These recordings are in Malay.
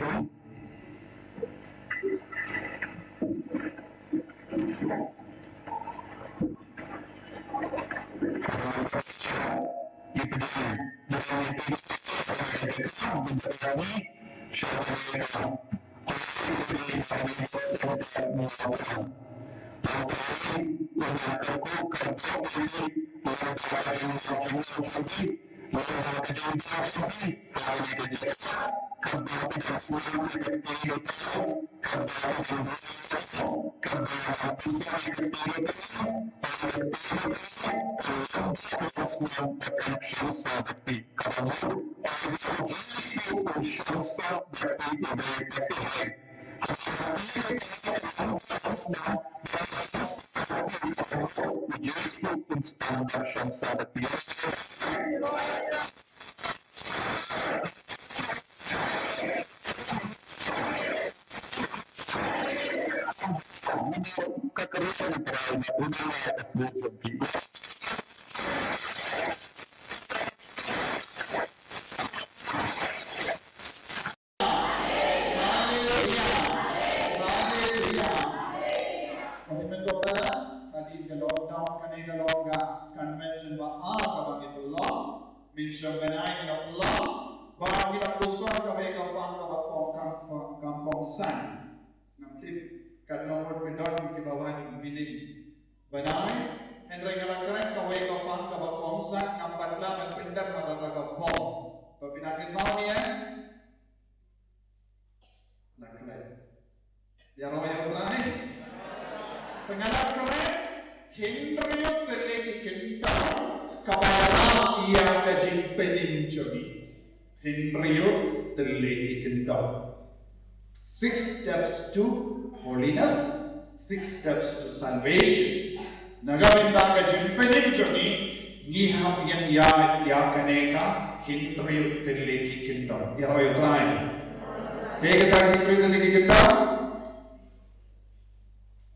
Nongstoin. Six steps to holiness, 6 steps to salvation. Nagaminda ka jingpinim joni ngihap yan ya kaneka hindriyo tiliki kindam. Yaro yotray. Hege ta hindriyo tiliki kindam.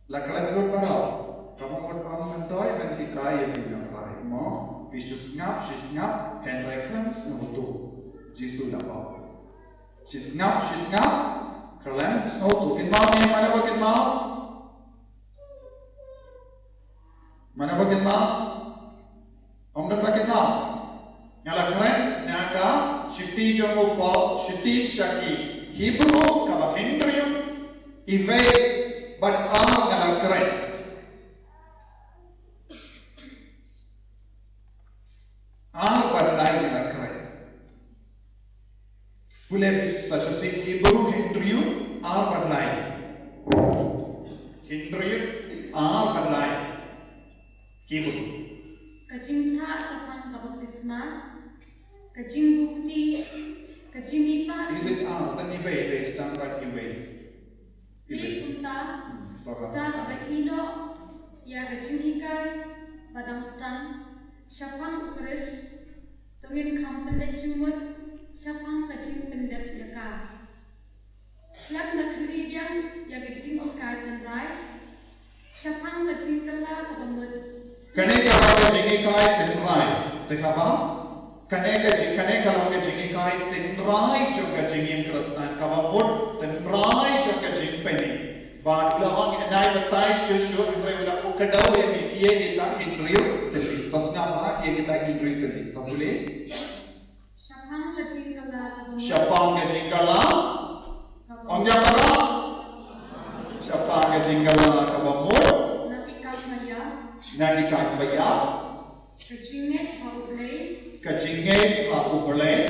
Laklat ko para. Kamu mo mantoy kan kikaya pinatray mo. Pisus ngap, henreklans nutu. JISU dapat. She's ngap. Kerlem, snow tukin mau ni mana bagian mau? Mana bagian mau? Om dan bagian mau? Nyala keren, nyaka shifti jongo po, shifti shaki, Hebrew kaba Hindu, ive, but nyala keren. But lain nyala keren. Boleh such a thing Hebrew Hindu but lain. Hindu but lain. Hebrew. Ka Jingha Shaphang Ka Baptisma, Ka Jingbukti, Ka Jinggipa. Is it then you wait, based on what you wait. Kunta Ka Bakino, Ya Ka Jinghikai, Balang Shaphang Uris, Tungin Kampel Jumut. Shaphang Ka Jingpyinim Yaka. Lap na Karibian ya Ka Jinghikai Tanrai. Shaphang Ka Jingkala Ka Bamut. Kane ka Jinghikai Tanrai. Dekha ba? Kane ka Jinghikai Tanrai jo ka Jingim Kristan ka Bamut Tanrai jo ka Jingpyinim. Ba ulang inay batay shushu Hindu ulang ukadaw ya ye kita Hindu teli. Tas nga ba ye kita Hindu teli. Tabule? Shaphang Ka Jingkala Om Japara Shaphang Ka Jingkala Kabamur Nagikat Maya Ka Jingngeit Ha Ublay Ka Jingngeit Ha Ublay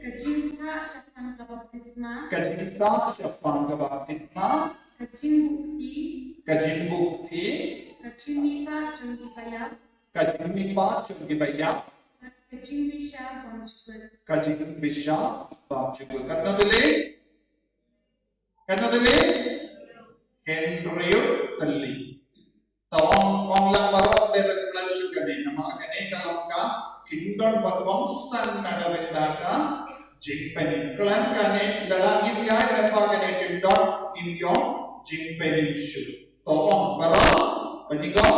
Ka Jingha Shaphang Ka Baptisma Ka Jingta Shaphang Ka Baptisma Ka Jingbukti Ka Jingbukti Ka Jinggipa Jongibaya Ka Jinggipa Jongibaya Ka Jinghisha Bamchugut Ka Jinghisha Bamchugut Kanadali Hendriyo Tali Tawang Panglang Barok Dapat Plus Sugani Nama Kane Kalongka Kindon Batwang San Nagawendaka Jingpyinim Kelam Kane Ladangin Yai Dapa Kane Kindon Imyong Jingpyinim Shu Tawang Barok Banigo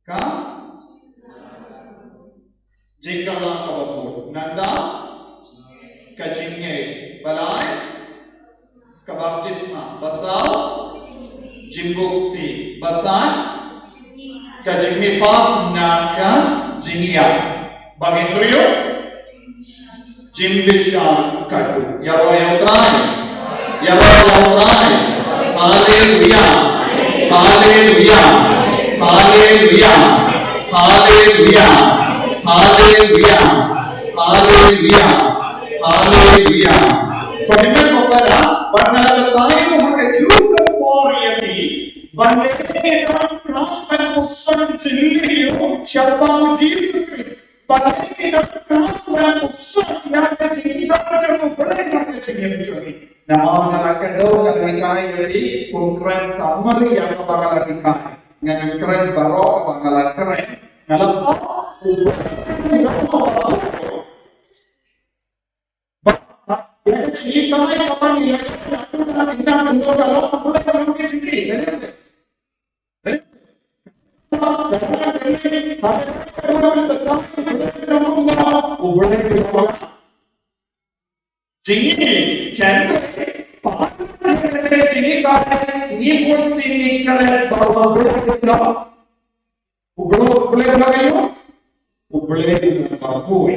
Ka Jingkala Kabapur Nanda Ka Jimbukti Basan Ka Jingmipa Naka Jingya Bagindriyo Jimbisha Katu Yaro Yautrai Hallelujah Hallelujah Hallelujah Hallelujah Hallelujah Hallelujah Hallelujah Pagimel ko para pangalatayin mo hakajuka poriyati banlekinang kapan pusan jiliyo Shaphang JISU banlekinang kapan pusan yaka jingidang bereka jingim nama nakado KINE jadi Jingkren samari yang bakal KINE ngangkren baro bakal keren ngalap JINGIKAI kapan nilai kita bentuk dalam apa yang kita ciri, Jing Kane JINGIKAI ni pun sini kalau bawa boleh kayu boleh baku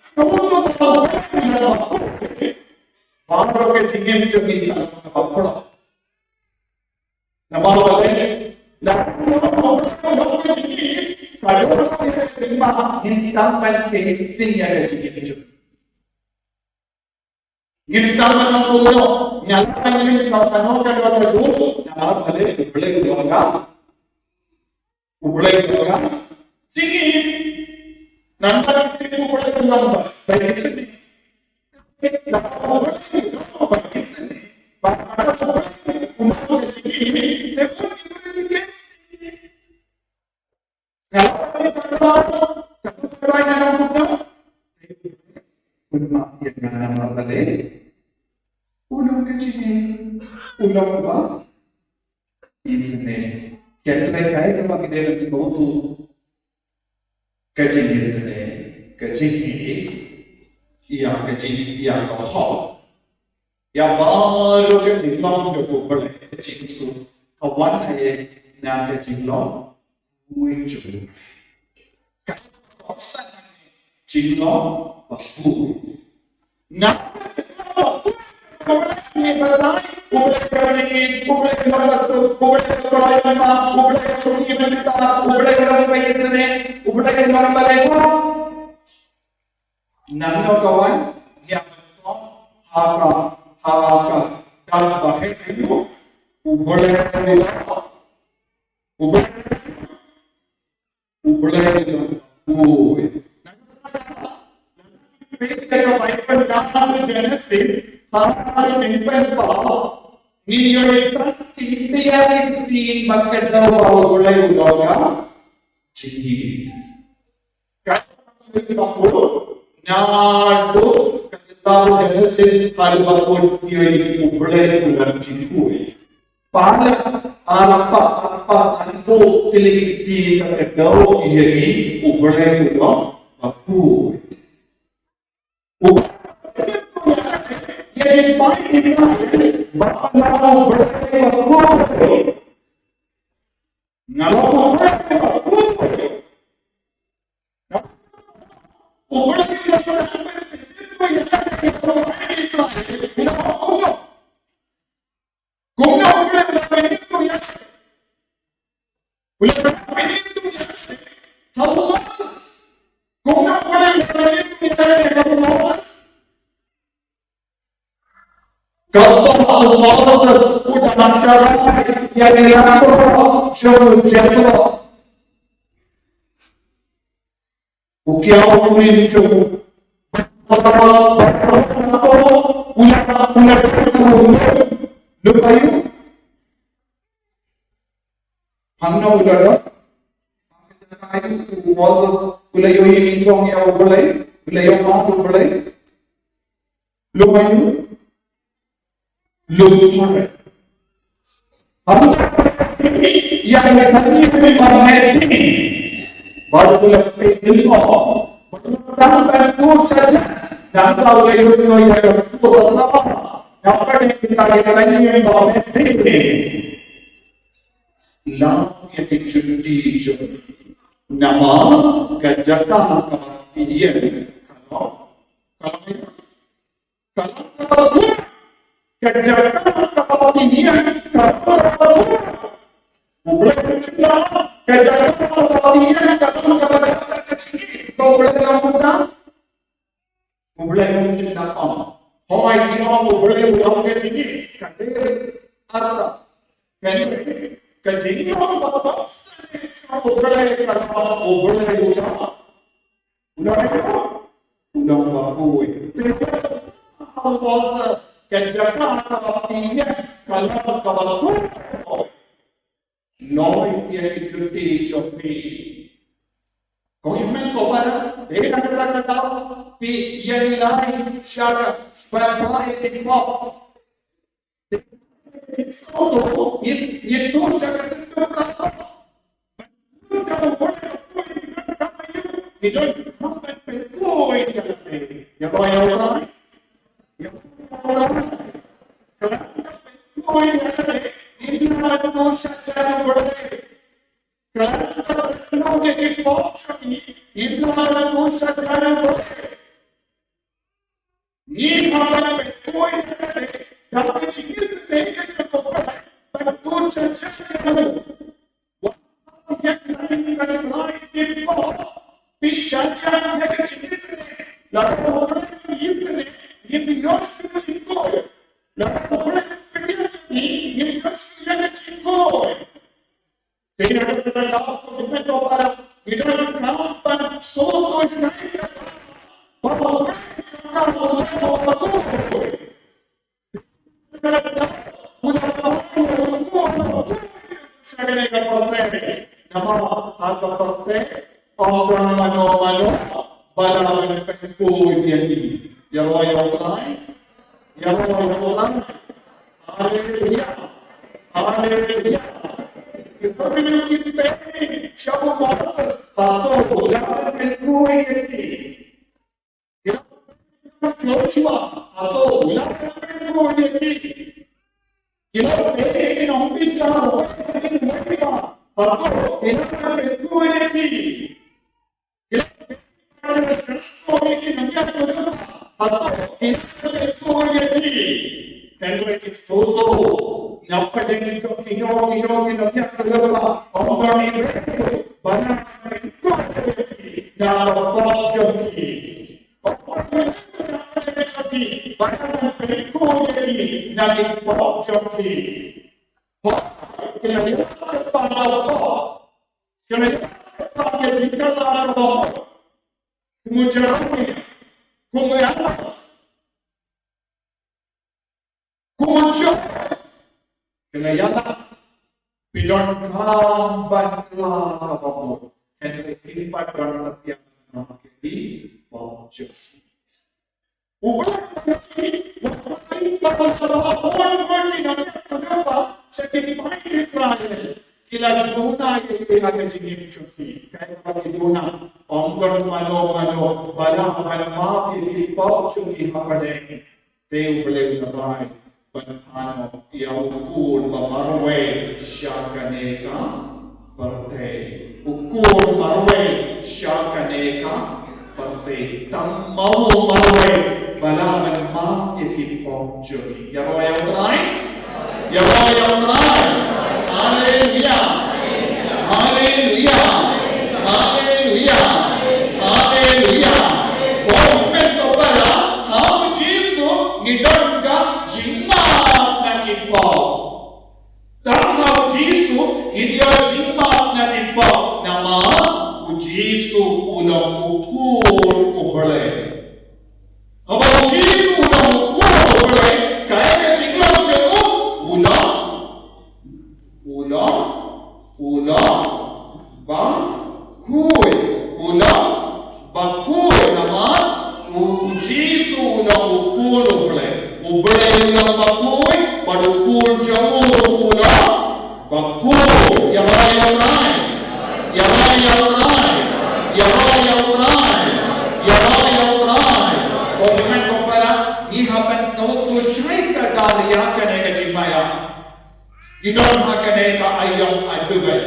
semua tu baku बाहर के जिंगिम चुकी अपना नमाज़ Ka Jingngeit Ka Jingngeit Ka Jing Ka Ho Ya baru Ka Jinglong Ka Bubble JISU Kawan ay na Ka Jinglong Ui Jung Ka San Jinglong Bahu Na Kawan ni balai Bubble Ka Jingngeit Bubble Ka Bastu Bubble Ka Prayama Bubble Ka Jingimita Bubble Ka Paisane Bubble Ka Nambaleko Nano kawan yang betul Hfa Ka Maria Nado tahu Genesis halibakun yoi ublay ulang jingkui. Pada apa anto tilikiti kakadau yoi ublay ulang bakui. Yoi baik ini bakal ublay bakui. Ngalau ublay bakui. Ublay lang ikijundi Joby. Nama Shaphang Ka Maria kalau Shaphang Ka Maria kalau boleh cerita Shaphang Ka Maria kalau kepada kecil kau boleh lakukan boleh cerita Hoi dia boleh ulang ke sini kata ada Ka Jingngeit bapak saya boleh kalau boleh ulang bakui Allah Ka Shaphang Ka Maria kalau kalau noi dia cuti Joby kau ingat kau pada dia nak kata pi yang lain syarat supaya itu Todo itu jangan terlalu. Kalau boleh itu sampai pynkoit ya orang. Kalau pynkoit ini ada saja boleh. Kalau kita baca ini ada saja boleh. Ini ada pynkoit Dapat jenis mereka cakap betul saja yang lain di bawah pisahnya mereka jenis lalu orang ini biasa cingkoi lalu orang ini biasa cingkoi tidak ada tahu kita para kita kapan soal itu bahwa Saya nak bertanya, nama apa bertanya? Orang mana Balang pynkoit ini, ya orang, Haleluya. Kita kita siapa mahu tahu Balang pynkoit ini? Joshua atau Balang pynkoit ini? Kita ini nak bicara mereka, atau kita pynkoit ini. Kita Nongstoin ini nanti atau kita pynkoit ini. Pynkoit itu foto, nampak dengan jong nanti ada orang ini banyak pynkoit ini, nampak jong ini. Banyak pynkoit ini nanti jong ini. Kena lihat pada apa? Kena lihat pada jika ada apa? Kemudian kena lihat pilihan kamban apa? Kena lipat berasal yang nama kini Apparitions. Kila duna itu akan jingim cuti. Kaya bagi duna, onggon malo balang maaf ini cuti hapadeng. Teu boleh berai panano yang ukur mamarwe syakaneka partai. Ukur marwe syakaneka partai. Tamu marwe balang maaf ini cuti. Ya roh yang berai. Haleluya. Komen kepada hau JISU ngidangga jingmat na kipaw. Tang hau JISU idia jingmat na kipaw nama JISU ulang ukur ubale. Abang JISU ulang ukur ubale kaya ke jinglang jago bakui nama JISU ulang ukur ubale ulang bakui pada ukur jamu ulang bakui yang lain komen kepada ni hapan setahun tu syaitan dari yang kena kejimaya Idon hakane ka ayam adubai.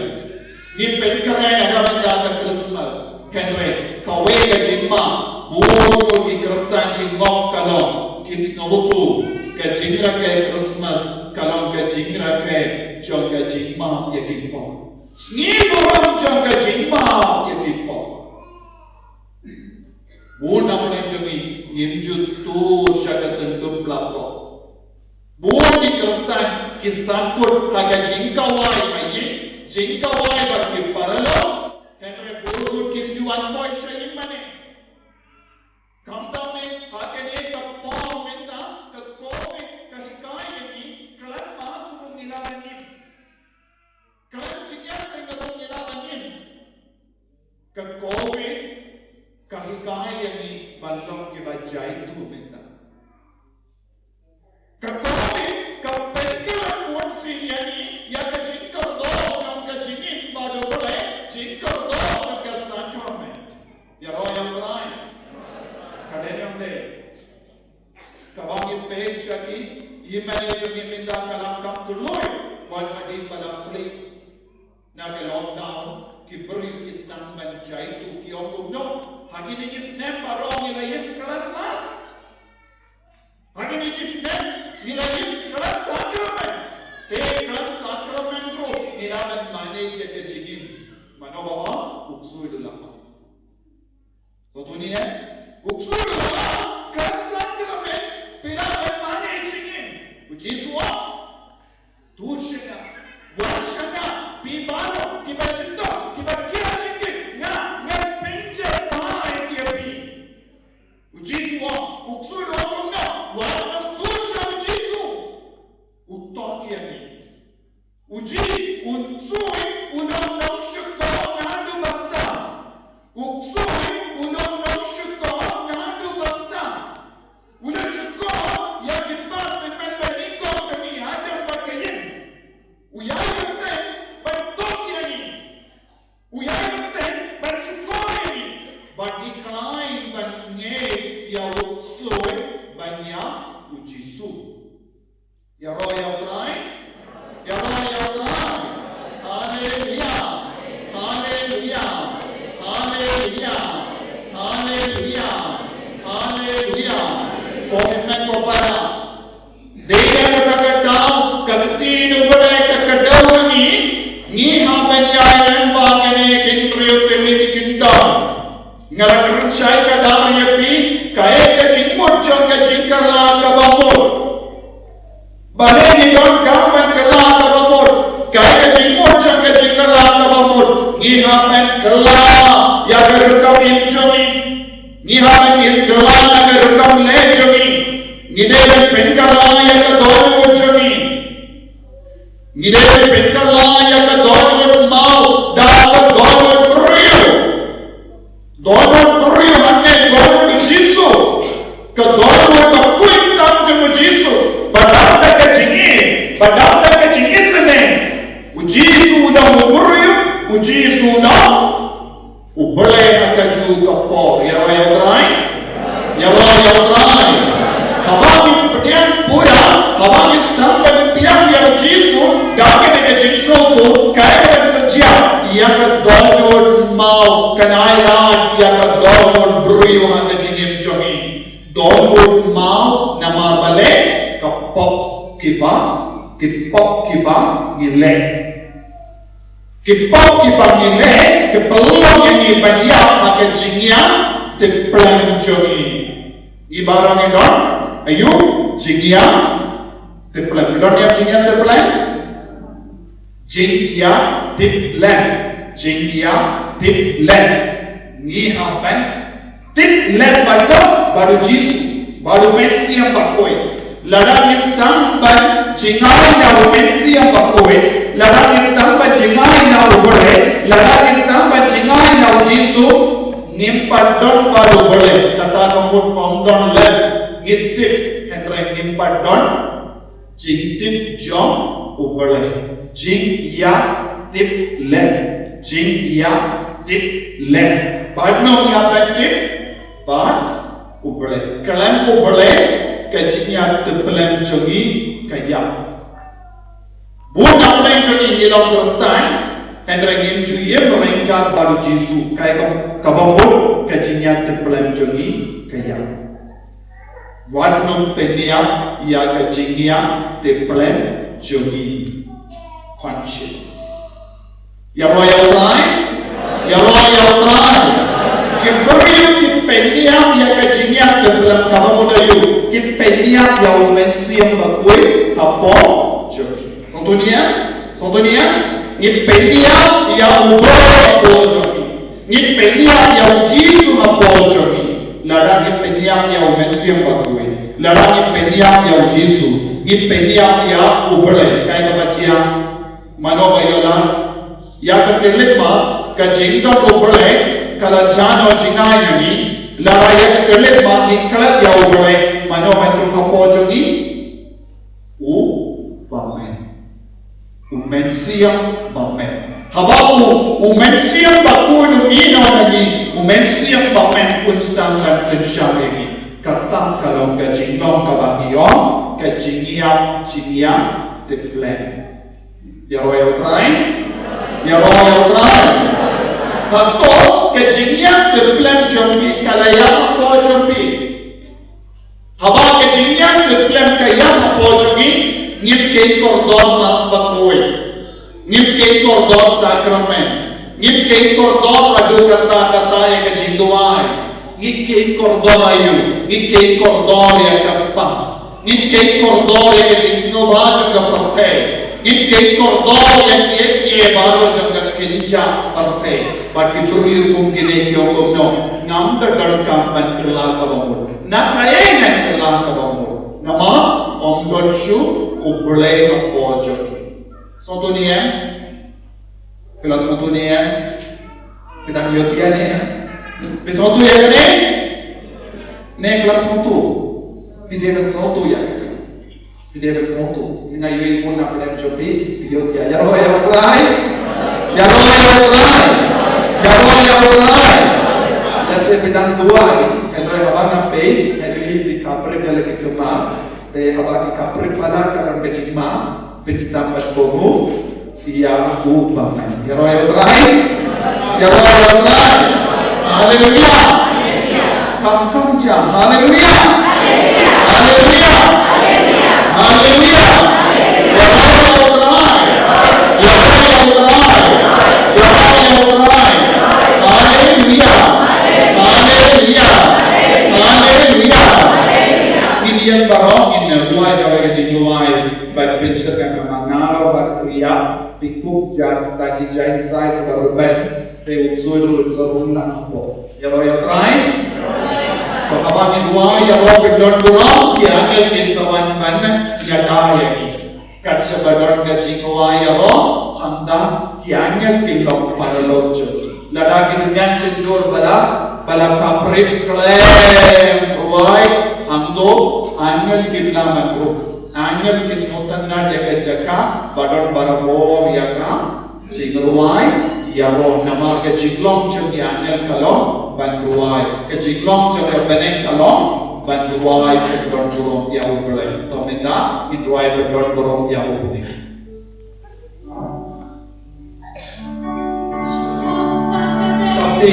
Ni penkare nagamenda ka Christmas. Kenre kawe ka jingma. Buo ki Kristan ki ngok kalong. Kims nobutu ka Jingkren Christmas kalong ka Jingkren jong ka jingma ya kipo. Ni borong jong ka jingma ya kipo. Buo namne jongi nimju tu shaga sentup lapo. Buo ki Kristan ki sangkut haga jingkawai ayi jingkawai bar ki paralo henre buo ki juan boy shayin mane. Kamta me hakane ka pom menta ka kowe ka hikai ni kalan masuk nilabanin. Kalan cinyas dengan nilabanin. Ka kowe ka hikai ni balong ki bajai tu menta. Ka kowe ka pekiran pun si yani ya ka jingkar do jong ka jingin bado boleh jingkar do jong ka sakrament. Ya royal rai. Kadenyam de kawangi page lagi imane jogi minda kalam kam kuloi wal hadin pada klik na ke lockdown ki beri ki stang man jai tu ki okum no hagi ni snap barong ni lain kalam mas hagi ni snap ni lain kalam sakramen kalam sakramen ko nilaman manage ke jingim mano bawa uksui dulama so dunia uksur Allah kalam sakrament pinaman managing JISU tushena washana pibalo kibachito kibakia jingin nga pinche pai kiapi JISU uksur okumna wanam tusham JISU utokia ni uji unsui unam nongshukko nadu basta uksui unam nongshukko nadu basta unam shukko ya kipat dengan beniko jami adam bakayin uyai benten bentokia ni uyai benten benshukko ni badikalain banye ya uksui banya ujisu ya roya utrai ya roya utrai haleluya haleluya haleluya haleluya haleluya komen ko para dega kata daw kagti no bada kakadawani ni habanyayan bagane kintriyo pemiti kindam ngarakran chai ka daw yapi kae ka jingmot jong ka jingkarla ka bamor bale ni don kaman kala ka bamor kae ka jingmot jong ka jingkarla ka bamor ni haban kala ya garukam injomi ni haban kala na garukam lejomi Ngidele penkalaya ka doon jogi. Ngidele penkalaya ka doon mau dapat doon priyo. Doon priyo hanne doon JISU. Ka doon ka kuitam jung JISU. Badanda ka jingi, badanda ka jingisne. JISU da priyo, JISU da ubale akaju ka por. Ya rai. Ya rai. Habangi pedian pura, habangi stampen piang yang JISU, dami dengan JISU tu, kaya saja yang kedonor mau kenairan, yang kedonor beri yang kejingin jogi, donor mau nama balik kapok kiba ngile, kipok kiba ngile, kepelong yang ibadah akan jingnya teplang jogi, ibaratnya don. Ayo, jingya, teplan. Don't have jingya teplan? Jingya teplan. Jingya teplan. Ni happen. Teplan baru JISU, baru MYNSIEM bakoi. Ladang istam ban jingai na MYNSIEM bakoi. Ladang istam ban jingai na ubole. Ladang istam ban jingai na JISU. Nimpadon baru boleh. Kata kamu pondon le. Ngitip henry nimpadon jingtip jong ubale jing ya tip le jing ya tip le padno ya tip pad ubale kalam ubale kajing ya teplam jogi kaya Bukan orang yang ilok Kristen, Hendrengin Juyem mereka baru JISU. Kayak kabamul Jingngeit terpelan jongi kaya. Warnum peniam ia Ka Jingngeit terpelan jongi conscience. Ya royal line, ya royal line. Kiberiu kipeniam ia Ka Jingngeit terpelan kabamul dayu. Kipeniam ia MYNSIEM bakui apa jongi. Sontonia, ngipeniam ia ubah apojogi, ngipeniam ia JISU apojogi, ladang ngipeniam ia MYNSIEM bakui, ladang ngipeniam ia JISU, ngipeniam ia ubah, kaya kebaca mano bayolan, ia kekelima Ka Jingkren ubah, kalau jano jingai nani, ladang ia kekelima ngikelat ia ubah, mano menurut apojogi, bamen. MYNSIEM bamen. Habaku MYNSIEM baku ino lagi. MYNSIEM bamen kunstangkan sensyari. Kata kalau Ka Jingkren kabagion, Ka Jingngeit diplan. Ya royal try. Hato Ka Jingngeit diplan jombi kalaya apa jombi. Haba Ka Jingngeit diplan kaya apa jombi. Ngipkei kordon mas bakoi, ngipkei kordon sakramen, ngipkei kordon adu kata-kata yang kejingduai, ngipkei kordon ayu, ngipkei kordon yang kaspa, ngipkei kordon yang kejingsnoba juga partai, ngipkei kordon yang kie baru juga kenja partai, bagi turir kumkine kiokom no, ngamda dan kampan kelak kabamur, nakayengan kelak kabamur, nama Om Donshu ubulay ng pojo. Sonto niya, kelas sonto niya, kita lihat dia ni. Besonto ya ni, ni kelas sonto, video besonto ya, video besonto. Ini ngayu pun nak belajar Joby, video dia. Ya roh ya ulai, ya roh ya ulai, ya roh ya ulai. Jasa bidang dua ni, kalau abang ngapain, itu di kapre dia lagi kemar. Hfa Ka Por AM kan kecima pinstam pasbomu ia aku bangan ya royal terakhir ya royal terakhir haleluya kam jam haleluya haleluya haleluya ya royal terakhir ya royal terakhir ya royal terakhir haleluya haleluya haleluya ini yang barang Luai kawai jinluai bat pincer kan mangalo bat kriya pikuk jat tagi jain sai baru ban te uksoi dulu sarunna ko ya roya try to abang dua ya ro bidon burang ya angel ke sawan ban ya daya ni kat sabadon ka jingwai ya ro anda ki angel ke lok paralok joki ladaki dengan sindur bala kaprit klem ruai hamdo angel kidlaman ro angel kismutan na jaga jaka badon barabo ya ka jingruai ya ro namar ke jinglong chungi angel kalong bandruai ke jinglong chungi beneng kalong bandruai pedon burong ya ubulai to minda idruai pedon burong ya ubudi tapi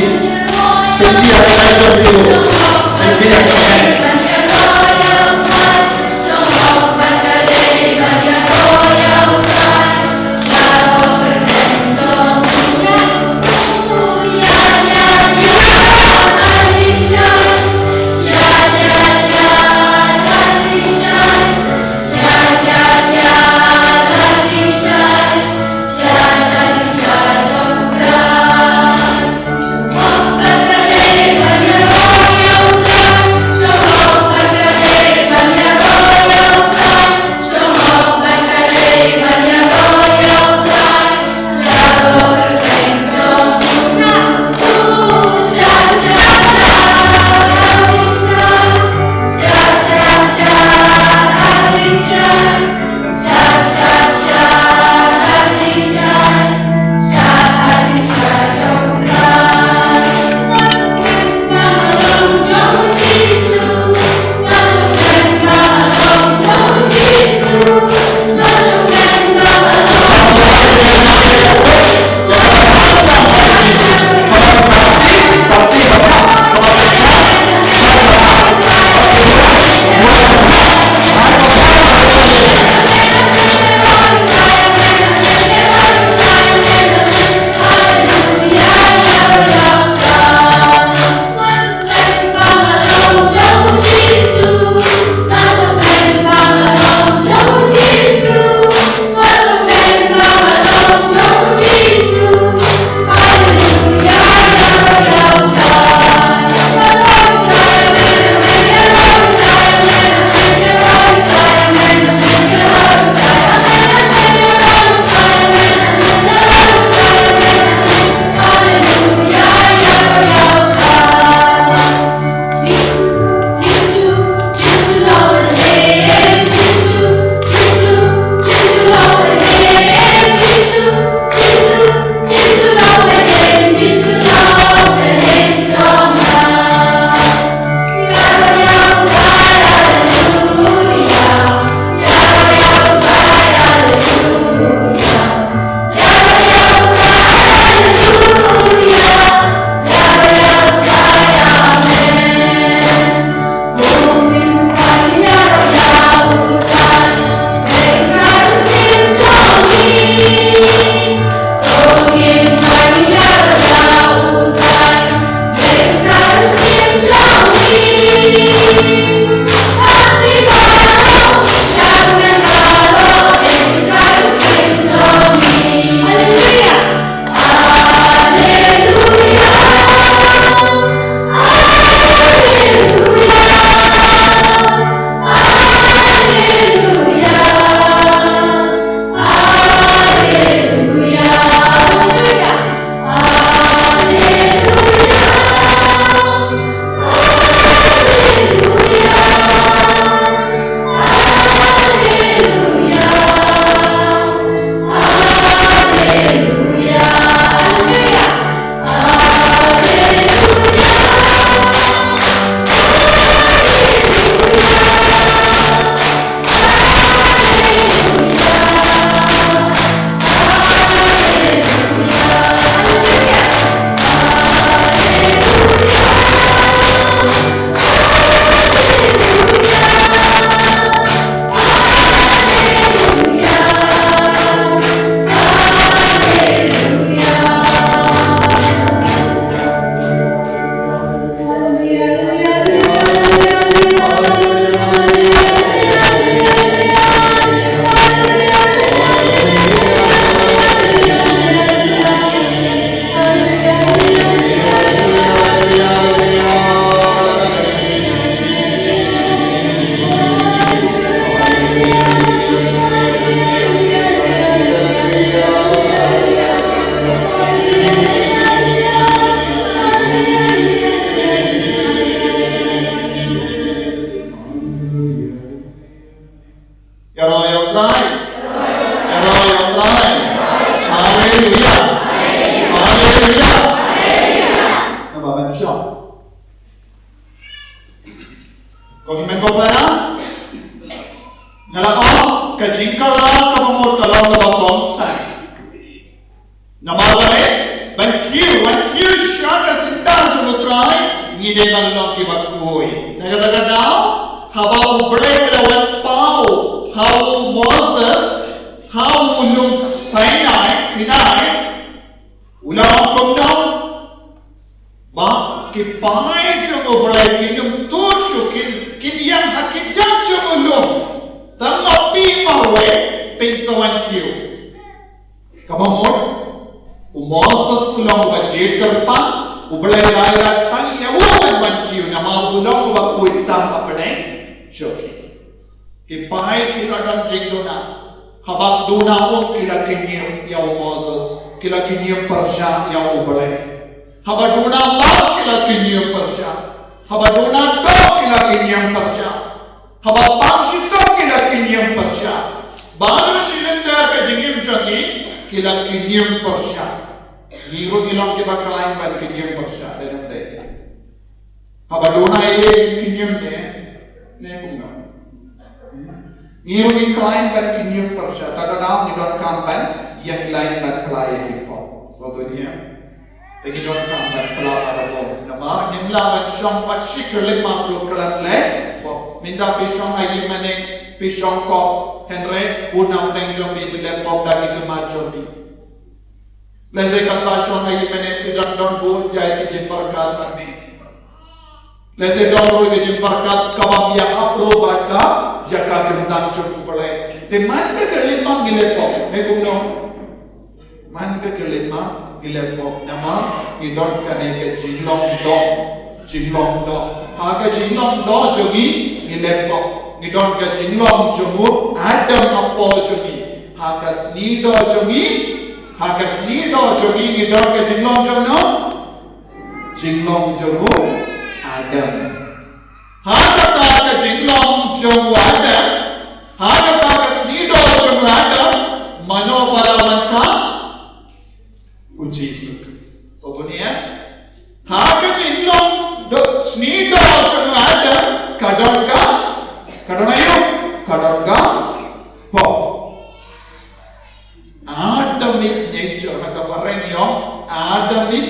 dia ada dulu dia Oh Kohimen ko para nalako ka jingkala ka mamot kalong na bakongsan. Namagare ban kiu siya ka sinda sumutray ngide kalong kibagkuhoy. Nagadaga daw haba ubray wala wan pao how Moses how ulum Sinai ulang kom daw ba kipai jong ubray kinum tursyo kin yang hakijat jong ulum tamapi mawe pingsawan kiu kabamot Moses ulang budget kerpa ubray lalat sang yawan wan kiu nama ulang ubak kuitam apane joki kipai kiladam jingdona habak duna kila kinyam yaw Moses kila kinyam persya yaw ubray habaduna ba kila kinyam persya habaduna do kila kinyam persya habapam shiksa kila kinyam persya baru shilendar ke jingim jagi kila kinyam persya Niro ilang ke bakalain ban kinyam persya dalam day habaduna kinyam ne pungna Niro ikalain ban kinyam persya tagadam idon kamban yang lain ban pelaya hipo satu dia Tegi don kamban pelabara bo namar nimla ban syong pat shikr le makro kelat le bo minda pisong ayi mane pisong ko henre unam neng Joby bile pop dagi kemar Joby leze kata syong ayi mane pidan don bo jai kijin berkat mane leze don ro kijin berkat kabam ya apro badka jaka gendang cukup pulai te man ke kelima gilepo kumno man ke kelima gilepo nama idon kane ke jinglong do aga jinglong do jogi gilepo idon ke jinglong jomu adam apo jogi hakas ni do jogi idon ke jinglong jomu adam Hagata ka jinglong jong wada hagata ka snido jong wada mano parawan ka JISU so dunia haga jinglong do snido jong wada kadon ka po Adamic nature nakapareng yung Adamic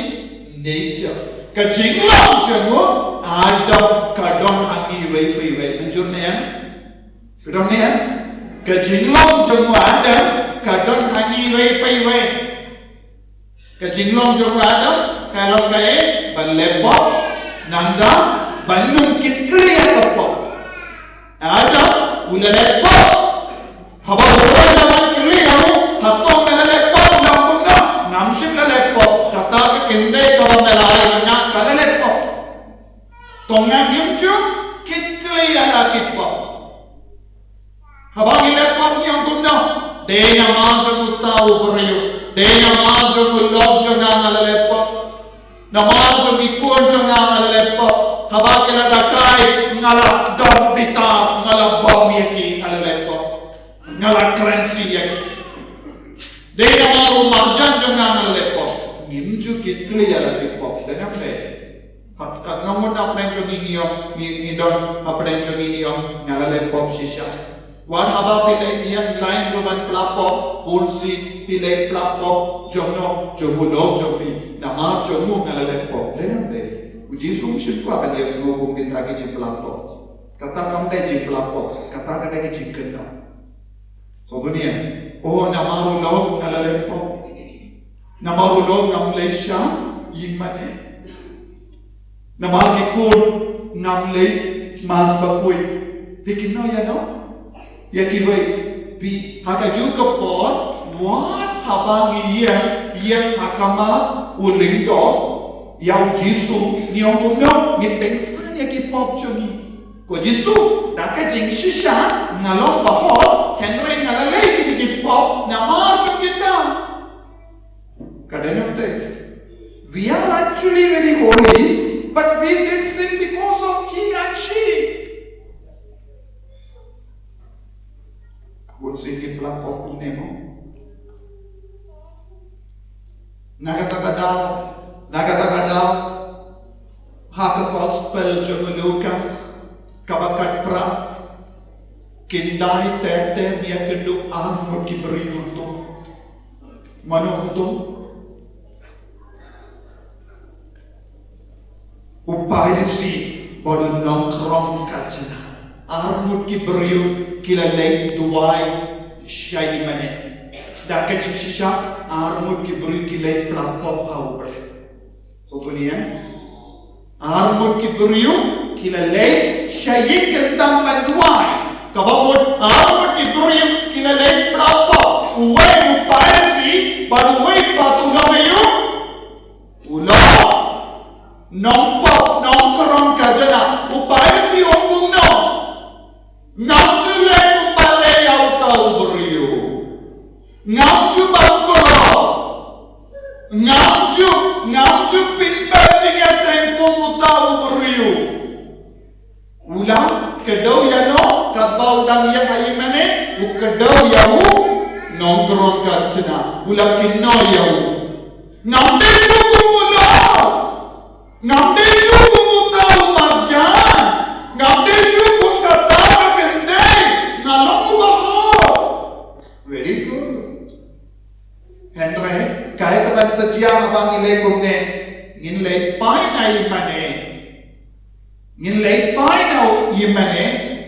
nature ka jinglong jong Adam kadon hangi wei menjur ne kadon ne ka jinglong jong Adam kadon hangi wei ka jinglong jong Adam kalau kae balepo nanda bandung kitkri apo Adam ulalepo haba naman kri hamu hatong melalepo nangkunna namshim lalepo kata ka kinde ka melai na kalalepo Tonga himju kitkli ala kitpo habang ilepom niyang kunno de naman sa kutao buriyo de naman sa kulog sa nga ngalepo naman sa ikon sa nga ngalepo habang kinadakay ngala dombita ngala bomyaki alalepo ngala krensi yaki de naman rumarjan sa nga ngalepo himju kitkli ala kitpo danang say Kat nongon apnen jogi ngidon apnen jogi ngalale pop shisha. Wad haba pilai yang lain ruban plapo pulsi pilai plapo jono jomulo jobi nama jomu ngalale pop. Denam deh. JISU mship ko akan dia semua bukti lagi jim plapo. Kata kamu deh jim plapo. Kata kada ki jingkren. So dunia. Oh nama rulo ngalale pop. Nama rulo ngamlesha imane. Namagi kur ngamlay mas bakui bikin no ya no ya kiway bi hakaju kapor what habangi yang hakama uling do yang JISU niong kumno ngipengsan ya ki pop chungi ko JISU daka JINGSHISHA ngalong bahol henry ngalalay ki pop nama chung kita kadang we are actually very holy but we did sin because of he and she. Would say ki plapok nemo. Nagatagadaw haka gospel jogo Lucas kabakat beri untuk manuntung upairisi baru nongkrong kacana armut ki beri kila lei duai syai mane dakat JINGSHISHA armut ki beri kila pelapop hau ber so tu ni armut ki beri kila lei syai kentang manduai kabamut armut ki beri kila lei pelapop uai upairisi baru uai patungamayu ulah Nongpop nongkrong kajana upairisi ongkung no ngamjule kumpale yau tau beriu ngamju bangkolo ngamju pinpacingnya sengkung utau beriu ulang kedau yano kabau dang yang hai mane ukedau yau nongkrong kajana ulang kinno yau ngamde kumulo ngamde kumutau marjan ngamde kum kata kende ngalong baho very good Henry kaya kaban setia abang ile kumne ngin lei pai nai mane ngin lei pai nau yimane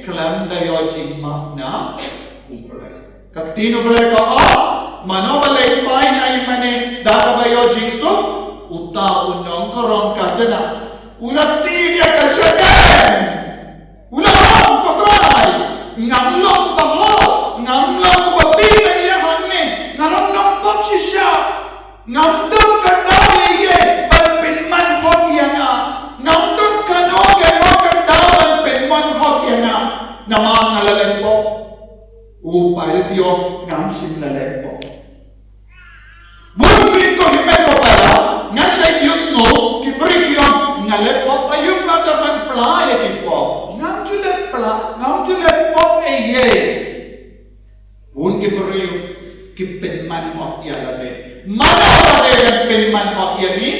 kelam dayo jing makna upre kaktino bele ka mano bale pai nai mane da bayo JISU uta unong korong kajana ulati dia kasadan ulang kotrai ngamlong baho ngamlong babi dia hanne ngalong nong shisha ngamdong kadau ye ban man hok yana ngamdong kano ke hok kadau ban man hok yana nama ngalalempo uparisio ngamsim lalempo Bursi ko himeko para ngasay Diyos no kibrigiyon ngalepop ayun nataman playa kipo ngamjulepop eye un kibrigiyon kipenman hok yalabe mana wale yang penman hok yani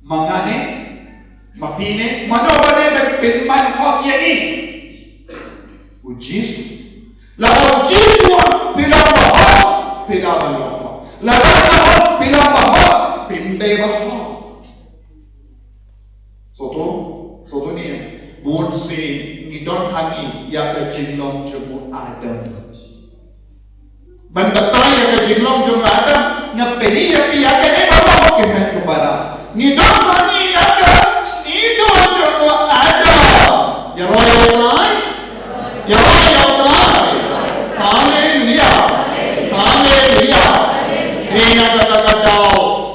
mangane mapine mana wale yang penman hok yani ujisu lalu ujisu pila bahawa lalu pila bahawa pinde bahawa soto ni buat si ngidon hangi ya ke jinglong jemu Adam ban batai ya ke jinglong jemu Adam ngapeni ya pi ya ke ne bahawa ke men kepada ngidon hangi ya ke snido jemu Adam ya royal try ya royal try haleluya Hina kata-kata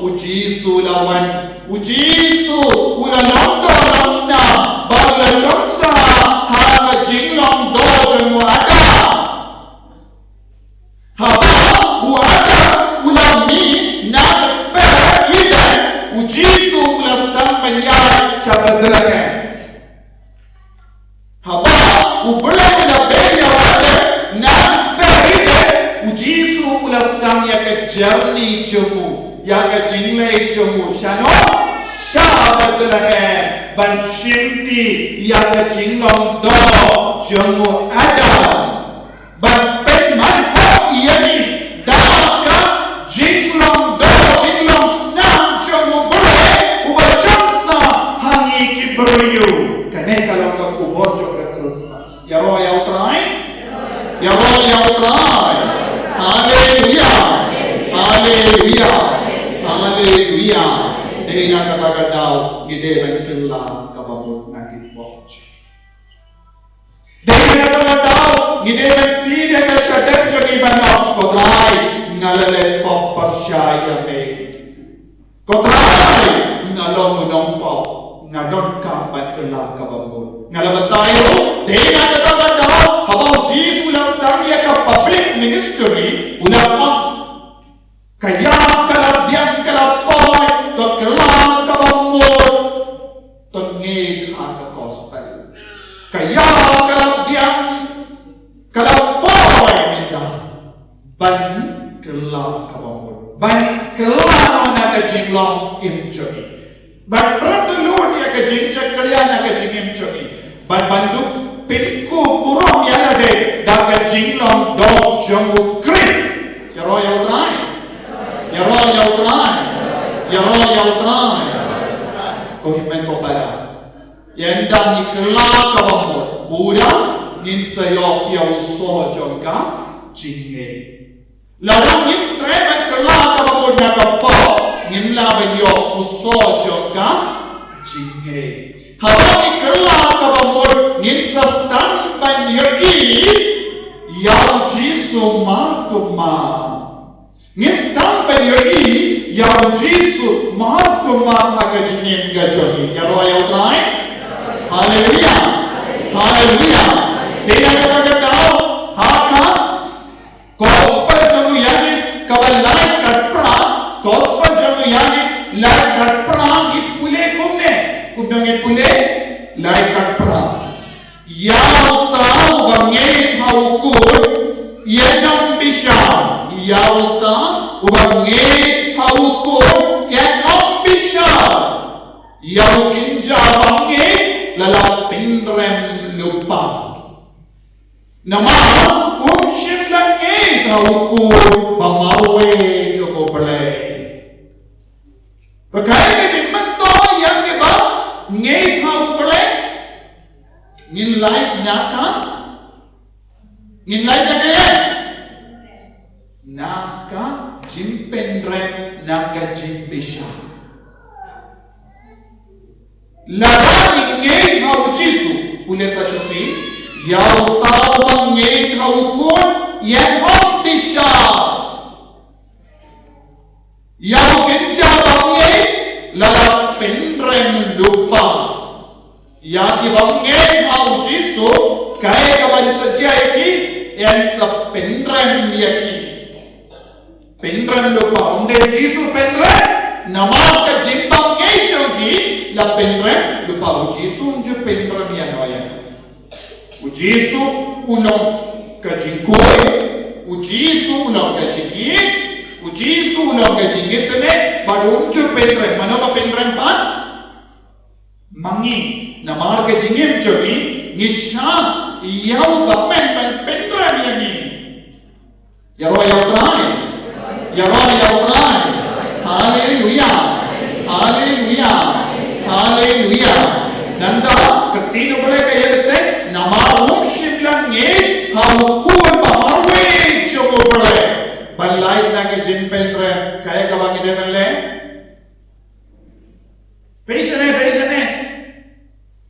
ujisu lawan ujisu ulang langsna bala syaksa hama jinglong do jemu ada haba uada ulang mi nak ida ujisu ulang stang penyai syabadalanya haba ubele ulang beya wale nak ujisu ulas dang ya ke journey jemu ya ke Jingmei jemu shano shabat lahe ban shinti ya ke jinglong do jemu ada ban pen man hok yani da ka jinglong do jinglong snam jemu bere uba shamsa hangi ki beriu kane kalau ka kubojo ke Christmas ya ro ya utrai ya ro ya utrai Haleluya, haleluya, haleluya. Dena kata-kata gede bantula kabamut nakit watch. Dena kata-kata gede banti dena syadar jadi banyak kotrai ngalale pop percaya me. Kotrai ngalong nompo ngadon kapat ela kabamut. Ngalabatay dena kata-kata habang JISU lastang ya ka public ministry ulapang kaya kalabyan kalapoy to kelang kabamur to ngid ka gospel kaya kalabyan kalapoy minda ban kelang kabamur ban kelang na ka jinglong imchoi ban prat Lord ya ka jingchak kalyan na ka jingim choi ban banduk pinku purom yalade daga jinglong dog jongu Chris yaro yautrai yaro yautrai yaro yautrai ko himen ko para yenda ni kla ka bamot pura ngin sayo pia uso jongka jingngeit larang ngin tremen kla ka bamot nya ka po ngin la benyo uso jongka jingngeit hawani kla ka bamot ngin sastan ban yoi yau jisu markuma ngin stan ban yoi yau jisu markuma haga jingim ga joni yaro yautrai haleluya haleluya dia kata tahu haka korban jamu yanis kabalai katpra korban jamu yanis lai katpra ipule kumne ngipule lai katpra yau tahu bangai haukur yenam bisha yau tahu bangai haukur yenam bisha yau kinja bangai lala pinrem lupa nama umshim langai haukur bamarwe joko belai pakai ke jingman to yang ke ba ngai hau belai ngin lai naka ngin lai naka naka jingpenrem naka jingbisha larang ngei hau jisu pule sachasi yau tau bang ngei hau kun yang om bisha yau kenca bang ngei lala penrem lupa ya ki bang ngei hau jisu kai ka ban sajai ki yang sa penrem yaki penrem lupa onde jisu penrem nama ka jimbang ngei chogi la penrem lupa u jisu ju penrem ya noya u jisu ulong ka jingkoi u jisu ulong ka jingin u jisu ulong ka jingit sene badung ju penrem mano ka penrem pan mangi namar ka jingim chogi ngisha yau ka penrem ya ni yaro yautrai hallelujah hallelujah hallelujah nanda katino bole kaya dete nama umshimlang nge haukur bamarwe chogo bole balai na ke jinpenre kaya kabangi devenle peishane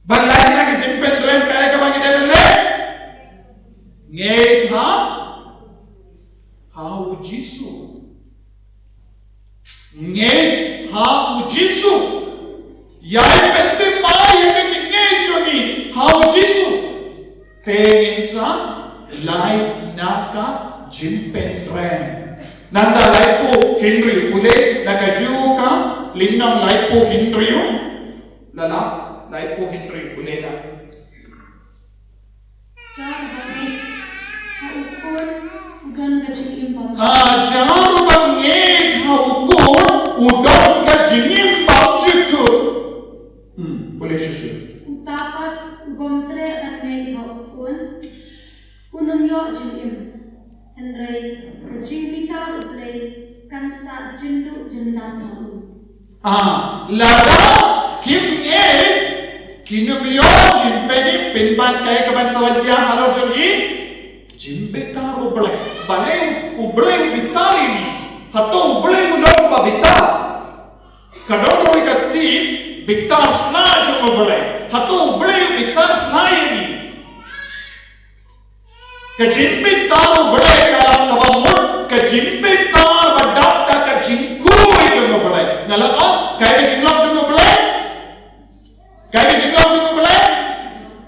balai na ke jinpenre kaya kabangi devenle nge hau jisu nge hau jisu yai pente mai ke jingngeit choni hau jisu te insa lai naka jingpenre nanda lai po hindriu pule naka juka lingnam lai po hindriu lala lai po hindriu pule la jaru banget haukur udon ka jingim baujiku boleh susu Utapat gomtre anei haukun unumyo jingim Henry jingpita uplay kansa jindu jendam hau lada kim kinumyo jingpenim pinban kaya kaban sawajya halo jogi jimbeta ruble bale uble bitari ni hato uble udon ba bitar kadon roi katti bitar sna jo uble hato uble bitar sna ni ke jimbeta uble kala kabamur ke jimbeta badap ka jingku jo uble ngala kaya jinglam jo uble kaya jinglam jo uble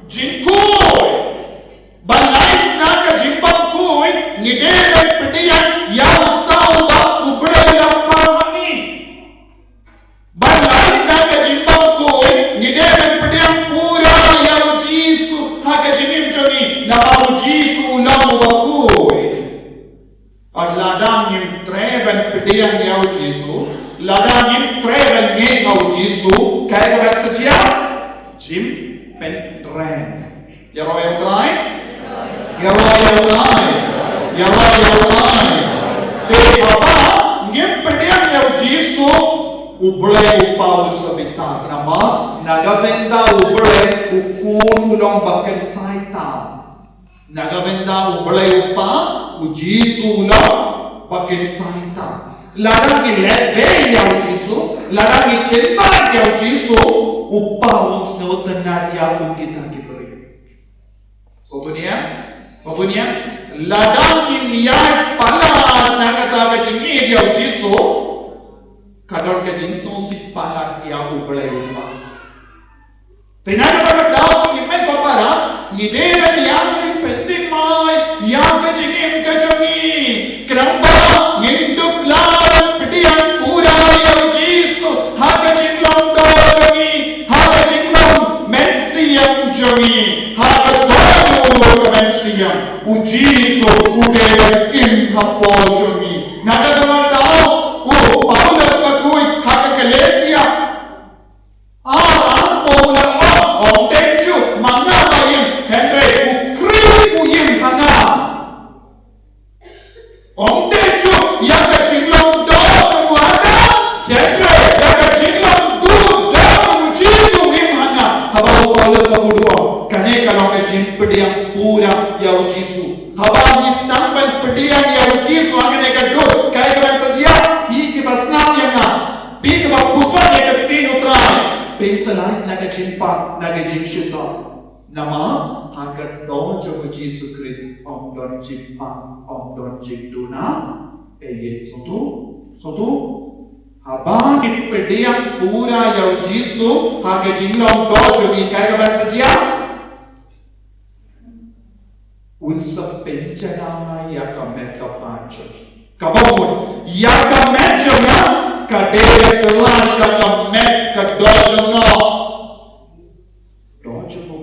jingku balai na ka jimbam kui ngide pedian ya tau ba ubre la pamani balai na ka jimbam kui ngide pedian pura ya jisu ha ka jingim joni na ba jisu na mo ba kui adladam nim treven pedian ya jisu ladam nim treven nge hau jisu kaya ka satia jim pen ren Yaroy try. Yaroy. Te baba ngem pediang yaw JISU ublay upaw sa bitag nama nagabenda ublay ukun ulong baken saita. Nagabenda ublay upa u JISU ulong baken saita. Ladang ilebe yaw JISU, ladang ikinag yaw JISU upaw sa watanan yaw kita kibri. So dunia ladang iniyay pala nakata ka jingid yaw JISU kadon ka jingso si pala yaw ublay upa. Tinaga daw kung imen ko para ngidera yaw pentimay yaw ka jingim ka jongi kramba nginduk laran pediang pura yaw JISU ha ka jinglong do jongi ha ka jinglong MYNSIEM jongi ha ka do MYNSIEM u JISU udewan im hapo jongi nagagawa daw paulat paguy ha ka kaletia Pediang pura yaw JISU habang istampan pediang yaw JISU angin ekadut kaya kaban saja pi ke basnam yang pi ke bapusan yang ketinu trai pi salai naga jingpa naga JINGSHISHA nama hakat do jo JISU Christ om don jingpa om don jingduna PEIT sotu habang di pediang pura yaw JISU hakat jinglong do jo kaya kaban saja unsa pencana ya ka mekapancho kabamon ya ka menchona kadere kelas ya ka met ka dojono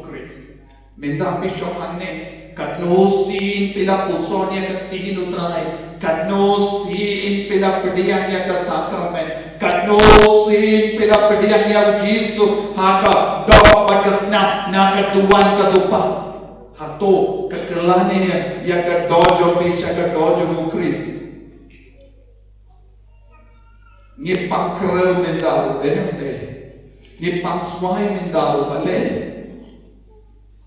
Chris minta pisyo kanne kadnosin pila pusonya ka tino trai kadnosin pila pediang ya ka sakramen kadnosin pila pediang ya JISU haka do pakasna na kaduan kadupa hato kekelane yang ke dojo pisah ke dojo Chris ngipang kerel mendal benembe ngipang swai mendal bale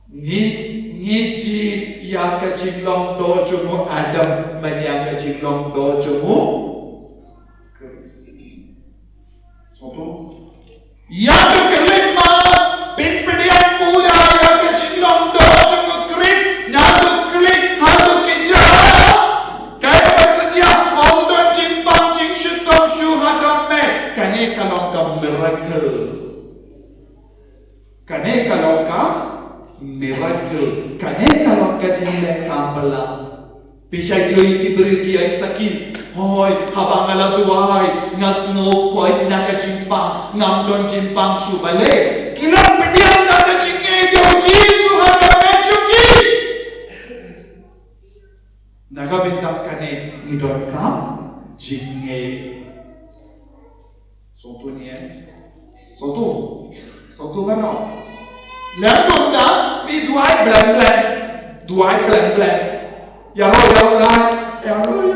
ngiji ya ke jinglong dojo mu Adam manya ke jinglong dojo mu Chris soto ya ke kelima pediang pura ya ke jinglong dojo Kane kalau ka miracle kane kalau ka jile kampala pisai doi kibri ki saki hoy habang ala duai ngasno koi naga jimpang ngamdon jimpang subale kilong pediang naga jingngeit yo JISU haga mechuki naga bintang kane ngidon kam jingngeit soto niya soto baro Lalu dah, pi duai blan. Ya roy.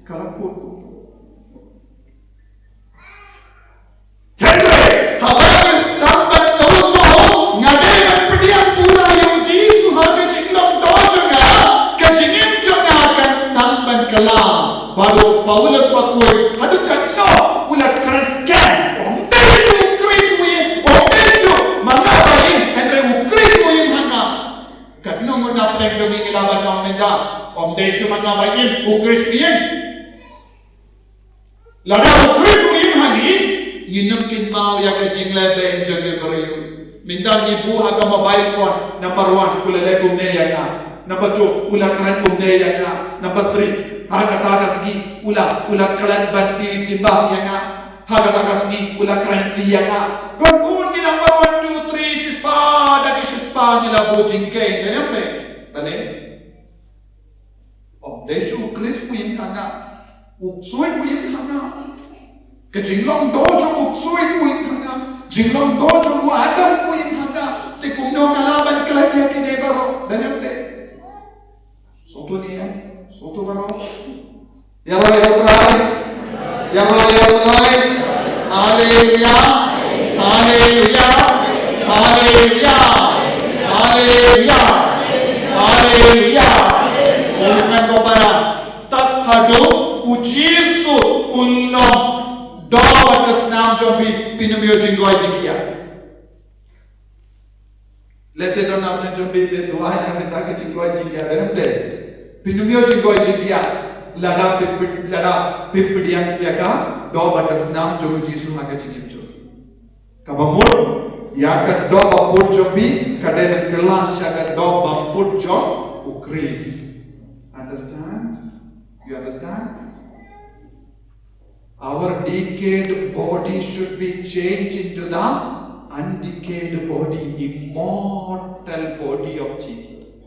Kalau pun. Henry, habis tampak setahun mau ngadain pediang pura yang JISU harga jinglong dojo ga, kejingim jonga akan stampan kelam. Baru Paulus pakuy, aduh kan no, ulat keren scan. Joby kilaban ng menda om desyo man nga bayin ukristiyan lada ukristiyan hani nginamkin mau ya ka jingle ben jogi bariyo minda ni buha ka mobile phone number 1 kulale kumne ya na number 2 ula karan kumne ya na number 3 haga tagas gi ula kalan banti jimba ya na haga tagas gi ula karan si ya na gon ni number 1 2 3 shispa dagi shispa ni la bo Jingkren benembe Tale, om desyo Chris puyin hanga, uksoy puyin hanga, ke jinglong dojo uksoy puyin hanga, jinglong dojo mu Adam puyin hanga, te kumno kalaban baro. Yaro yotrai. Yaro yotrai. Hallelujah. Hallelujah. Hallelujah. Hallelujah. Hallelujah. Amen ko para. Tathado ujisu unlom do batas nam Joby pinumyo jingoi jingia. Let's don't have to be with the wine and the packaging going to get them there. Pinumio jingoi jingia. Lada pipidian piaka do batas nam Joby JISU HFA Ka Kabamur yaka do bapur Joby kademen kelas yaka do bapur jo ukris. Understand? You understand? Our decayed body should be changed into the undecayed body, immortal body of Jesus.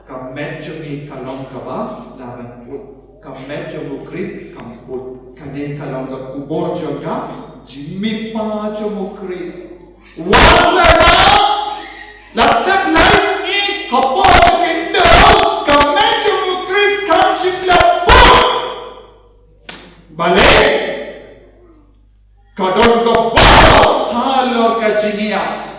Kamechumi kalong kaba laban put. Kamechumu Chris kamput. Kane kalong ka kubor joga jimmi pa chumu Chris. Wala latak lies in hapo kindo. Kamechumu Chris kamshikla put. Bale kadon ka Halo Ka Jingngeit.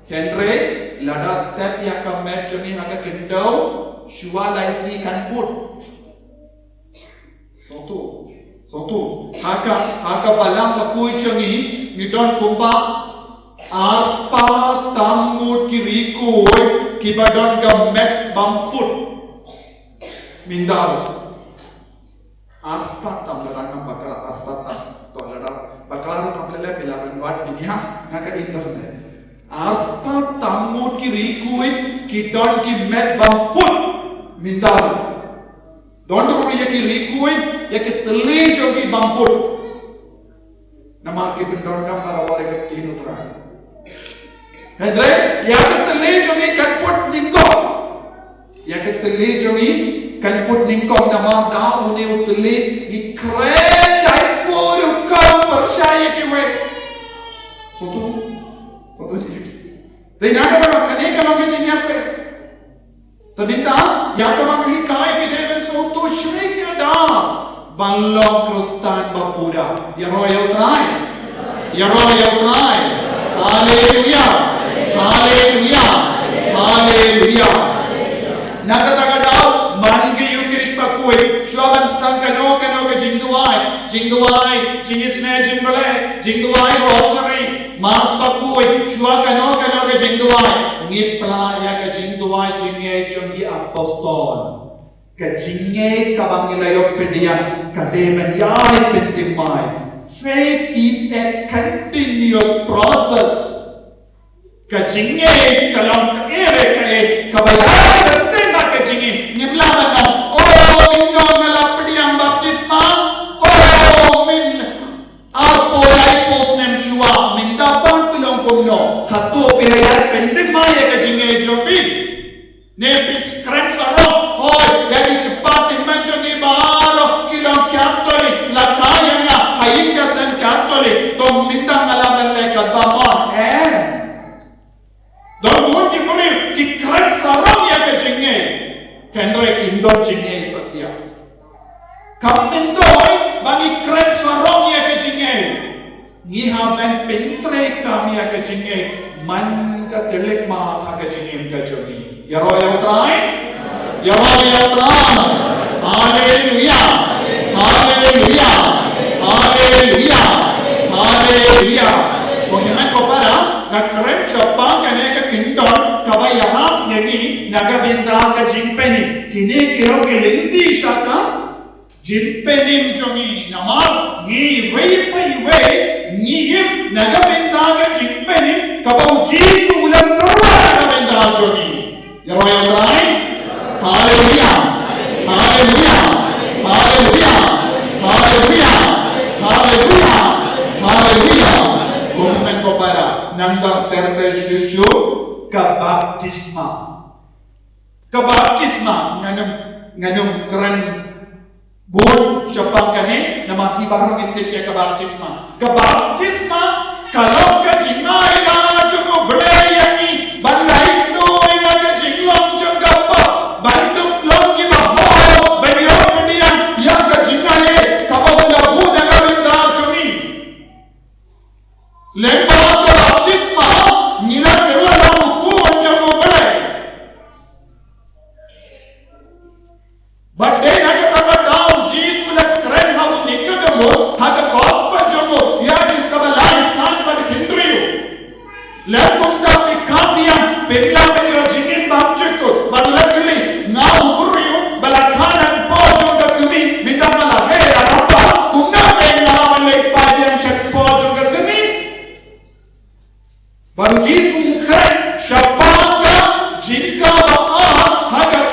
Henry, lada tet ya ka mechuni haga kindo, shua laisni kan put. Sotu. Haka balang lakui chungi, nidon kumpa, arspa tamut ki rikui, kibadon ka met bamput. Mindal. Arspa tam ladang bakal arspa tam. Baklaru tamlele kelaban wat dunia naka internet. Arpa tamut ki rikuit ki don ki met bamput mindal. Don't worry ya ki rikuit ya ki tele jogi bamput. Namar ki pindon ka para wale ka tinu tra. Hendre ya ki tele jogi kanput ningko. Ya ki tele jogi kanput ningko namar da une utele ikren puro kau percaya ke we. Sotu. Tapi nak apa kene kalau ke jinya pe. Tapi tak, ya kalau mahi kai ke dewan sotu syrik kada. Balang krustan bapura. Ya royal try. Hallelujah. Nakatagadaw mangi yukiris pakui. Chuaban stang kano ke jingduai, jingisne jimbale, jingduai rosary, mas pakui, chua kano ke jingduai, ngipla ya ke jingduai jingngeit jongi apostol. Ka Jingngeit ka bangilayok pedian, ka demen yai pintimai. Faith is a continuous process. Ka Jingngeit kalam ka ere ka bayai bertengah ka Jingim, ngipla na minno ngalapdiang baptisma. Hatu pirayat pendemaya Ka Jingngeit Joby. Nepis kretsaro hoy jadi kepat imanjoni baro kilang Catholic lakayanga Ka Iing Ka Sem Catholic tom mitang alaman le kadbamon don mun ki muri ki kretsaro ya Ka Jingngeit kenre kindon Jingngeit satya kam indoi bagi kretsaro ya Ka Jingngeit ngihamen pentre kami Ka Jingngeit man ka telik ma Ka Jingngeit ka Joby. Yaro try. Hallelujah. Mohiman ko para na keren Shaphang ka kindon kawayahat ngeni nagabinda Ka Jingpynim kini kiro kilindi siya ka JINGPYNIM jongi namar ngi wei ngiyim nagabinda Ka Jingpynim kabaw JISU ulang karwa nagabinda jongi. Yaro try. Hallelujah. Mohiman ko para nangdak terte shushu kabaptisma nganong keren bun Shaphang kane nama hibarang intik ya kabaptisma kalau Ka Jingngeit na cukup belayangi balai no ina Ka Jinglong juga pa banduk long giba ho bagi Lembaga baptisma nila kela lamu ku anjamu bale. But then agak tahu JISU la keren hawu nikadamu haga gospel jamu ya iskabala insan pada hindriu. Lakum da pikambia pemla penyo jingin bapchikut badulah keli ngau buriu balakhanan pojo da kumi bidamala hey arapa kumna penga malek padian chak pojo da kumi. Baru JISU keren Shaphang Ka Jingka haga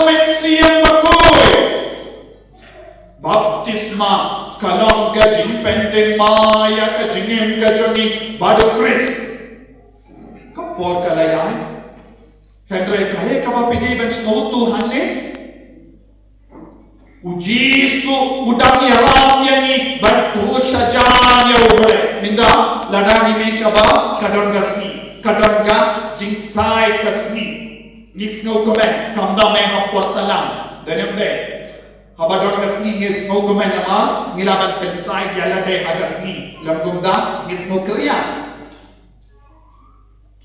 MYNSIEM bakoi baptisma kalong ka JINGPYNIM ya ka JINGIM ka Joby Mathew kapor kalayay Henry kahe ka ba piniban snow to hanne JISU udang yaram yani bantu sajan ya ubare minda ladani me shaba kadon gasni kadon ga jingsai kasni nisno komen kamda me hapor talang danemde habadon gasni nisno komen nama nilaban pensai yalade hagasni lamgumda nisno kriya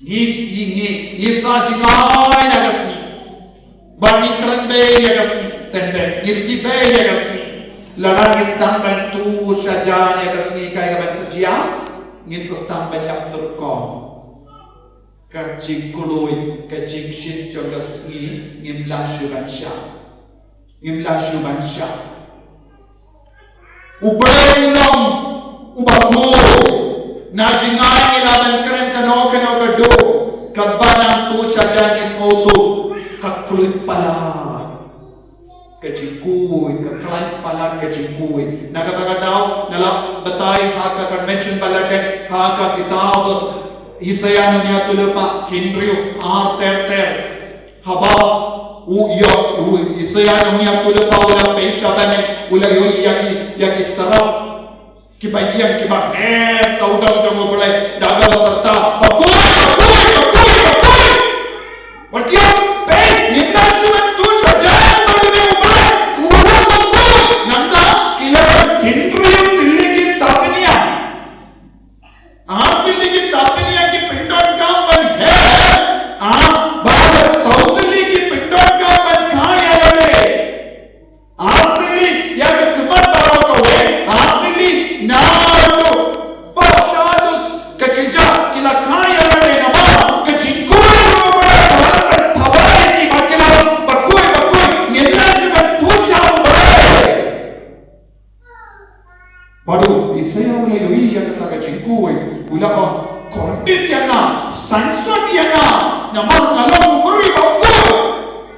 ni sa jingai nagasni bani kranbe nagasni tende nirti be nagasni ladang istam bantu sajan nagasni kai gaban sejia ngin sistam banyak terkom ka jingkuloi ka jingshin jogasni ngimla shubansha ubrelom ubaku na jingai nilaban keren kano kado kadbanam tu sajan ismotu kakluit pala ka jingkui ka klain pala ka jingkui nakataga daw nala batay haka convention balake haka kitab Isaya niya tulupa kinriyo ter haba Isaya niya tulupa ula pesha bane ula yoy yaki sarap kibayam kiba saudam jango boleh daga terta bakoi Watiya pe nimna shuman tu sajan badune ubale ura bakoi nanda kila kinriyo tilligi tapniya tilligi tapniya ki pindon kam ban hai bahar saudli ki pindon kam ban khaya lage aasli ya ke tumat baro ko aasli na to pashados ka kija kila khaya lage nama ka jingkoi ro bada thabai ki bakila bakoi ngella jiban tu chau bada padu isaya ule yoi ya kata ka jingkoi ula kondit yana sansot yana namang alam beri bakoi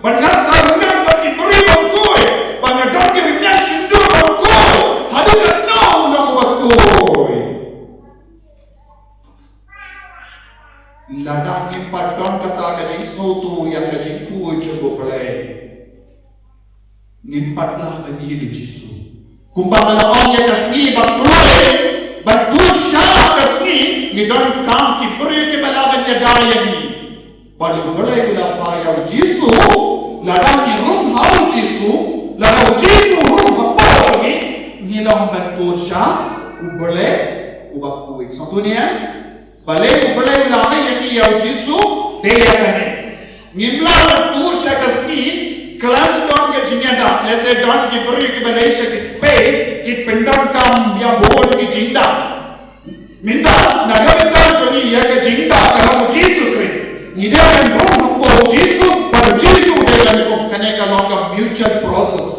bangas sarungan bagi beri bakoi bangadon ke bimyan shindu bakoi hadu kana unang bakoi ladang ni padon kata ka jingsno tu yang ka jingkui coba pelai nimpatlah bagi di JISU kumpang malakong ya kasni bakoi bantu syah kasni ngidon kam ki beri ke balaban ya daya ni balu boleh gula payau JISU ladang ni rum hau JISU ladang JISU rum apa lagi ngilong bantu syah ubole ubakui satu ni balik ubole gula yang ni yau JISU dia kane ngimla bantu syah kasni kelam don ke jinyada lese don ki beri ke balai syah ki space ki pendon kam ya board ki jinda minda nagaminda joni ya ke jinda kalau JISU Christ ni dia kan rom po JISU pada JISU dia kan ko kane ka long mutual process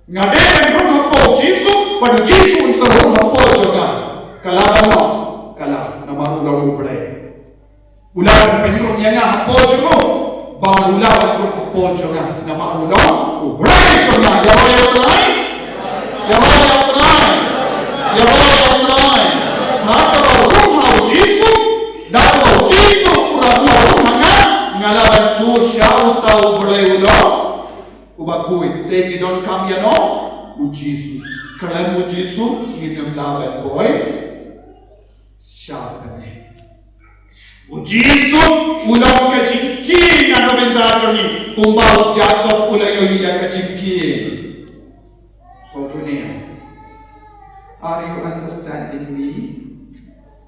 ngade kan rom po JISU pada JISU unsur rom po juga kala namaru lalu bade ulan penrum yang po juga baru lawan po juga namaru lalu bade juga ya hata rum hau JISU dapat JISU pura ngalaban tu syau tau boleh ulo ubakui tegi don kami no JISU kalau JISU ngidam lawan boy syabane JISU ulo ke jingki na benda joni kumbau jatuh ulayo ya ke jingki so dunia are you understanding me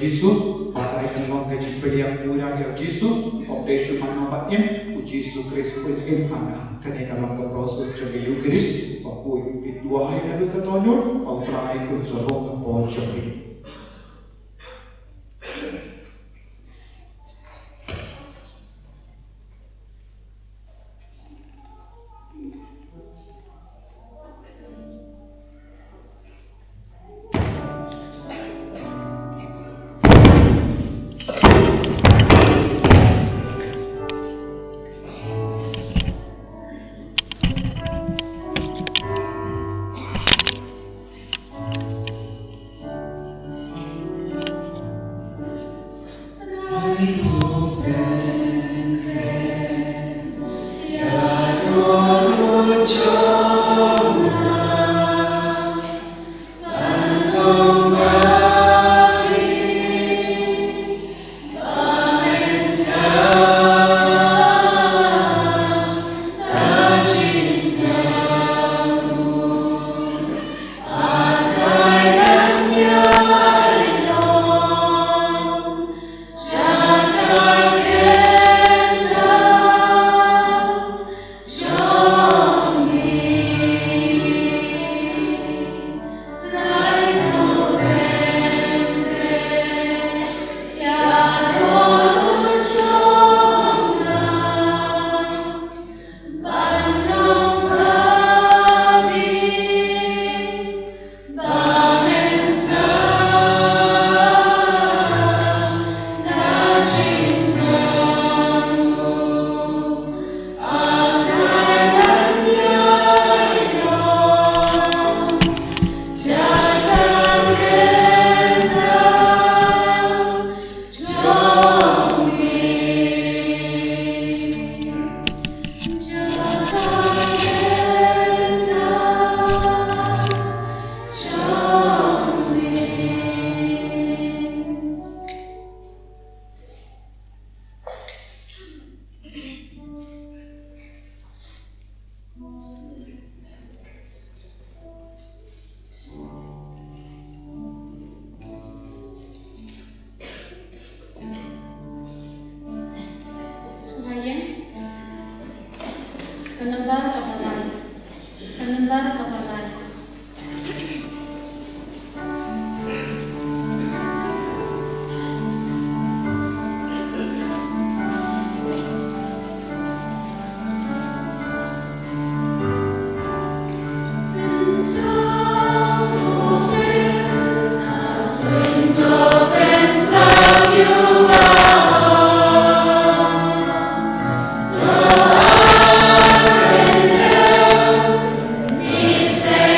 JISU, Balang Ka Jingpyniim Mura Ka JISU, Operation Manabatnya, JISU Kristus in Hana, Kane dalam proses jadi Eucharis, aku dua hari lalu ketonyor, atau terakhir pun serong ke Joby. Jing Kanembar kabalai. Kanembar kabalai. Say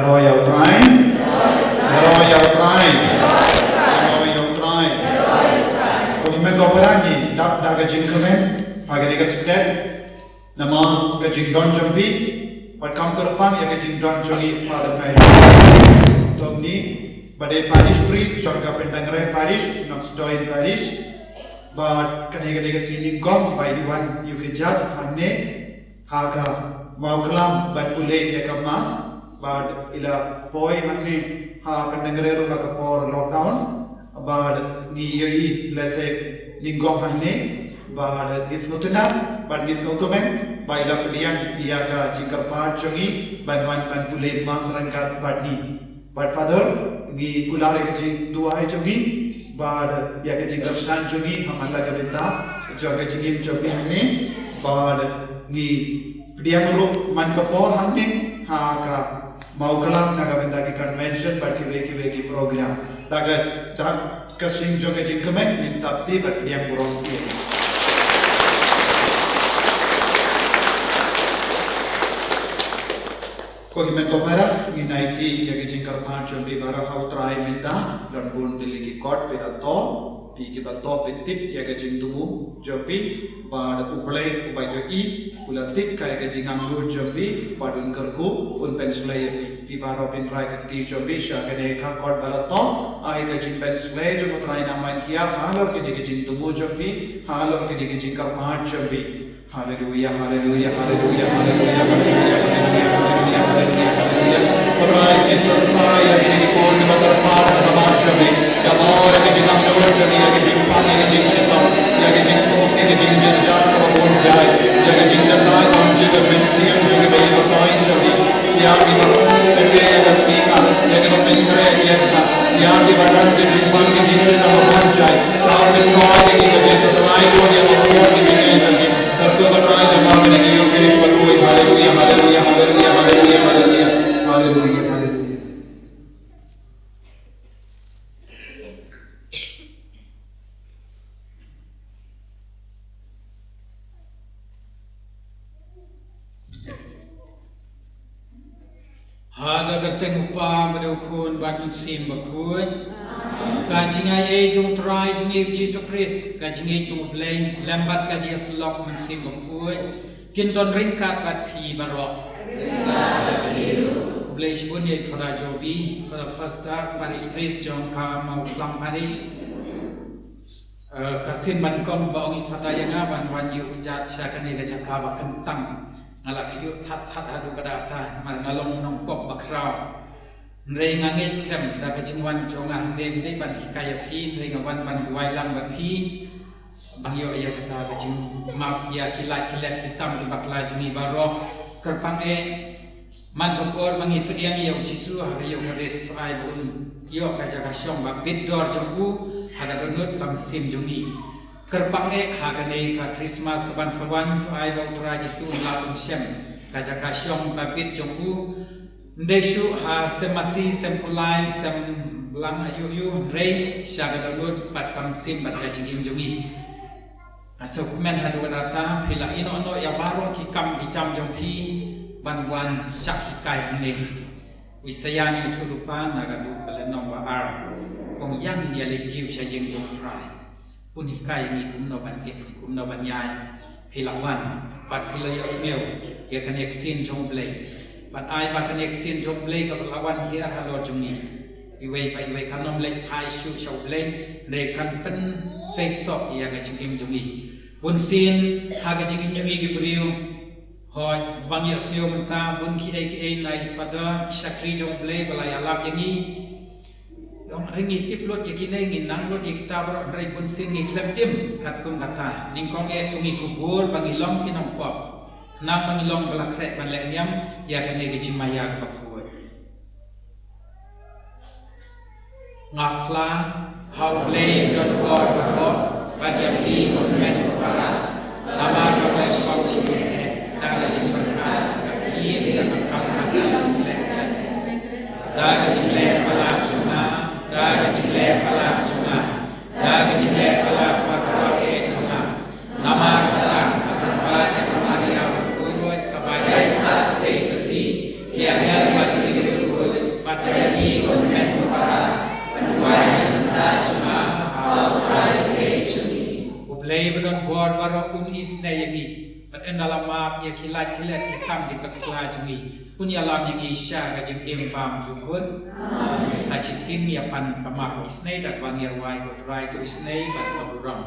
Royal Train, Royal Train, Royal Train. Kohimen Goparangi, Dap Daga Jingkren, Hagadiga Step, Nama Ka Jingdon Joby, Pat Kam Kerpang ya Ka Jingdon Joby Father Mary. Togni, Badai Parish Priest, Shaphang Ka Parish, Nongstoin Parish, but Kanega Sini Gom by the one you can judge, Hane, Haka, Mawkhlam, but Pule Yakamas, but Ila Poi Hane, Ha Pandangreru Hfa Ka Por lockdown, but Ni Yoi, let's say, Ningom Hane, but it's not enough, but Miss Okomen, by La Padian, Yaka, Jingkren, Jogi, but one Pule Mas Rankat, but Ni. But Father, we Kulare Jing Duai Jogi, but Yaka Jingkren Jogi, Hamala Gavita, Joga Jingim Joby Hane, but we Diamuru Mankapor Hane, Haka Mawkhlam Nagavindaki convention, but Kiveki program. Daga Kasing Joga Jingkren, in Tapti, but Diamuru. Kohimen Kopara, Minaiti, Yagijinkarpan, Joby Barahau Trai Minda, dan Bun Diliki Court, Pidato, Pikibato, Pitip, Yagajindumu, Joby, Bad Uplay, Ubayoi, Ulatip, Kayagajingangu, Joby, Badun Kerku, Unpenslay, Pibaro Pinrai, Joby, Shaphang Court Balato, Aikajin Penslay, Jomotraina Mankia, Halor Kidigajindumu, Joby, Halor Kidigajinkarpan, Joby. Hallelujah, hallelujah, hallelujah, hallelujah, hallelujah, hallelujah, hallelujah, hallelujah. Potrai Jesutai, Yagini Kon, Batarpan, Hagamachami, Yamor, Yagijang Lurchami, Yagijing Pan, Yagijing Shitam, Yagijing Sos, Yagijing Jinjan, Kabunjai, Yagijing Datai, Omjig, MYNSIEM, Joby Mathew, Yagimas, Yagasnika, Yagapengre, Yetsa, Yagibadan, Jingpan, Yagijing Kabunjai, Pynkoit, Yagijang Yagapur, Hallelujah, hallelujah, hallelujah, hallelujah, hallelujah, hallelujah, hallelujah. Haga kerteng upa berukun batun sim bakun. Ka Jingngeit jong try jong JISU Christ, Ka Jingngeit jong play, lambat ka JISU lock MYNSIEM bakun. Kin don ringkat bat pi barok. Play sibun ye pada Joby, pada pasta Parish Priest jong ka Mawkhlam Parish. Kasin ban kon ba ongi pada yang ban wan yu jat sakane ga jaka ba kentang. Ngalak yu that hadu kada ta mar ngalong nong pop bakrau. Nrei nganget skem da ka jingwan jonga nem dei ban hikaya pi nrei ngawan ban wai lang ba pi. Bang yo ya kata kecing map ya kilat hitam di bakla juni barok kerpang man kapor mangi pediang ya JISU hari yo haris ai bun yo ka jaga syong ba bidor jongku hada donut bang sim juni kerpang hagane ka Christmas ka bansawan to ai ba utra JISU la MYNSIEM ka jaga syong ba bid jongku ndesu ha semasi sempulai sem lang ayu yu rei syaga donut pat kam sim bat ka jingim juni. Asal kumen hadu kata pila ino no ya baru ki kam ki jam jongki banwan JINGHIKAI ne wisayani tulupan naga du kala nomba ar kong yang dia le kiu sa jing jong try punikai ni kum no ban it kum no ban yai pila wan pat pila yo smell ya connectin jong play pat ai ba connectin jong play ka lawan here halo jongi iwei kanom le pai shu shau play ne kan pen sei sok ya ga jingim jongi bun sin ha ga jingim jongi gi briu hoi bang ya sio menta bun ki nai pada sakri jong play balai alap yangi dong ringi tip lot yakine ngin nang lot ikta bar rai bun sin ngi klem im kat kum kata ningkong tungi kubur bangilom kinong pop nang bangilom balak rek ban le nyam ya ga ne gi jimaya ka phuai Mawkhlam how play don god god pada fi konven para lama boleh kau sini dah sesuatu kini dah kau ada selection dah selection pala sunga dah selection pala pakar sunga nama kata akan pada Maria berkurut kepada Theisottik yang buat hidup is na yangi but enalama ya kilat kitam di pakla jungi punya lam yangi sha ka jingim bam jukun sachi sin ya pan pamak is na dat wangir wai ko try to is na but kaburam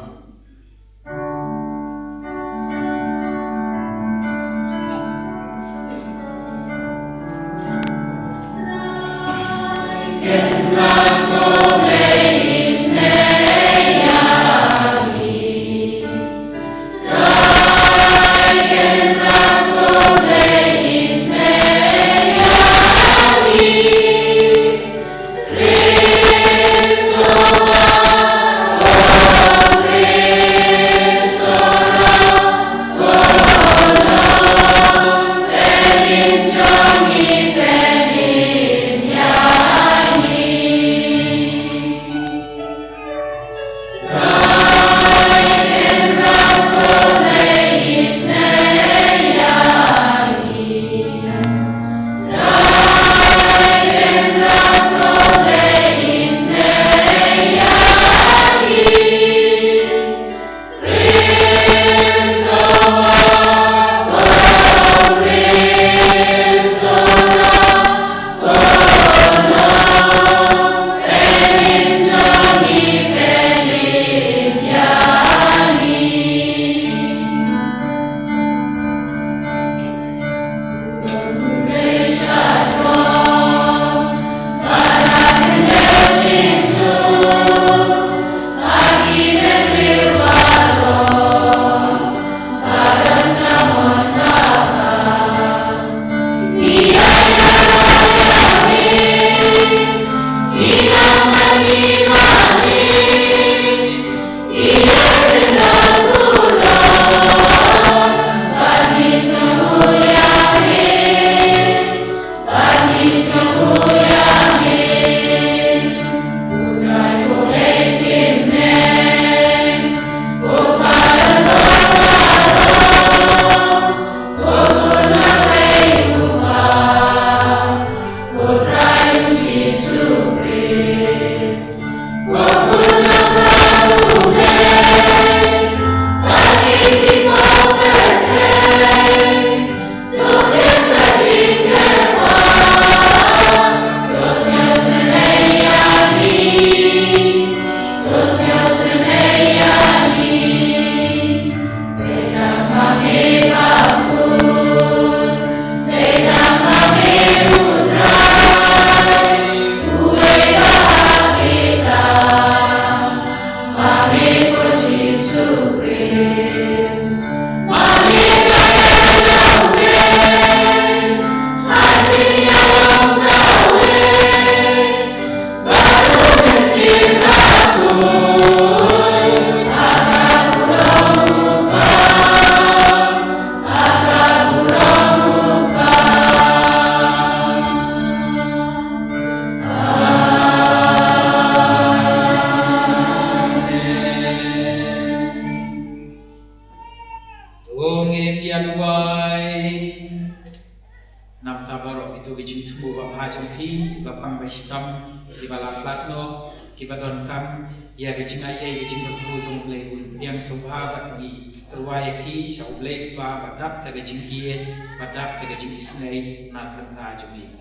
ya ke JINGHIKAI ke Jingkren dong play yang soha bat ni terwai ki sau play ba badak ta ke Jinggiet badak ta ke Jingisnei na kanta jumi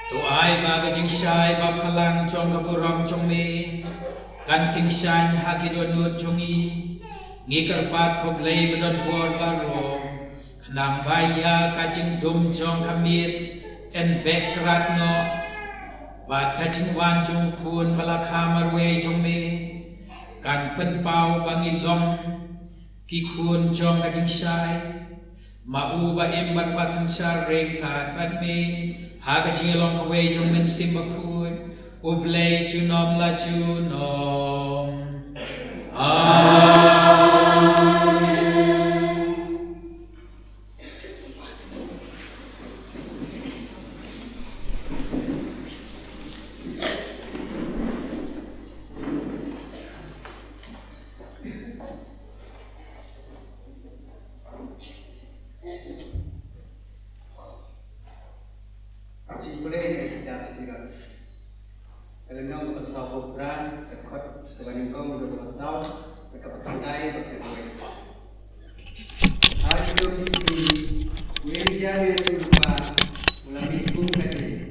to ai ba ke Jingshai ba phalang jong Ka Por AM jong me kan king shan ha ki don no jongi ngi karpat ko play badon bor baro khnang baya ka jing dum jong khamit en background no Wat ka jingwan jong kun malakha marwe jong me kan pen pau bangin long ki kun jong ka jingshai ma u ba em bat pasan sha reng ka bat me ha ka jingilong ka we jong MYNSIEM ba kun u play junom la junom Jingkren dah siap. Kalau nak bersau beran, dekat sebanyak kau mudah bersau, kapatay pagkakoy. Hari itu mesti Weja itu lupa ulami kum kati.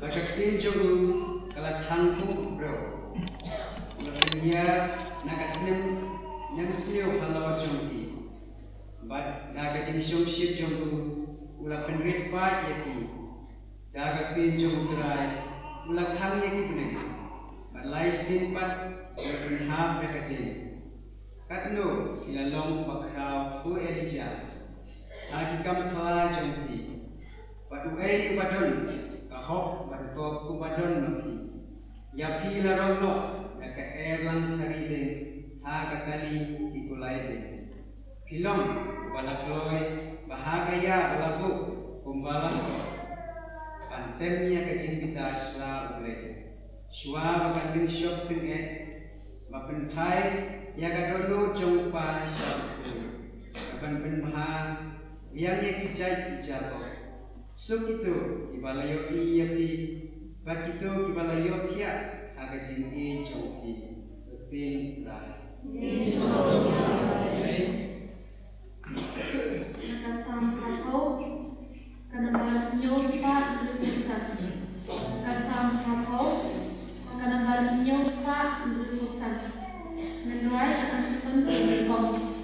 Bakaktin jogu kalat hangku bro. Ulamiya nagasnim halawa jongki. But naga jingsong ship jogu ulakan ritpa yaki. Bakaktin jogu terai ulakang yaki punek. But lai simpat ulakan hab bakaktin. Katno ilalong bakraw ku edija. Lagi kam kala jompi, batu ai badon, kahok batu ku badon nopi. Ya pi la rono, ya ka erlang haride, ha ka kali ikulaide. Pilong balakloy, bahaga ya balabu, kumbalang ko. Pantemnya ka jimpita sla ulai. Shwa bakan bin shop pinge, mapen pai ya ka dono jompa shop. Kapan bin maha yang kijai jatuh, suk itu ibalayo iyapi, bak itu ibalayo tiap agak jinggi jongki, rutin terai. Kasam kapau, kanabar nyospa lukusan. Kasam kapau, kanabar nyospa lukusan. Menuai akan penting kom.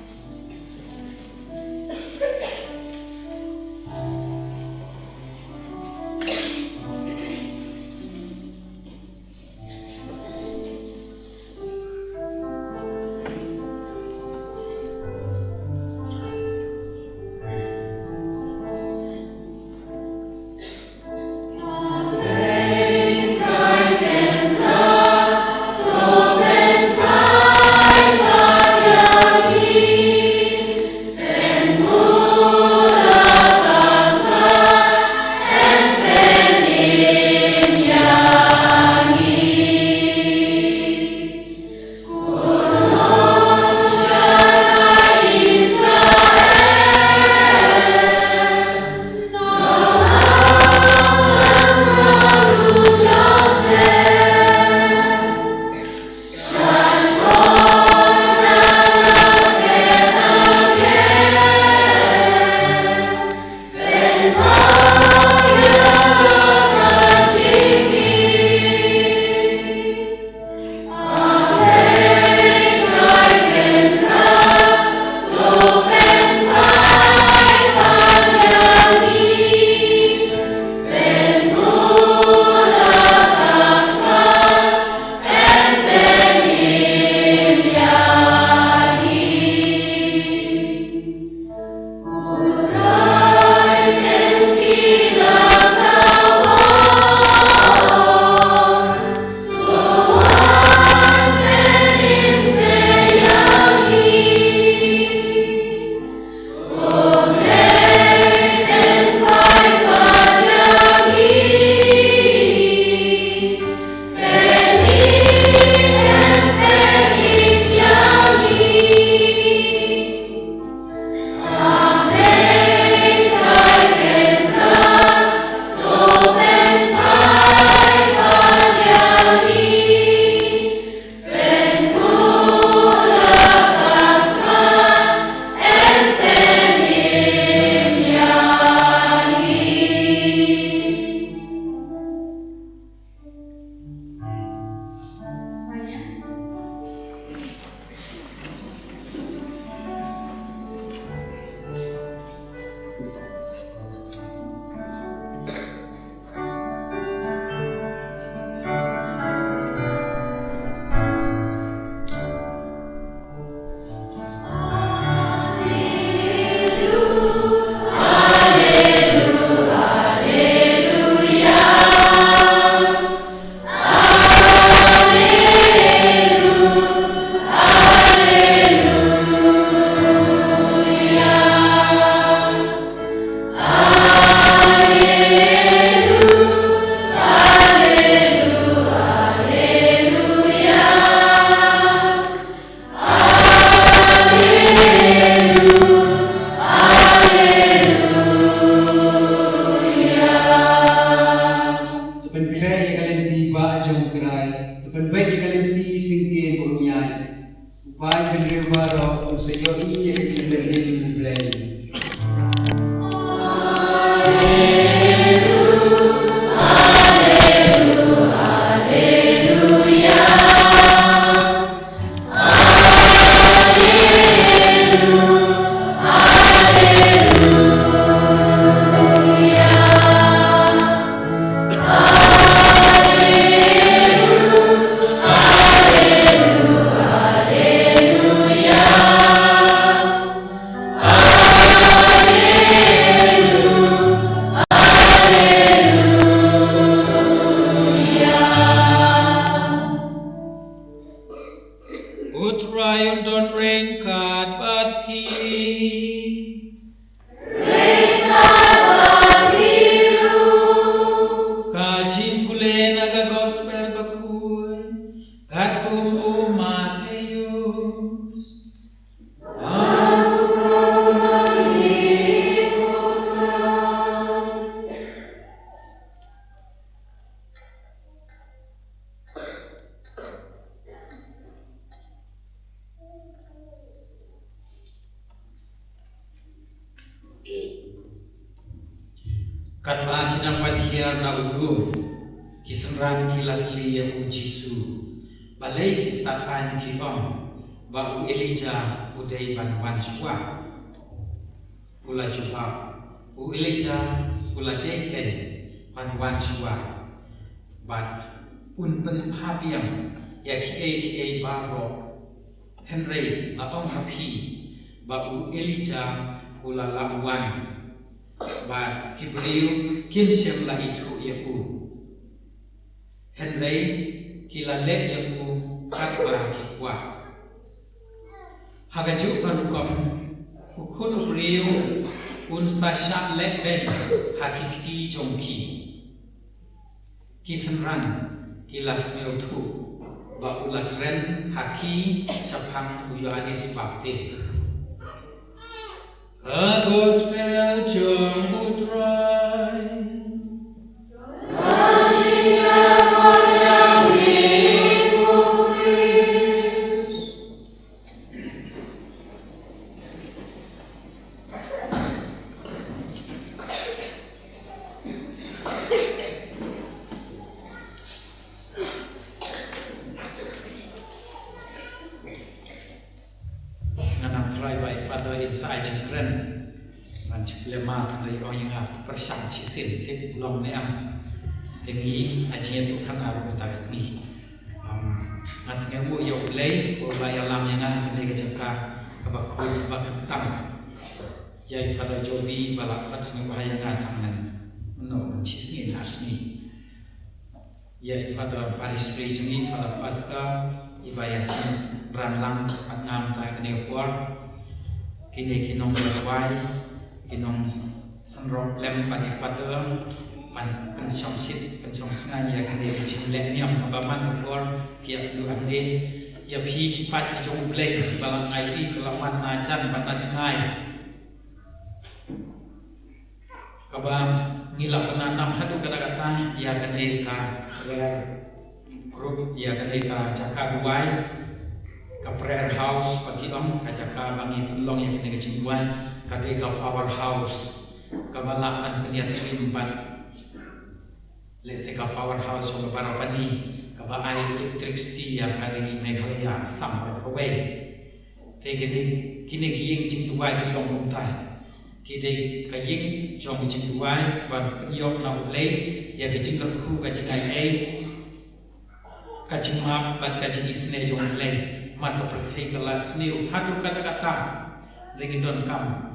play. Kan ba kinang panhiar na ulo kisran kilatli yang JISU balai kistaan kibam ba u Elijah udai ban wanchua ula jubab u Elijah ula deken ban wanchua ban un pen pabiam ya ki baro Henry la ong hapi ba u Elijah ula lawan ba kibriu kim sem la itu yaku Henry kila lek yaku kakba kikwa hagaju kanukom ukun ubriu un sasha lek ben hakikti jongki kisenran kila smeu tu ba ulakren haki Shaphang Yohanes Baptis a gospel jong utrai Jingkren man chule mas ngai ong yang persang chisin te long ne am tengi aje tu kan aru ta sni mas ngemu yo play ko ba ya lam yang ne ga chaka ka ba ko ba tam ya pada Joby balak pat sni ba yang tangan no chisni nasni ya pada Apparitions ni pada pasta ibayasan ranlang patnam ta kene por kini kinong berwai kinong senrong lem pada father pan pensong sit pensong sengai ya kini kecil lem ni am kabaman ukor kia flu ande ya pi kipat kijong play balang ai kelawan najan pan najangai kabam ngilap penanam hadu kata-kata ya kini ka rare group ya kini ka cakap buai ka prayer house pagi om ka jaka bangi pelong yang kena kecingguan ka ka power house ka balapan peniasri empat lese ka power house ka parapani ka ba ai electricity ya ka di Meghalaya Assam Rakhawai te kini Ying jingtuai ki long kumtai kide ka Ying jong jingtuai ba penyok na ulei ya ka jingkru ka JINGHIKAI ka jingmap ba ka jingisne jong ulei mata perthai kelas new hadu kata-kata lagi don kam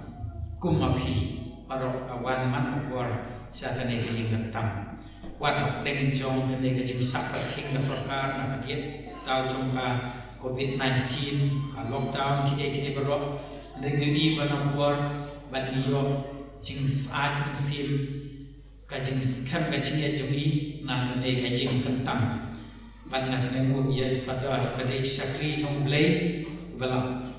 kumapi parok awan man kuar satane ke yengatam wat deng jong kene ke jing sak perthing sarkar na kadiet tau jongka COVID-19 ka lockdown kide berok renewal banam kuar ban iyo jing saat MYNSIEM ka jing scam ka jing Joby na kene ke yengatam ban ngasnemu ya pada chakri jong blay bala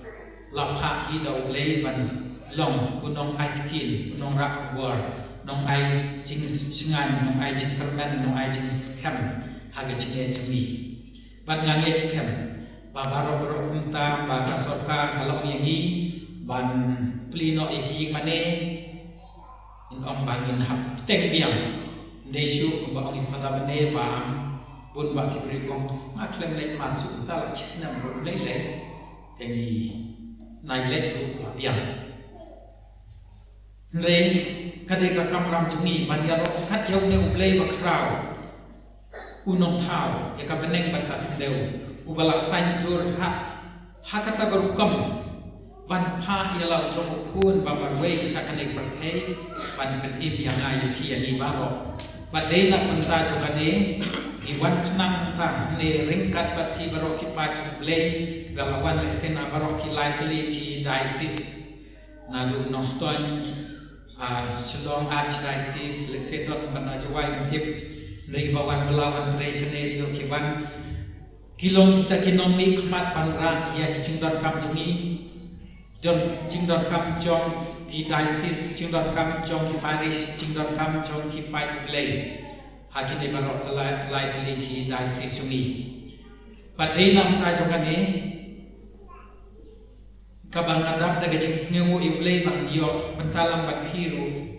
lapha hi do blay ban long unong ai kin unong rak war nong ai jing singan nong ai jingkren nong ai jing scam haga jing Joby ban nganget scam ba baro kunta ba ka sarkar kalau yang ni ban plino iki mane in bangin hap teng biang desu ba ong pada bane ba bun ba kibri kong Mawkhlam let masuk ta chisna bro le tengi nai let ku biang le kade ka kamram chungi ban ya ro khat yong ne uplei ba krau unong thau ya ka beneng ban ka deu ubala sain dur ha kata garukam ban pha ya lau chong phun ba ban wei sakane perthei ban pen im yang ai phi ani ba ro ba dei nak menta chokane ni wan khnam ta ne ringkat ba phi ba ro ki pa ki play ba wan le sena ba ro ki likely ki diocese na du Nongstoin Shillong Archdiocese Leksetot ban Joby Mathew nei ba wan belawan traditional yo ki wan kilong kita kinom ni khmat panra ya jingdon kam jungi jon jingdon kam jong ki diocese jingdon kam jong ki parish jingdon kam jong ki PEIT play hakini barok lai li ki diocese jungi padai nam ta jongane kabang adap daga jing snemu iblay man yo mentalam bat hiru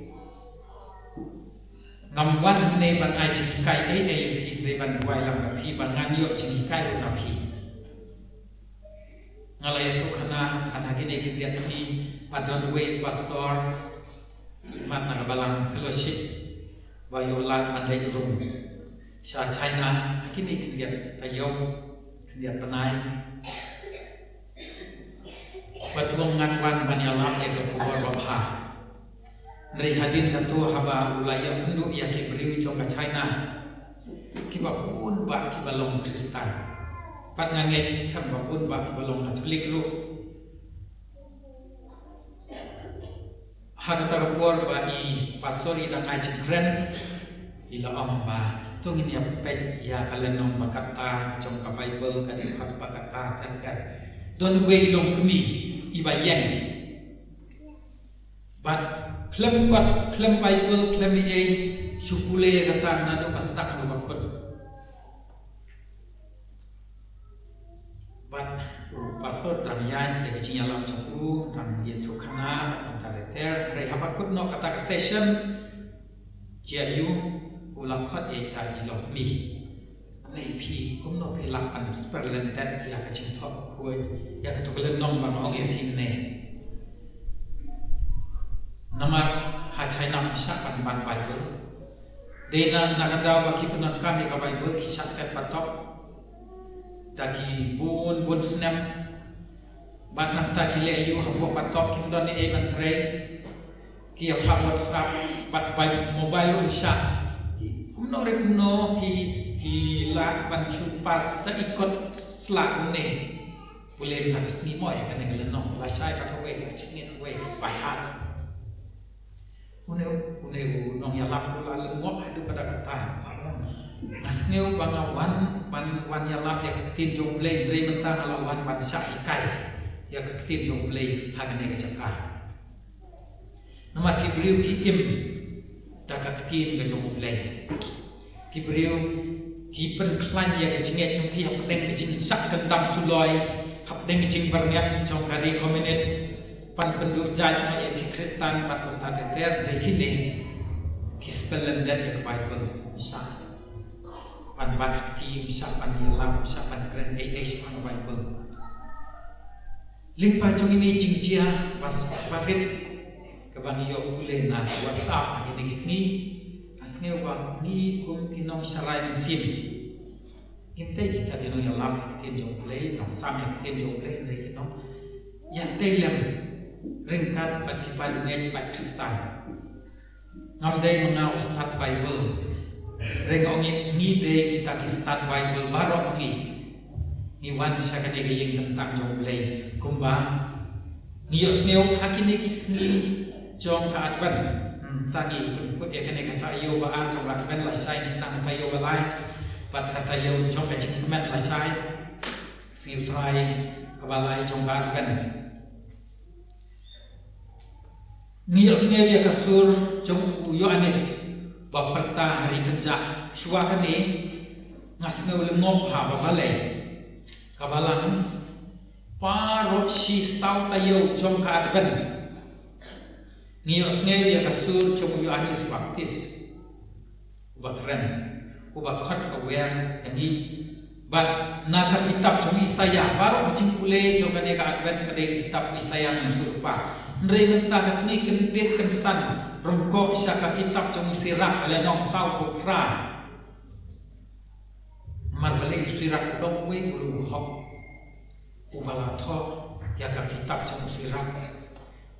ngamwan ne ban ai JINGHIKAI ai phi re ban wai lam ba phi ban ngan yo JINGHIKAI ru na phi ngalai thu khana anagine kidiat ski padon we pastor mat na Balang fellowship wa yo lan an le rum sa China kini kidiat tayong kidiat panai padung ngatwan ban ya lam ya ko ba pha dari hadin katu haba ulaya penduk ya ki beriu jong ka China ki ba pun ba ki balong Kristen pat ngangai iskam ba pun ba ki balong Katolik ru ha kata ka por ba I pastor I dan ai Jingkren ila ba tungin ya pet ya kalenong bakata jong ka Bible ka di khat bakata terkan don we long kemi iba yen but Klem kot, klem Bible, klem ni syukule kata nado pastak no bakot. But pastor Marian ya kecing alam cangku dan itu kana antara ter dari habakut no kata session JISU ulang kot ya ta ilok ni. Mai pi kum no pilak an sperlen dat ya kecing top kuai ya ketukelan nong bang ong ya pi ne. Namar hacai nam syapan ban Bible. Dena nakadaw baki punan kami ka Bible kisah set patok. Daki bun snem. Bat nam ta kile ayu hapo patok kindon ni evan tray. Kia pa WhatsApp bat by mobile usah. Kumno re kumno ki lak ban chupas ta ikot slak ne. Boleh nak sni moy kan ngelenong la sai ka towe sni towe by heart. Uneu nong ya lap la lengok adu pada kata asneu bangawan wan ya lap ya ketin jong play dari mentang lawan ban JINGHIKAI ya ketin jong play hagane ka cakka nama kibriu ki im da ka ketin ka jong play kibriu ki pen klan ya ka jinget jong ki hap deng ka jing sak kentang suloi hap deng ka jing barngat jong kari komunet pan penduk jaj ma ya ki Kristen pat kota ter de kini ki spellen dan ya Bible sa pan badak tim sa pan lam sa pan kren pan Bible link pa jong ini jingjia pas parit ke bang yo pule na WhatsApp ini sni asneu bang ni kum kinong sarai MYNSIEM imtai kita dino ya lam ki jong play no sam ya ki jong play de kinong ya telem ringkat pat kipan ngai pat Kristen ngamdai mengau start Bible rengong ni de kita ki start Bible baru ngi ni wan sakane ge yang tentang jong play kumba ni osmeu hakini kisni jong ka advan tani pun ya kene kata yo ba an jong lakben la sai stang tayo balai pat kata yo jong ka jingkemen la sai siu try kabalai jong ka advan ni osne dia kasur jong Yohanes baperta hari kerja suaka ni ngasne ulengop ha ba balai kabalang paro si sau tayo jong ka adben ngiyos ngel ya kasur jong yu anis baptis ubakren ubakhat aware yani bat naka kitab jong Isaya baru kecing pule jong kane ka adben kade kitab Isaya nang turpa nreng ta kasni kentit kensan rongko syaka kitab jong sirak ale nong sau pokra mar balik sirak dong we ulu hok ubala tho ya ka kitab jong sirak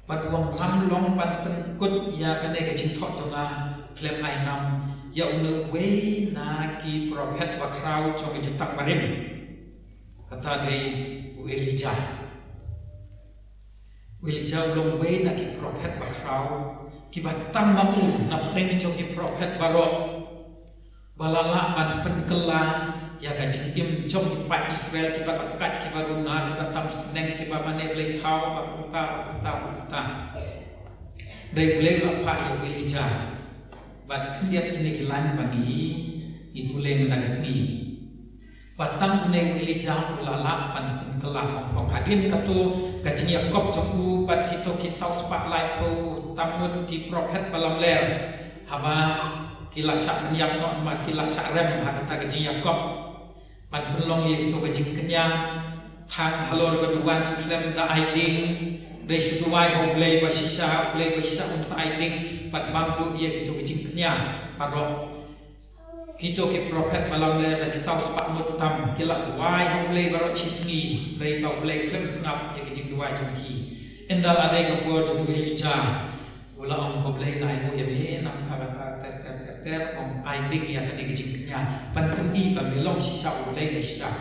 pat wong ngam long pat pengkut ya kane ka jing tho jonga klem ai nam ya unu we na ki prophet bakrau jong jutak marim kata dei Elijah long we na ki prophet bakrau ki batam mau na peng jong ki prophet barok balala an penkela ya ka JINGIM jong ki pat Israel ki bat akat ki baruna ki batam seneng ki ba mane blei thau pakuta dei blei la pa ya Elijah bat khiat kini ki lan bani ibule nang sni batang ne Elijah ulala pan penkela hong hadin kato ka jing Yakob jong u bat kito ki sau spotlight ko tamut ki prophet balam ler haba kila sak menyak no ma kila sak rem hakata ka jing Yakob pat belong ye to ka jing kenya thang halor ka duan klem da aiding dei suduai ho play ba sisa sa aiding pat bamdu ye to ka jing kenya paro kito ki prophet malam le la stau spa mutam kila wai ho play baro chisngi dei tau play klem snap ye ka jing duai jongki endal adai ka por jong Elijah wala ang ko play na mo ye nam ka ter om aiding ya kan jingknya pan i pa melong sisa ulai sisa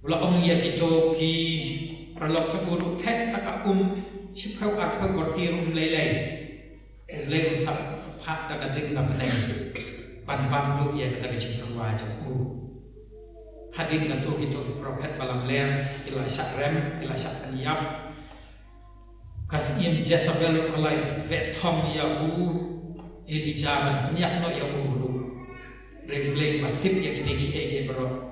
ula om ya kito ki pralok ka uru thet taka chipau arpa gorti rum lei usap phat taka ding na panai pan pam lu ya taka jingkwa jongku hadin ka to kito prophet balam ler ila sakrem ila sakanyap kasiem Jezebel kolai vet thom ya Elijah banyak no ya ulu reblay batip ya kini ki bro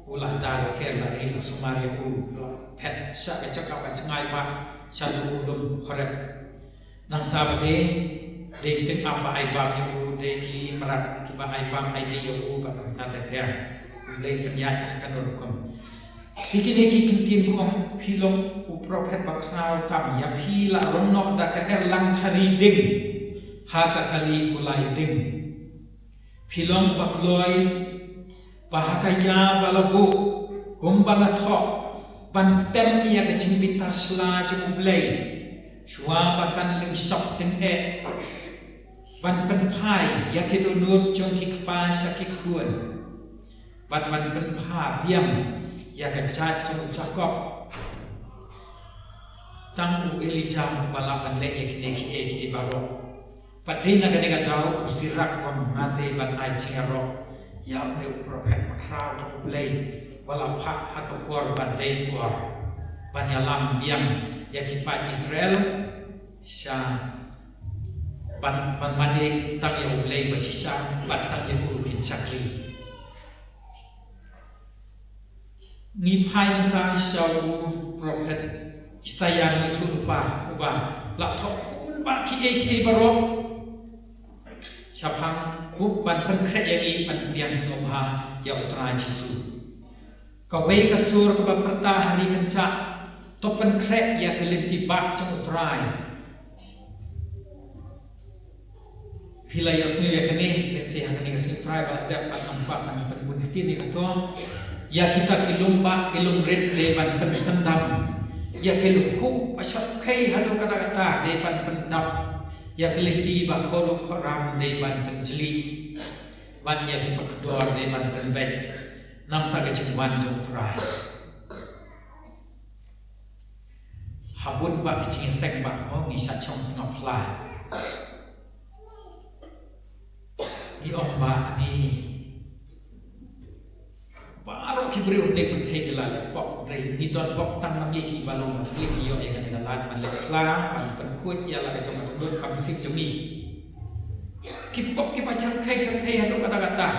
ulah dar ke la ilu sumari ulu pet sa ka cakap cengai ba sa ulum horep nang ta bade de tik apa ai bam ya ulu de ki merat ki ba ai bam ai de ya ulu ba ta te ter lei penyai akan rukum ikini ki kintin kom philong u prophet bakrau tam ya phi la rom nok da ka lang thari ding haka kali kulai ding philong bakloi bahakaya balabu gumbala tho bantem ya ke jimbitar sla jublei shwa bakan lim shop ting ban pen phai ya ke donut jong ki kpa sakik kuan ban pen pha biam ya ke chat jong Jacob tang u Elijah balaban le ek barok padina kadang tahu usirak kon ngate ban ai cingaro ya ne prophet makrau to play wala Hfa Ka Por ban dei por banyalam biang ya kipa Israel sha ban mane tang ya play basisa batang ya urukin sakri ni pai ta shau prophet Isaya ni turupa uba la thok un ba ki barok Shaphang ban penkret yang pan biang sengomha ya utra JISU kawai kasur ka perta hari kencak to penkret ya kelim tibak jong utrai pila ya sni ya kene let's say kene kasih utrai ba ada pat nampak pan pun kini kato ya kita kilum red de ban pensendam ya kilum ku pasal kai halu kata de pan pendap ya keliti ba khoro khoram de ban penjeli ban ya ki pakdor de ban penbet nam ta ke chingwan jong prai habun ba ki ching sek ba mo ni sa chong snop pla ni om ba ni baru ki beri de kun te kala le pok re ni don pok tang nam ye ki balong klik yo ya kan dalan man le kla ban penkut ya la ke jong dut kam sip jong ni ki pok ki pachang kai sang kai hadu kata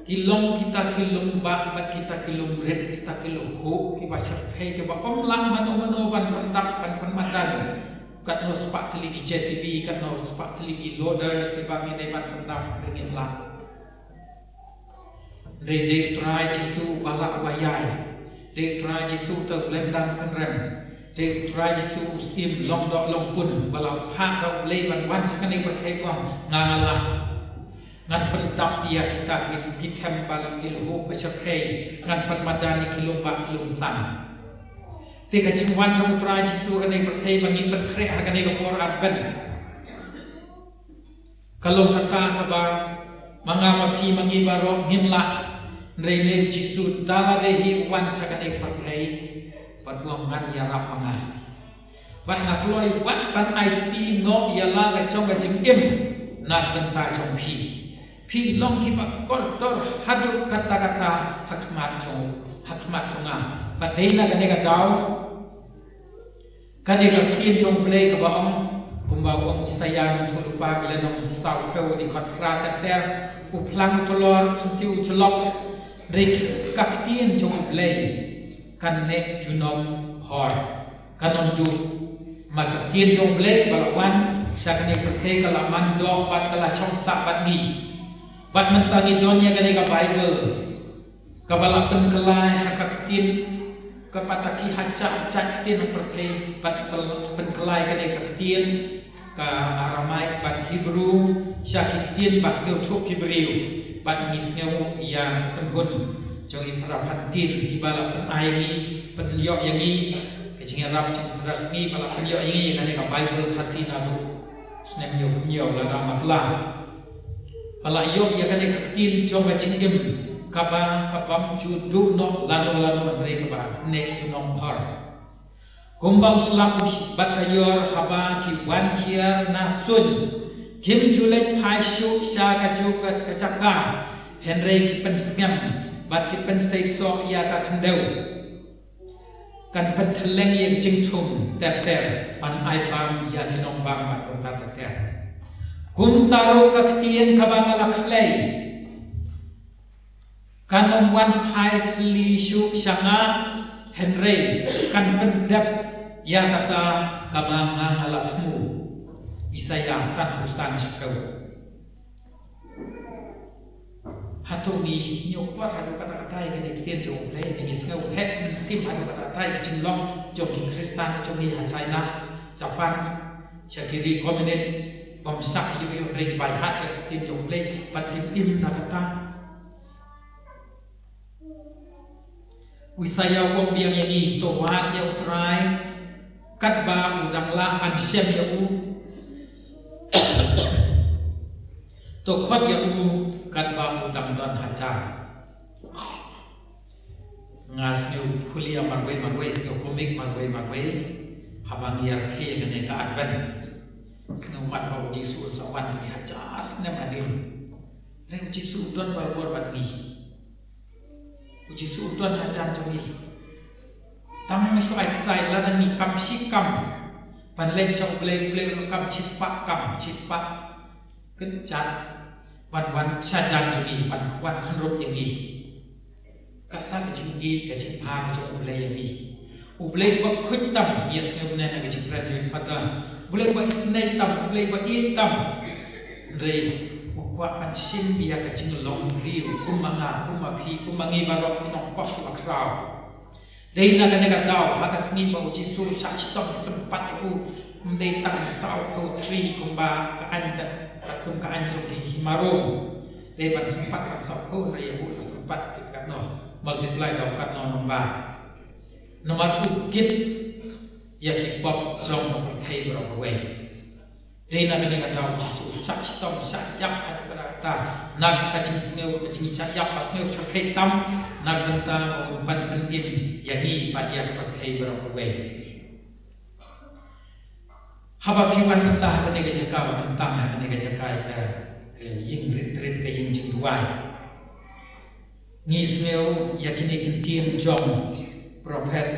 kilong kita kilong ba kita kilong red kita kilong ho ki baca pay ke ba lang mano ban pendak pan madan kat no spak teligi JCB kat no spak teligi loaders ke ba ni ban pendak dengan lang de try JISU balak bayai de try JISU ter blendang kenrem de try JISU im long dok long pun balak phak dok le ban sakani perkai bang ngangala ngan pentap ia kita kitem balang kilu pesepei ngan permadani kilum bak kilum san te ka chingwan jong tra JISU kan ei perthei bangi penkhre ha kan ei ko por aben kalong kata ka ba manga mapi mangi baro ngimla reine JISU dala dehi wan sa kan ei perthei padwang ngan ya rap manga ban ngakloi wat pan IT no yala ka chong ka JINGIM nak benta chong pi long kipa kotor hadu kata-kata hakmat chonga padena kanega daw kanega tin chong play ka baong kumbawa isayan tulupa lenong saw pe di kontra kater uplang tolor suntiu chlok rik kaktin chong play kanne junom hor kanom ju magaktin chong play balawan sakane perke kala mando pat kala chong sabat ni bat mentangi donya gani ka Bible kabalapan kelai hakaktin kapataki haca caktin perkai bat penkelai gani kaktin ka Aramai bat Hebrew syakiktin basgeu thuk Hebrew bat misngeu yang kenhun joi parapantin di balapan aini penyok yangi kecing Arab rasmi balapan yok yangi gani ka Bible khasina bu snem yo la Mawkhlam pala yo ya kan katin coba JINGIM kabam judu no lano mereka ba ne junong har kumbau slam bat kayor haba ki wan here nasun kim julet phai shu sha ka ju ka kachaka henry ki pensngam bat ki pensai so ya ka khandeu kan pentheleng ya jingthum ter pan ai pam ya jinong bam bat konta ter kuntaro kaktian kabangalak lay kanom wan pai li shu shanga henry kan pendap ya kata kabangang alakmu isaya san usan shkau hatu ni nyokwa hadu kata ini kian jong lay ni skau het MYNSIEM hadu kata jinglong jong Kristan jong ni ha China Japan syakiri komunet sak yu rei bai hat ka tin jong le pat kim im na kata wisaya wong biang yangi to wat ya utrai kat ba udang la MYNSIEM ya u to khot ya u kat ba udang don haja ngas yu kuliah marwe skill komik marwe habang ya ke ne ka adban sengamat bawa JISU sawan ni hajar senam adil. Lain JISU tuan bawa buat ni. JISU tuan hajar joni. Tam suai kesai lada ni kam sikam. Panlek sang play kam cispak kencat. Wan sajan joni pan kuat hanrup yang ni. Kata kecinggi kecingpa kecing play yang ni. Ublay ba khutam ya sebenarnya nak Jingkren di kata boleh ba isnai tam boleh ba itam rei ukwa MYNSIEM biya kecing long riu kumanga kumapi kumangi barok kinong pok makrau dei na kan ka tau hakas ni ba JISU sachtom sempat ku mendei tang sau ko 3 kumba ka an jo ki himaro dei ban sempat kan sau ko rei bu sempat kat no multiply dau kat no nombor nomor ukit ya kipop jong ka thei bro we dei na kan ka tau JISU sachtom sayap ada kata nak kacing sneu kacing sayap pas sneu chakai tam nak benta ban penim yani pan ya pakai bro we haba piwan benta kan ne ka jaka bentang kan ne ka jaka ka ying rit ka ying jing duai ni sneu yakini kintin jong prophet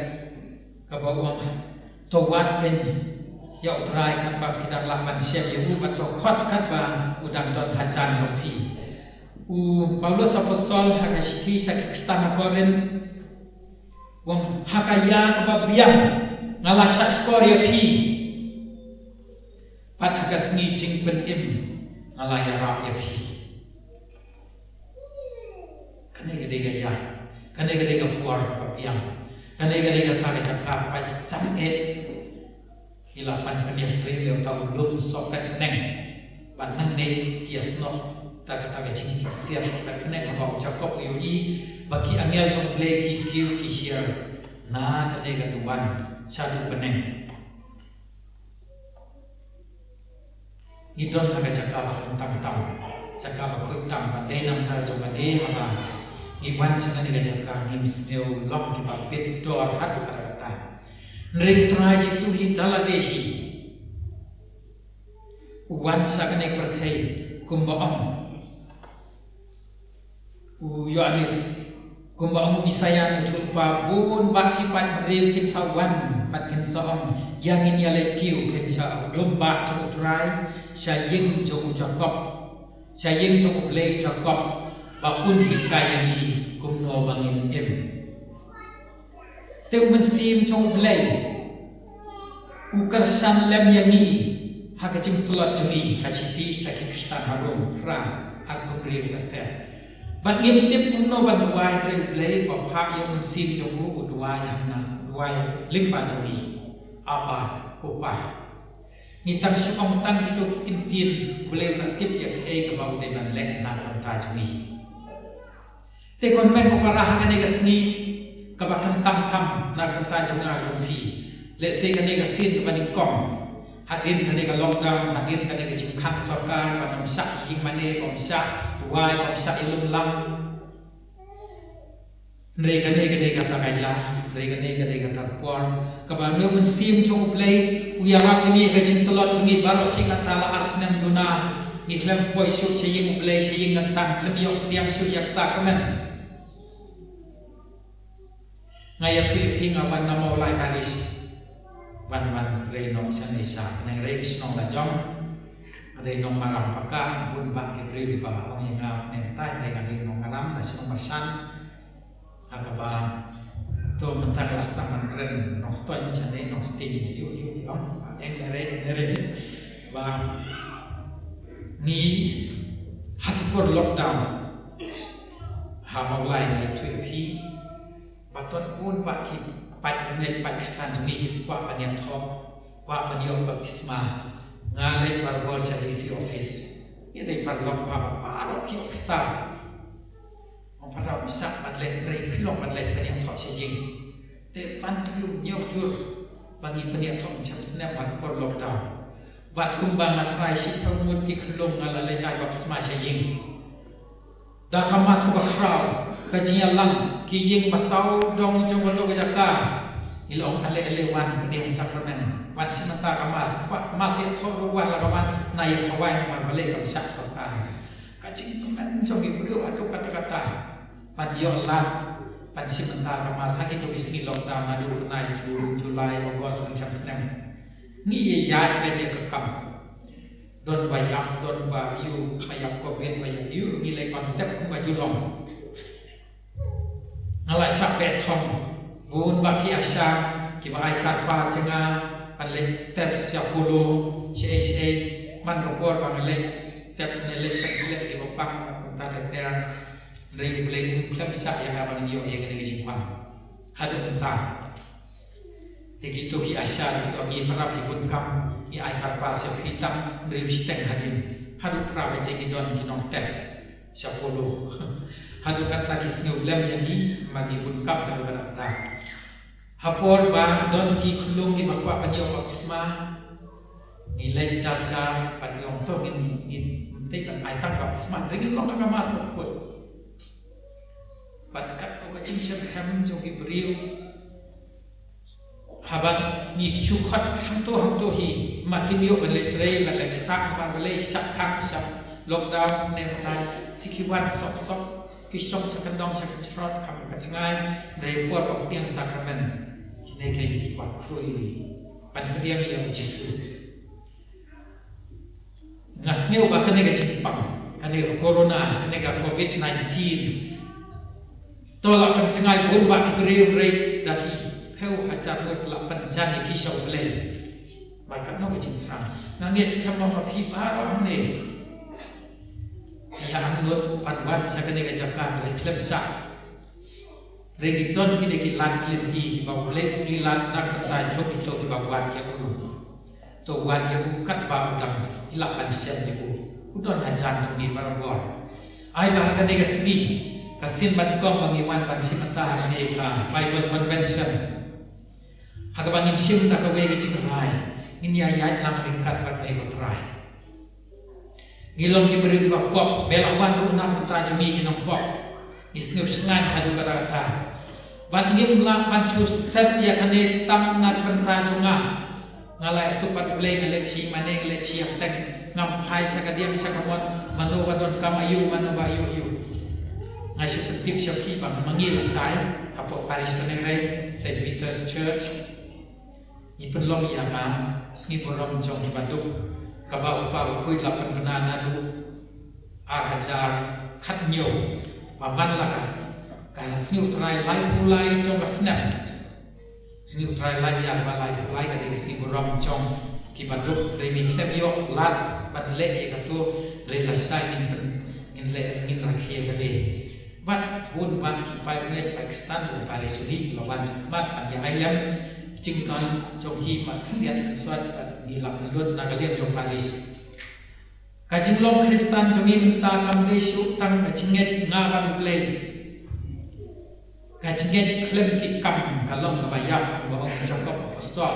kabawang tawat pen ya utrai kan ba pidang la MYNSIEM ya u bato khot kan ba udang don hajan jopi Paulus apostol hakashiki sakit stana korin wong hakaya kababiang ngalasyak skor ya pi pat hakasni JINGPYNIM ngalaya rap ya pi kane gede ya kane gede puar kababiang kane gede ta cakap pat cam hilapan peniastri leo tahu belum sokat neng pat nang ne kiasno taga jing siap sokat neng abang cakap yui bagi angel jong play ki here na kane gaduan satu peneng idon aga cakap tentang cakap kutang pandai nam ta jong ade haba iwan sekali ga cakap ni misneu lom ki papit dor hadu kata ring tra JISU hitala dehi wan sakane perkai kumbaam Yohanes kumbaam Isaya tutupa bun baki pat rew kin sawan pat kin saom yangin yale kiu kin sa lomba cutrai saying jong Jacob saying jong play Jacob bakun hikayani kumno bangin teu MYNSIEM jong play ukarsan lem yangi hakacim tulat jumi kaciti sakit Kristan harum ra aku priu terter ban ngimtip kumno ban duai play bapak yang MYNSIEM jong bu duai hana duai limpa jumi apa kupah ngitang sukam tan gitu intin boleh nakit ya ke bau deban lek na kanta jumi te kon men ko parah kane gasni kabakan tam na kanta junga jumpi let say kane gasin paning kom hadin kane ga lockdown hadin kane ga jingkhan sarkar panam sak jing mane bom sak duai bom sak ilum lam Rei gane kata kaila, rei gane kata kuar. Kabanu MYNSIEM jong play, uyarap ini kajing telot tungi baru singat tala arsnem guna. Iklam boy shoot saying play saying ngantang klem yok piang shoot yak sakramen. Ngayat wi ping awan nama ulai Paris. Wan rei nong sanisa, neng rei kisnong lajong. Rei nong maram paka, bun bak kibri di bawah orang yang mentai rei gane nong maram, nasi nong marsan. Akaba to mentang las taman keren Nongstoin chane Nongstoin yu dong nere ba ni hakipor lockdown ha maulai ngai thupi baton pun pak ki pat net Pakistan jumi ki pa paniam thok pa paniom baptisma ngale barbor JISU office ni dei par lok pa ki officer pada bisa padlet rei pilok padlet peniak thok sejing te san tu nyok jur bagi peniak thok macam senam wan por lockdown bat kumbang atrai si pemut ki khlong ala le ai bab sma sejing da kamas ko bakhrau ka jingalang ki ying basau dong jong to ka jaka ilong ale wan peniak sakramen wan simata kamas mas ki thok wan la wan nai khawai man bale kam sak sarta ka jing teman jong ki brio atu kata-kata pan yolan pan simenta kamas haki to bisngi lockdown adu kenai Jun Julai Ogos macam senam ni ya bede kekam don bayap don bayu bayap covid bayap yu nilai kontep baju long ngalai sak betong bun baki asa kiba ai karpa senga panle tes syapulu CHA man kapor bangle tep nele tes le di bopang ta der rei boleh klem sak yang abang dia yang kena jingpang hadu entah begitu ki asyar ki para pibun kam ki ai karpa se hitam rei steng hadin hadu pra baca ki don ki nong tes syapolo hadu kata ki snu lem yang ni magi bun kam hadu kata hapor ba don ki khulung ki bakwa panyo baptisma nilai caca panyo to ni tekan ai tak baptisma rei long ka mas takut Patkat ko kacing Shaphang jogi beriu habat ni chukhat hamto hi makin yo bale trei bale tak bale Shaphang lockdown nem tai tikiwan sok kisong sakandong sakandrot kam kacngai dari por ko piang sakramen kine kai ki kwat frui pan piang yang JISU ngasngeu ba kane ga jingpang kane corona kane ka covid-19 to la pan changai bun ba ki re daki pheu hajar lut la pan jan ki shau ble ba ka no ka chim tra nganget skam ma phi ba ro ne ya an lut pan wan sa kane ka jakar le klem sa Regi ton kini ki lan klip ki ba ble ki lan nak ta chok to ki ba wan ki u to wan ki u kat ba udang ila pan sem ni u udon ajan tu ni ba ro ai ba ka ne ka sni ka sin ban kom bangi wan pan simata ni ka Bible convention ha ka bangin sim ta ka we ki ching rai in ya ya lam ring kat ba nei ba trai ngilong ki beri ba pop belawan ru na ta jumi ki nong pop isnup sengan hadu kata ban ngim la pan chu set ya kane tam na penta chunga ngala supat ble ngale chi mane ngale chi aseng ngam phai saka diam saka mon mano wadon kam ayu mano ba yu ngasu tip shaki bang mangil sai apo parish penengai St. Peter's Church ipun long ya ka sngi borom jong ki baduk ka ba upa khoi la pan na na du hajar khat nyo maman lakas kaya sngiu try lai mulai jong snap sngiu try lai ya ba lai ka de sngi borom jong ki baduk re mi klem yo lat ban le e ka to re la sai in le in ra khie ka de bat bun ban ki pai le Pakistan to Palestine lawan mat an ya ailam Jingkren jong ki mat khiat swat ni la lut na galian jong Paris Ka Jinglong Kristan jongin ta kam de shu tang ka Jingngeit nga ba du ble Ka Jingngeit klem ki kam ka long ka bayam ba ong jong ka apostol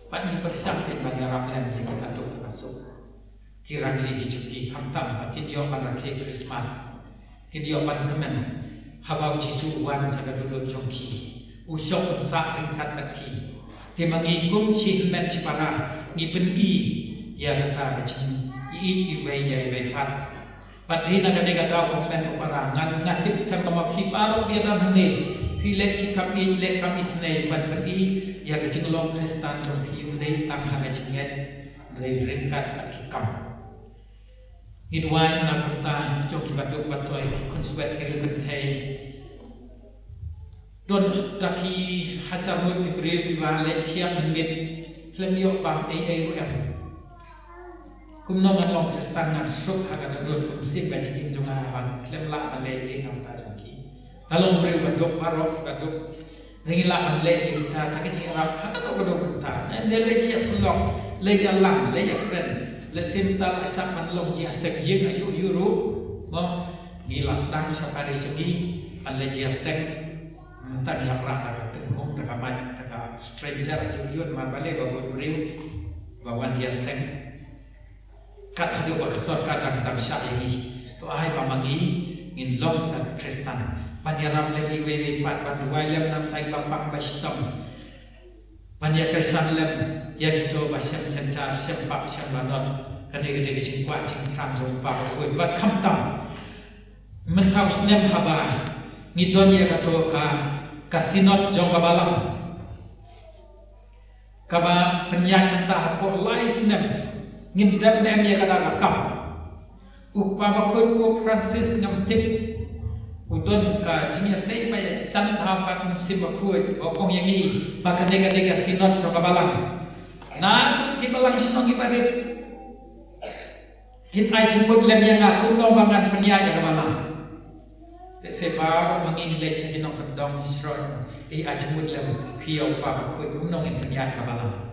pat ni persam tin ba ram lem ni ka tu ka su kirang li ki chuki ham tam pa kin yo pan ra ke Christmas kin yo pan kemen habau JISU wan sa ka du jong ki u shok sa ring kat ta ki te mangi kum chi men chi para ngi pen i ya kata kecing i we ya we pat pat di na kane kata komen para ngan ngatik stem ma phi paro dia ram ne phi le ki kam i le kam isne pat pat i ya kecing long Kristan jong phi ne tang ha kecing nget re ringkat pat ki kam idwai na puta jong ki baduk patoi konsuet ki ru thei don taki hajar mut ki priu ki ba le khiam mit klem yo bang AAM kumno man long Kristan na sok haga dot kum sim ba jikim jonga ban klem la ban le e ngam ta jongki kalong breu ba dok barok ba dok ring la ban le e ta ta ke chi ra ha to ba dok ta ne le ya slok le ya lang le ya kren le sim ta la sak man long ji asek jing ayu yuru mo ni la stang sa pari sugi an le ji asek ta ni hapra ka tu hom ta ka mai ta ka stranger yu yun man ba le ba breu ba wan dia sek kat hadu ba kasor kadang tam sya ini to ai ba mangi in long ta Kristan panyaram le we we pat ban wai lem nam tai ba pak ba stom panya Kristan lem ya gitu ba sem chanchar sem pak sem banot kane gede ke kwa ching tham jong pa ko ba kham tam men tau snem haba ngidon ya ka to ka sinot jong ka balang ka ba penyan mentah po lai snem ngin dap nem ya kada kam pa ba khoi ko Francis ngam tip udon ka jingya nei pa chan ha pa kum sim ba khoi o ong yangi ba ka nega nega sinot cho ka balang na ki balang sinong ki parit kin ai chimbut lem yang aku no bangan penya ya ka balang te se ba mangin le chi no ka dong sron ai chimbut lem pio pa ba khoi kum no ngin penya ka balang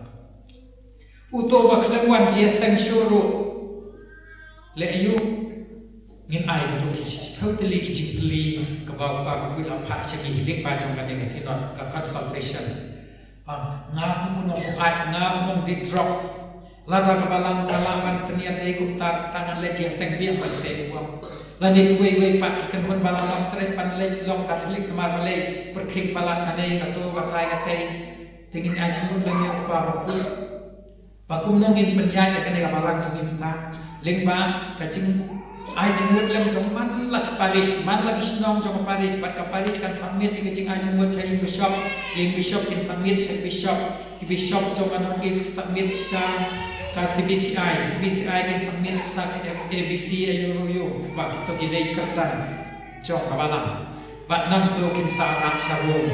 uto ba klem wan chi seng shuru le yu ngin ai to totally chipli ka ba pa ku la pha chi dik pa jong ka ne sinot ka consultation nga ku no at nga mong di drop lada ka balang kalaman peniat ai ku ta tangan le chi seng biang ba se wa la ni we pa ki kan hon balang lam tre pan le long katolik mar le per king palang ka ne ka to ba kai ka te tingin ai chi mun le me pa ba ku Bakum nongin penyai ka nega balang jongin na lengba kacing ai jengmut lem jong man laki Paris man laki snong jong Paris bat ka Paris kan summit ki kacing ai jengmut chai bishop kin summit chai bishop ki bishop jong anong is summit sa ka CBCI kan submit sa ABC ayo ba kita gidai kertan jong ka balang ba nam tu kin sa rak sarung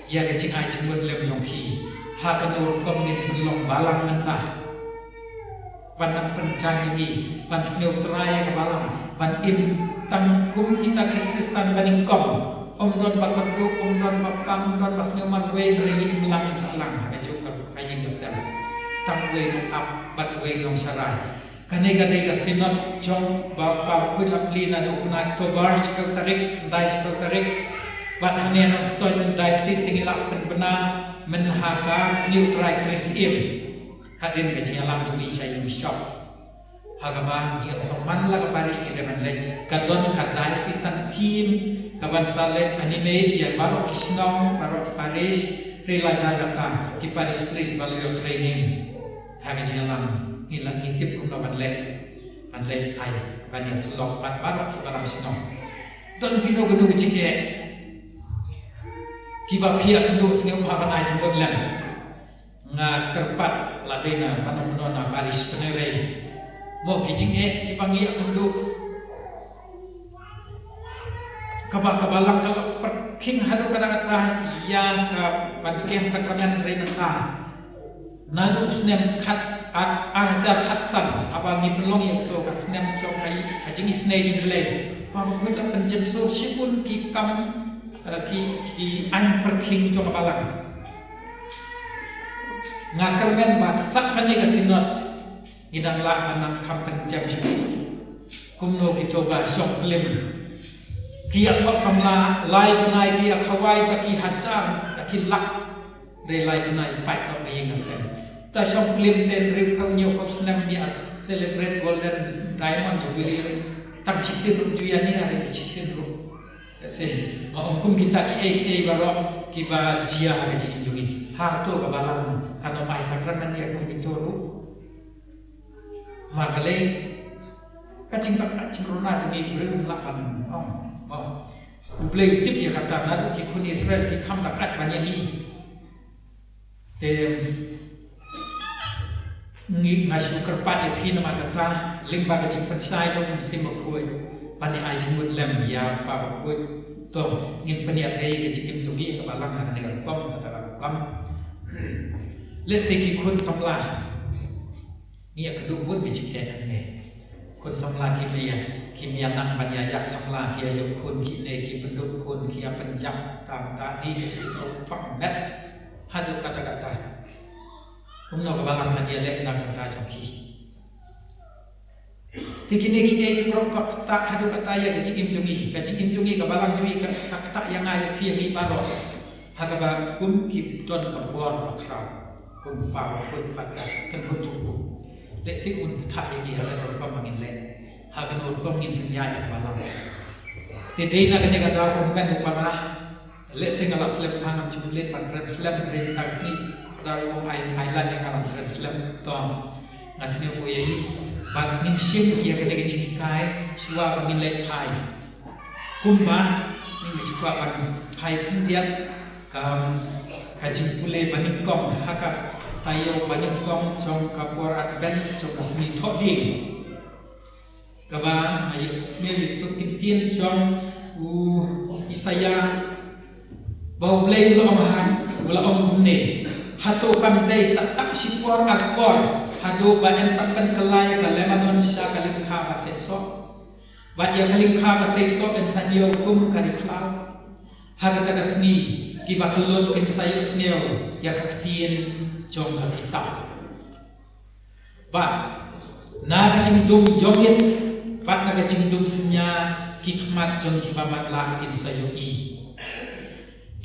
ya ke jingai jingmut lem jong hi ha kan ur kom ngin long balang mentah pan pencang ini pan sneu traya ka balang pan in tangkum kita ke Kristen baning kom don bakon du don bakam don bas sneu man we ri imlang salang ha jo ka yin ka sem tang we nong ap bat we nong sarai kanega de sinot jong ba put up lina do na to bar ska tarik dai ska tarik bat hane Nongstoin dai sing ilak pen bena men haka sniu trai krisim hadin ke jalam tu isai shop hagaba ni soman la ka baris ke deman le kadon ka dai san team kaban salet anime ya baro kisnong baro paris rela jaga ki paris please value training haga jalan ila ngitip kum lawan le ai banya selok pat baru ki balam sinong don pino gunu gicike ki ba pia kendo singeu papan ai jengkot lem nga kerpat ladena manon paris penere mo gicike ki pangi kendo kabalang kalau perking hadu kata-kata yang ke bagian sakramen renata nadu snem kat ajar kat san apa ngi pelong yang to ka snem chok kai ajing isne jing le pa mo la penjen so sipun ki kam ki an perking chok balang ngakermen ba sak kan ni ka sinot idang la manang kam penjem shu kumno ki to ba sok lim kia thọ samla lai benai kia khawai ta ki hajar ta ki lak re lai benai pai no Ka Iing Ka Sem ta shom klim ten rip khau nyo khop snam ni celebrate golden diamond jubilee tam chisin ru juya ni are chisin ru se kum kita ki baro ki ba jia ga ji jungi ha to ka balang kano mai sakramen ya kum bitoru magale kacing rona jungi ru lapan Blay tip ya kata nadu ki kun Israel ki kam dakat banyak ni ngi ngasu kerpat ya pi nama kata limba ke jingpen sai jong MYNSIEM khoi pani ai jingmut lem ya pa khoi to ngin paniat dei ke jingim jungi ke balang ha ne kom kata kom let's say ki kun samla ni ya kedu bun bi jike ne kun samla ki mianak banyak samla ki ayo kun ki ne ki penduk kun ki penjam tam tadi ki so pak met hadu kata-kata kumno kabalang kan dia lek nak kata joki kini ki prok kata hadu kata ya ki jungi kabalang jungi kata yang ayo ki mi baro hagaba kum ki ton kapor akra kum pa kun pat kan kun tu lek si un kata yang hadu ka mangin lek hakan urkom ngin punya balang tedei na kene kata umpen upana le singala slep hanam jumlet pan slep bre taxi daru island yang alam slep to ngasine ko yai bag MYNSIEM ya kene ke JINGHIKAI suwa ngin le pai kumba ni suwa pan pai pindian ka jingpule banikong hakas tayo banikong jong kapor advent jong asni thoding kaba ayo smell itu tintin jong isaya bau blay ulang han ulang kumne hato kam dai satak sipor akbor hado ba en sakan kelai ka lemanon sya kalim kha ba seso ba ya kalim kha ba seso en sanyo kum kariklau haga tagasni ki batulun ken sayo sneo ya kaktien jong ka kitab ba na ka jingdum yogit pat naga jingdum senya hikmat jong kibamat la kin sayo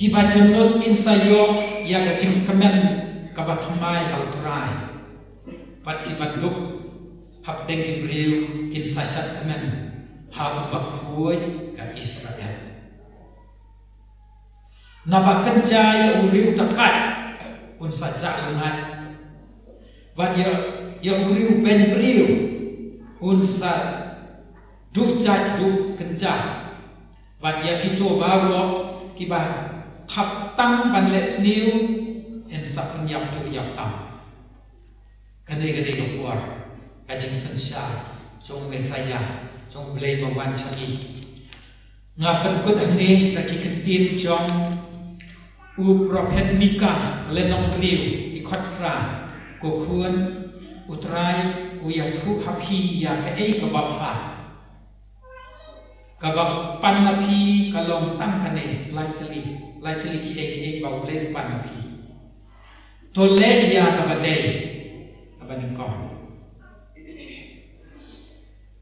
kiba jenot kin sayo ya ga jingkemen kabatmai haltrai pat kiba duk hab deng kin riu kin sasat kemen hab bakhuy ka Israel naba kenjai uriu takat un sajak lengat bat ya uriu ben briu un sa du jat du kencah bat ya kito baro kiba thap tang ban let sniu en sa penyap tu yap tam kan Kane Gade Gapur, Ka JISU, Jong Messiah, Jong Blame of One Chagi. Ngapan kut hane taki kentin jong u prophet Mika lenong riu ikhotra ko khuan utrai u yathu hapi ya ka ei ka bapha ka bap panapi kalong tang kane likely ki ei bau le panapi to le ya ka badei abaning kom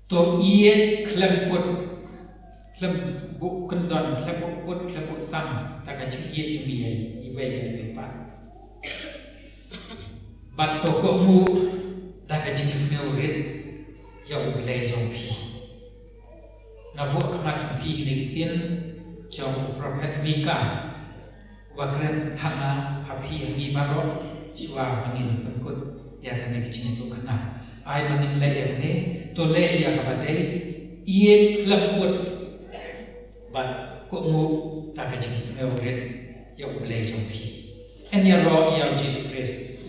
to ie klemput klem buk kendon klem buk put klem buk sam ta ka chi ie chu ye i we ye le pa bat to ko mu ta ka chi smell rit ya u le jong pi na buk kha chu pi ne ki tin jong prophet Mika wa kren hanga hapi hangi baro suwa mangin pengkut ya ka ne ki chi to kana ai manin le ye ne to le ya ka ba dei ie klem put but kok mu tak kecil smell red yang boleh jumpi. Enya roh yang Jesus Christ.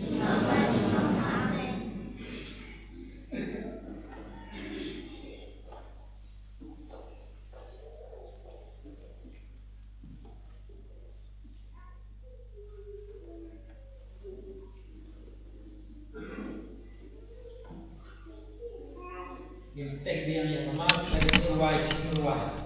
Yang tek dia yang emas dari ruai cingruah.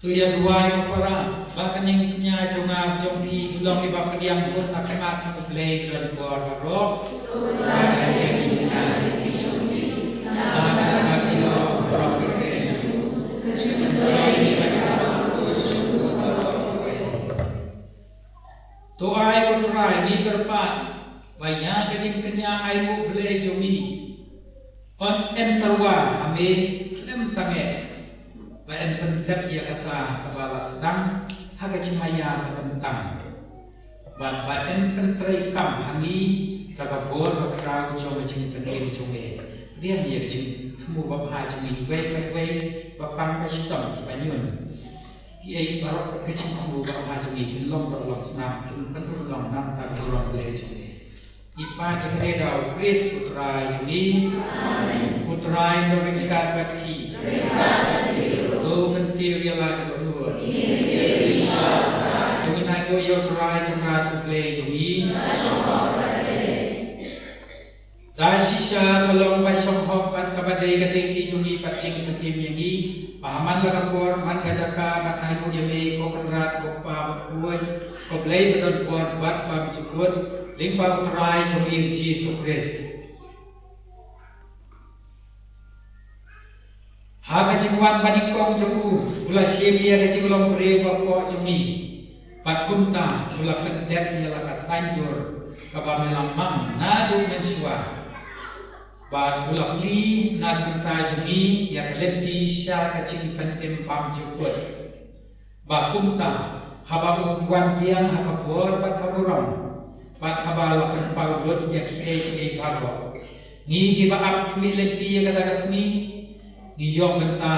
tu ya dua ko para bahkan yang punya jonga jompi long ibab diam pun akan macam play dan buat rock tu ai ko try ni terpat banyak kecingkenya ai ko play jomi on enterwa ame lem sange bayan pentet ia kata kepala sedang haga cimaya ketentang bayan pentrai kam hangi kakabor bakrau jong jingpynim jonge dia dia jing temu bapa jing wei bapang pastom banyun ia barok kecing temu bapa jing long berlok senam pentur long nam tak dorong le jonge ipa dikredau Kris putra jing putra Indonesia bagi kan kiri lah ke berdua. Dengan aku yang try tempat play jumi. JISU tolong pasang hopat kepada kaki jumi pacing ketim yang ini. Pahaman lah kapor, man kajaka, mak aku yang me ko kerat, ko pa berkuat, ko play betul buat pam cukut. Limpa try jumi JISU Kris. Ha kacingwan panikong jengku ula siemia kacingulong pre bapok jumi pat kumta ula pendet ialah kasanjur kaba melamang nadu mensua bat ula li nad kumta jumi ya kalenti sya kacing pentem pam jukut ba kumta haba umwan biang hakapor pat kaburang pat haba lapan paudut ya kiai bago ni kibaap milenti ya kata kasmi ngiyok menta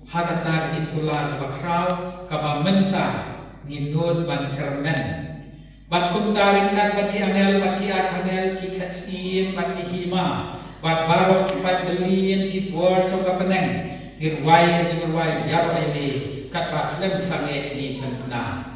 hakata kecikulan bakrau kaba menta nginut ban kermen bat kumtaring kan bati angel bati akangel ki khatsim bati hima bat barok ki pat delien ki bor coba peneng irwai kecikirwai yarwai ni kata lem sange ni menta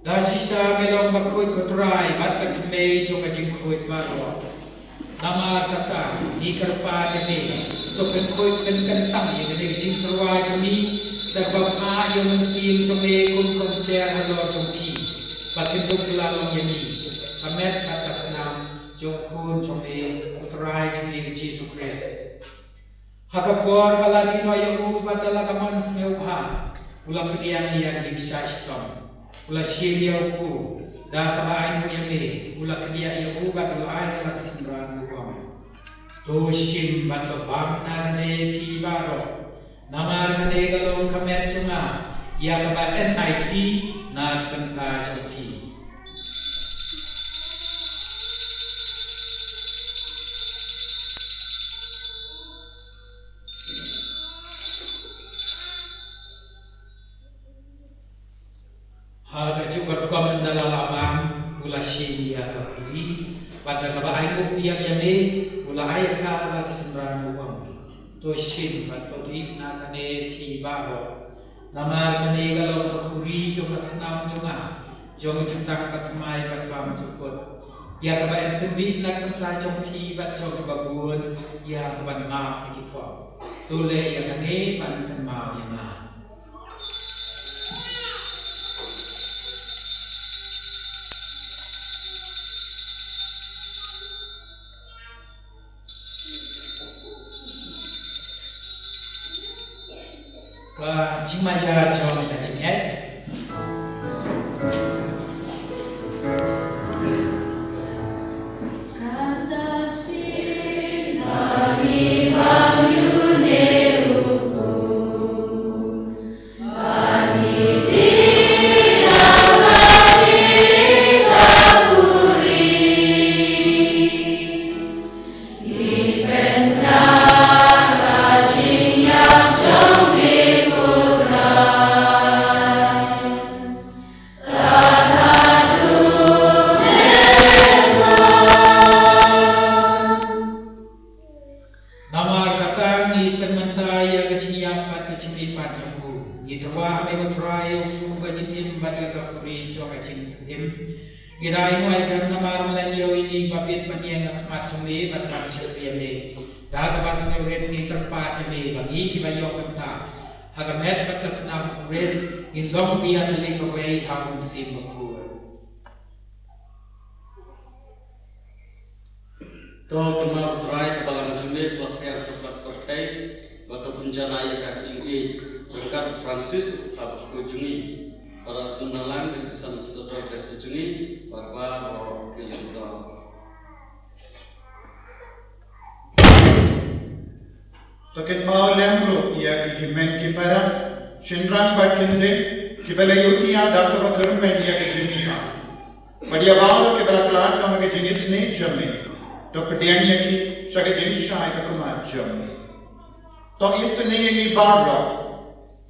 JISU melong bakut kutrai bat katme jonga jingkut baro nama kata ni kerpa kene to pynkoit kentang yang kene jing serwa jumi sebab yang MYNSIEM jome kum koncer halor jongki batin duk lalong yani amet atas nam jongkun jome kutrai jing JISU Kris hakapor baladi no yang batala kaman smeuha ulang pediang yang JINGSHISHA ula siya ku da kabain mo yami ula kadiya yaku bat ula ay laksindran buwam to sim bato bam na kane pi baro namar kane galong kamet chunga ya kaba MIT na penta choti Harga juga komen dalam labang ula siya tapi pada kabain mo yang yami ula ay laksindran buwam to sim bato di na kane pi baro Namar kani kalau kekuri jong senam jonga jong jutang patmai patpam jukut ya kaban pembi nak tengah jong pi bat jong babun ya kaban ma ikipwa tule ya kani pan ma ya ma Ka Jingmaya jong Ka Jingngeit Girai muai kan namar melio ini babit paniang akmat cumi batang sepiam ni. Dah kepas ngewet ni terpat ini bagi kibayok benta. Hagamet bakas nam res in long dia telik away hamun sim makur. To kemar try Balang cumi pelakar sepat perkai batu penjana yang Ka Jingngeit berkat Francis abku jungi. Para senalang disisan setor desijungi bahwa roh kiyendo. Token Mawkhlam ya ki himen ki para chinran batkinde ki bela yotiya dakaba kurmen ya ki jinnika. Badia baalo ki bela plant no ke jingis ne jamme. To pedian ya ki shaka jingsha ka kumar jamme. To isne ni barro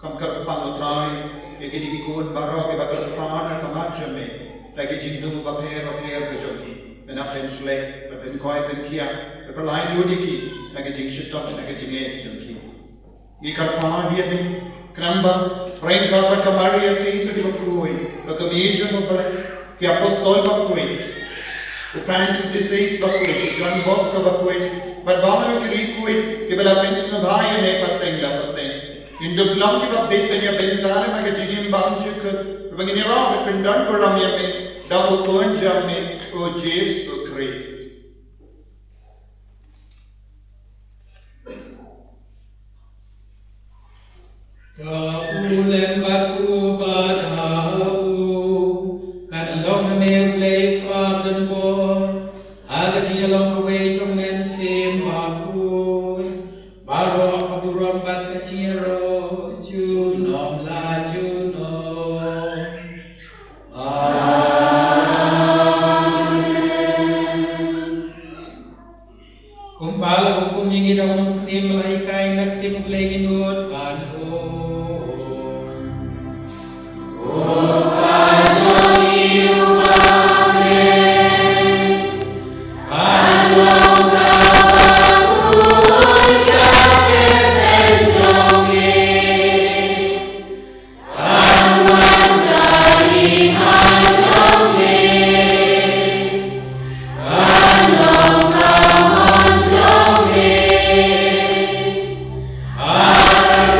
kam kar pangotrai Jadi ikut baru kita bakal faham kamat jamme lagi jingdum bapher ke joki bena penslek pynkoit penkia perlain yudiki lagi jingshitok lagi jingngeit joki ikar faham dia ni kramba Shaphang Ka Maria Theisotti bakui bakamijun bakal ki apostol bakui Francis disease bakui John Bosco bakui but baharu ki rikui ki bela pensno bhai ne pateng la pateng Induk lam ki babit penya bentale mage JINGIM bangchuk bangini raw pendan goram yame dawo kon jamme o JISU kre Ka ulem baku badau kan long me play club dan bo aga long kawe jong MYNSIEM baku baro kaburam bat kaciro Junom la junom Amen Kumpal hukum yang kita menempuh melaikai nakti mempelai ginut banho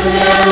Yeah.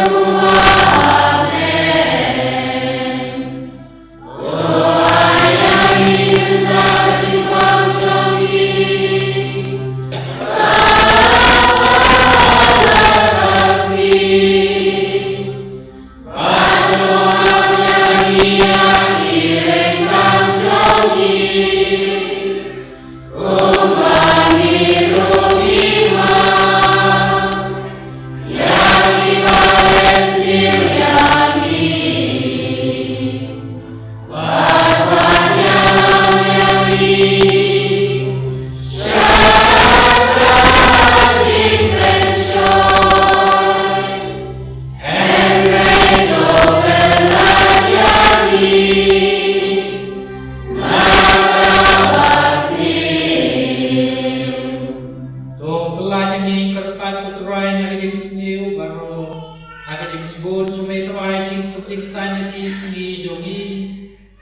sebut cuma itu ai jing subjek sanity seni jogi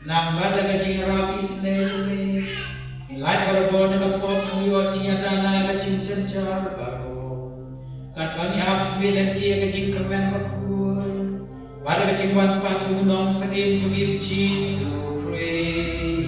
nang bada ka jing rap isne cuma nilai korban ka pop nyo jing adana ka jing cencar baro kat bani hap milen kia ka jing kermen bakul bada ka jing wan patu nong padim jogi Jesus praise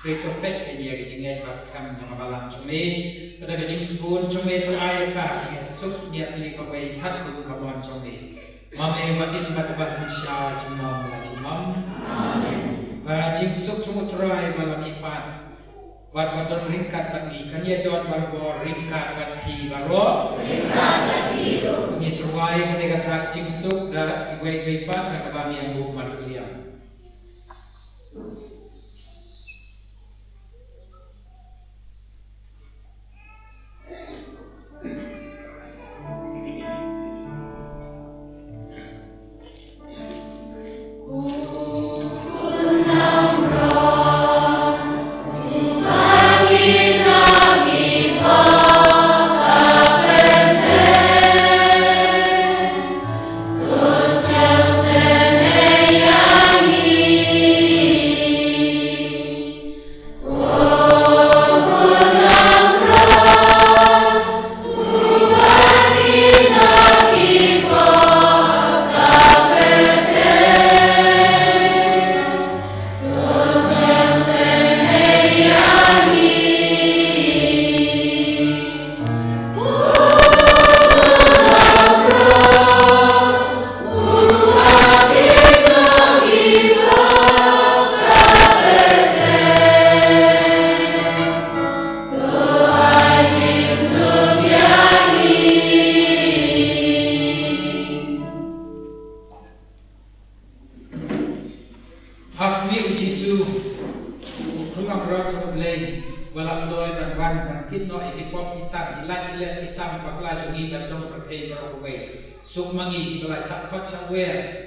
Retopet ke dia ke Jingkren paskam nama Balang cumi pada ke Jing sebun cumi teraya ka Jing esuk dia teli pakai kat ku kabon cumi mame batin bat basisya jumam lagi mam amen Jing suk cumi teraya Balang ipan wat waton ringkat bagi kan dia dot bargo ringkat bat pi baro ni teraya kan kata Jing suk dah ibai ipan dah kabami yang buk mat kuliah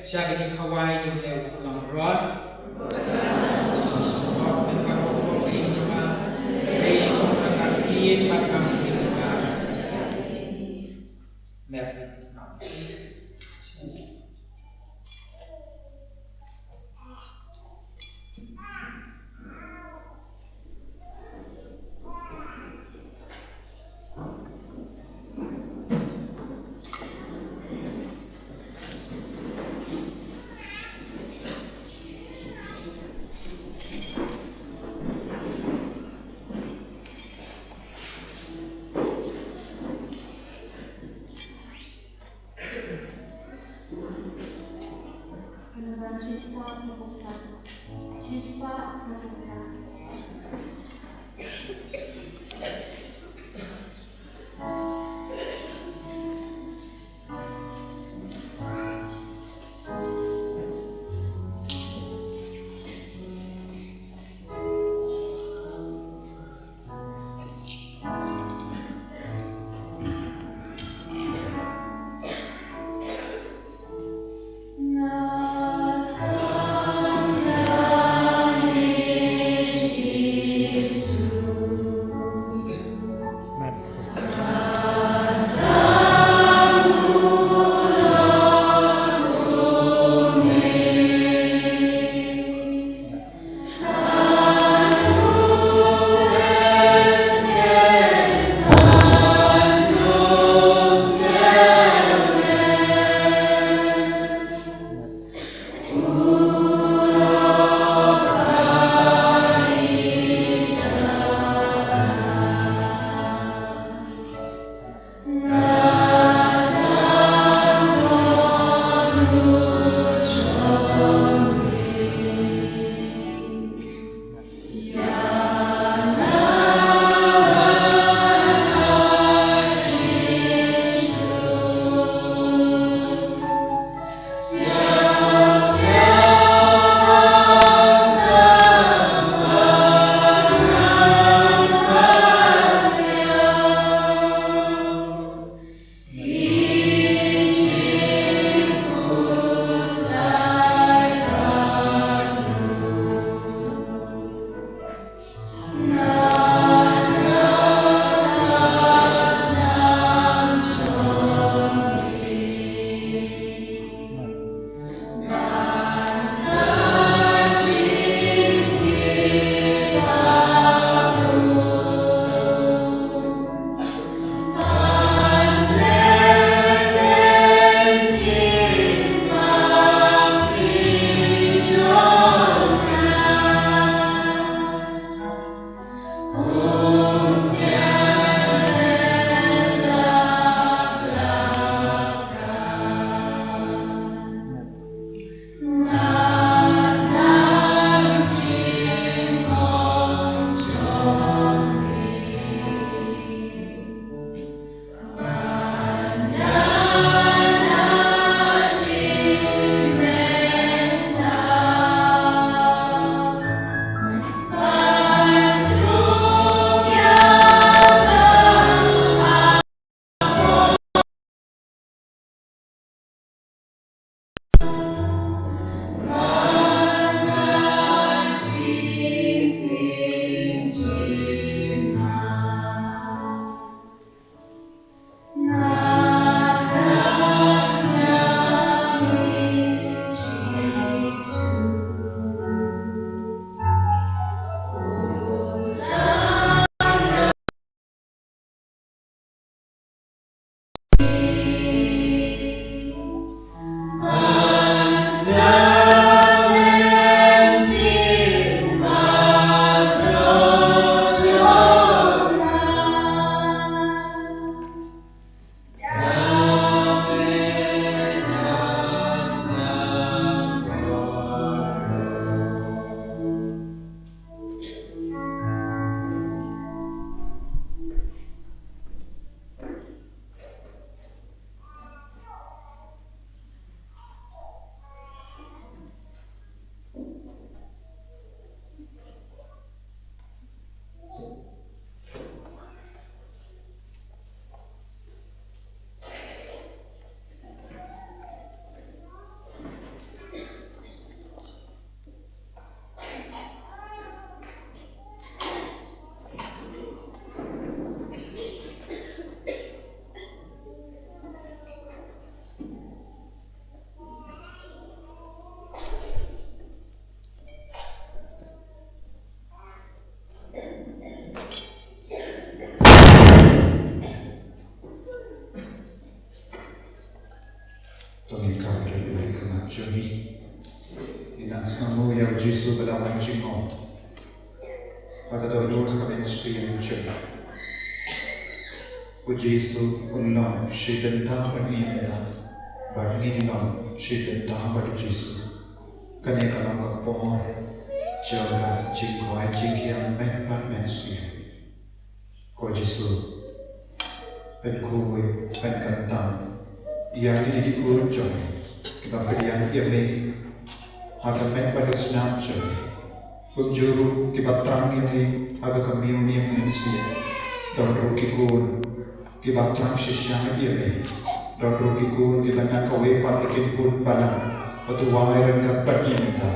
Shaga jing Hawaii jing leo pulang rod. Joby Mathew yang JISU Balang Jingkren pada dulu kami MYNSIEM Joby JISU ulang syidentah bernina bernilong syidentah ber JISU kami kalau kapor jaga Jingkren Jinggiam menpat MYNSIEM ko JISU penkui penkantang yang didikul Joby kebangkitan ini agar pada senam Joby kunjuru kibatrang ini agar kami MYNSIEM dan rukikun kibatrang sisya ini dan rukikun ilangkan kawepan rukikun Balang petuai dan katak kita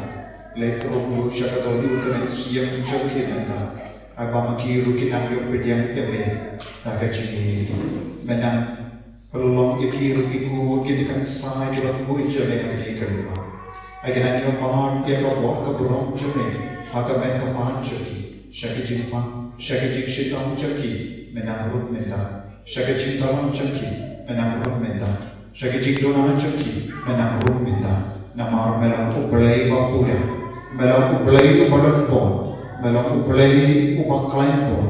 lekro syaka tolu MYNSIEM Joby kita abang maki rukinan yopidian ini agar Jing menang Pelong iki rukiku kini kan sai kibat kui jame hari kelima. Agen ani opahar ke robot ke burung jame. Haka men kapan jaki. Shaki jingpan, shaki jingshitam jaki. Menang rut menda. Shaki jingtalam jaki. Menang rut menda. Shaki jingdona jaki. Menang rut menda. Namar melang ublay bapuya. Melang ublay ubadan pon. Melang ublay ubaklain pon.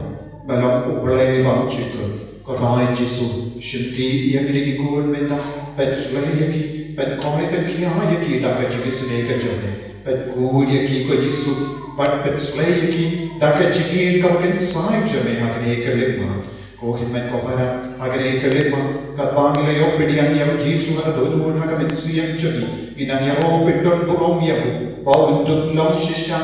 Melang ublay bangchikul. Korai JISU shinti yang dikikul menda pet sulai yaki pet komai pet kia yaki daka jiki sunai ka jone pet kul yaki ko JISU pet sulai yaki daka jiki kawakin sai jone hakne kelima ko himmet ko para hakne kelima kabang layo pedian yang JISU ada dulu haka MYNSIEM joni inan yaro pedon bolong yabu bau untuk Nongstoin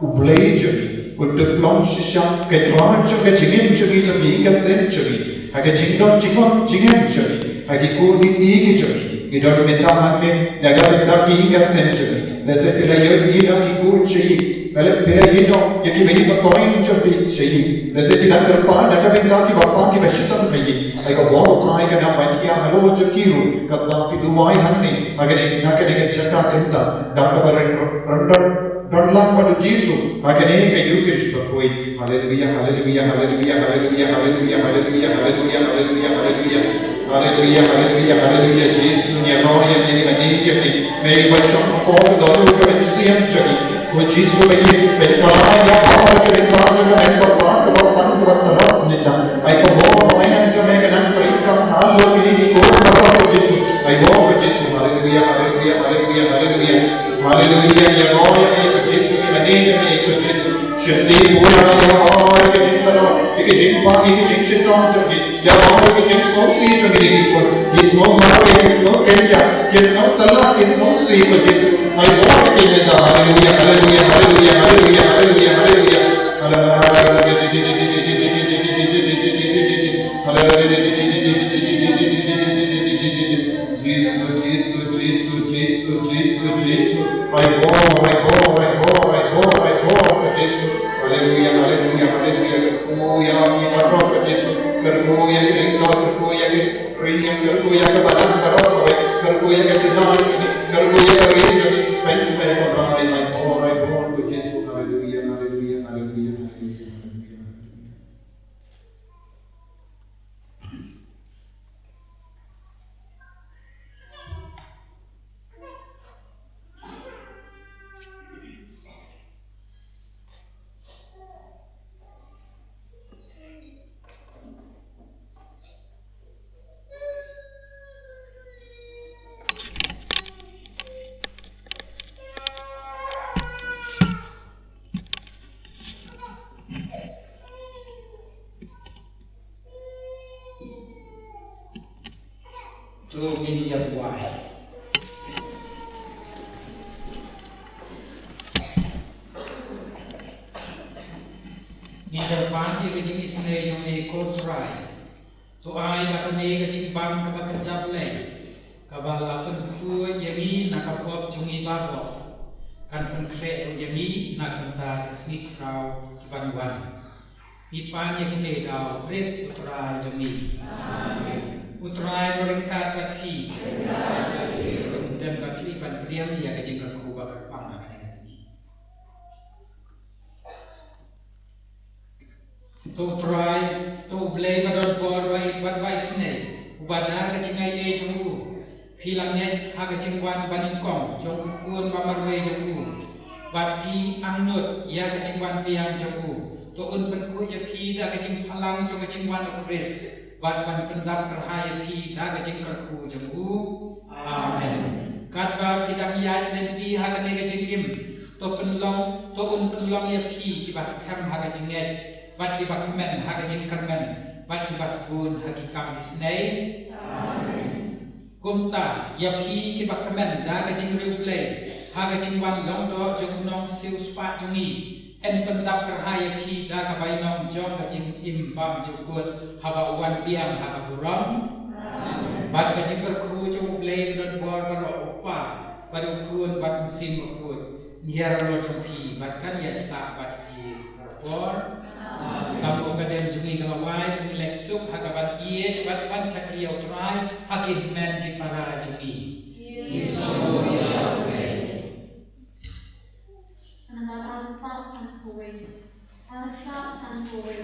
ublay joni untuk Nongstoin kedua joni jingim joni joni Ka Sem joni Ka Jingngeit Jingim Ka Iing Ka Sem idol meta hame naga meta Ka Iing Ka Sem nese pila yogi na ki Jing pala pila yino yaki beni patoin Joby Jing nese pila terpa naga meta ki bapa ki bashitam khayi ai ko bo trai ka na makia halo jokiru ka ba ki duwai hanne agane na ka ne jaka kenta da ka bar Balang pada JISU akhirnya ke Yukish berkoi Haleluya Haleluya Haleluya Haleluya Haleluya Haleluya Haleluya Haleluya Haleluya Haleluya Haleluya Haleluya JISU nya gloria nya ni ni mei basham ko dolu ka MYNSIEM Joby ko JISU bagi berkalai ya awal ke berkalai juga member pak ke pan ke terap nita ai ko bo main jame ke nan perikam hal lo ini ko ko JISU ai bo ko JISU Haleluya Haleluya Haleluya Haleluya Haleluya ya gloria JISU ki manene me ko JISU shindi pura ya aur ke jintano ke jingpa ke jingshitam Joby ya aur ke jingsmo si Joby ki ko jismo maro jismo kenja jismo talla jismo si ko JISU ai aur ke meda Haleluya Haleluya Haleluya Haleluya Haleluya Haleluya ini yang buat. Ni terpaan dia kecing isne jom ekor try. Tu ai makan ni kecing bang kebakan jablay. Kabala penkuat yangi nak kapop jungi babo. Kan penkret yangi nak mentah kesnik rau kibangwan. Ipan yang kini dau pres putra jami. Putra merengkat kaki. Dan kaki pan priam ia kecing kaku bakar pang akan kesini. Tu try tu blame madon por wai pat wai sne. Ubada kecing ai jemu. Philanget haga jingwan baningkong jong kun bamarwe jong bat phi angnut ya ga jingwan piang jong to un pynkoit ya phi da ga jing phalang jong ga jingwan okres bat ban pendap kerhai phi da ga jing kerku jong amen kat ba pidam ya len phi haga ne ga jingim to penlong to un penlong ya phi ki bas kham haga jingget bat ki bakmen haga jingkren bat ki bas bun hakikam isnei amen kumta ya phi ki bakmen da ga jingriu play haga jingwan long do jong nong siu spa jongi en pendap kerhai ya phi da ga bai nong jong ga JINGIM bam jukut haba wan piang haga buram bat ga jingker kru jong play don bor baro opa bado kun bat musim bakut niar lo jong phi bat kan ya sa bat pi bor kamu kadem jungi galawai jungi leksuk hagabat iet bat pan sakriau trai hakin men ki para jungi Yesu Yahweh Nama Alfa Sankowe Alfa Sankowe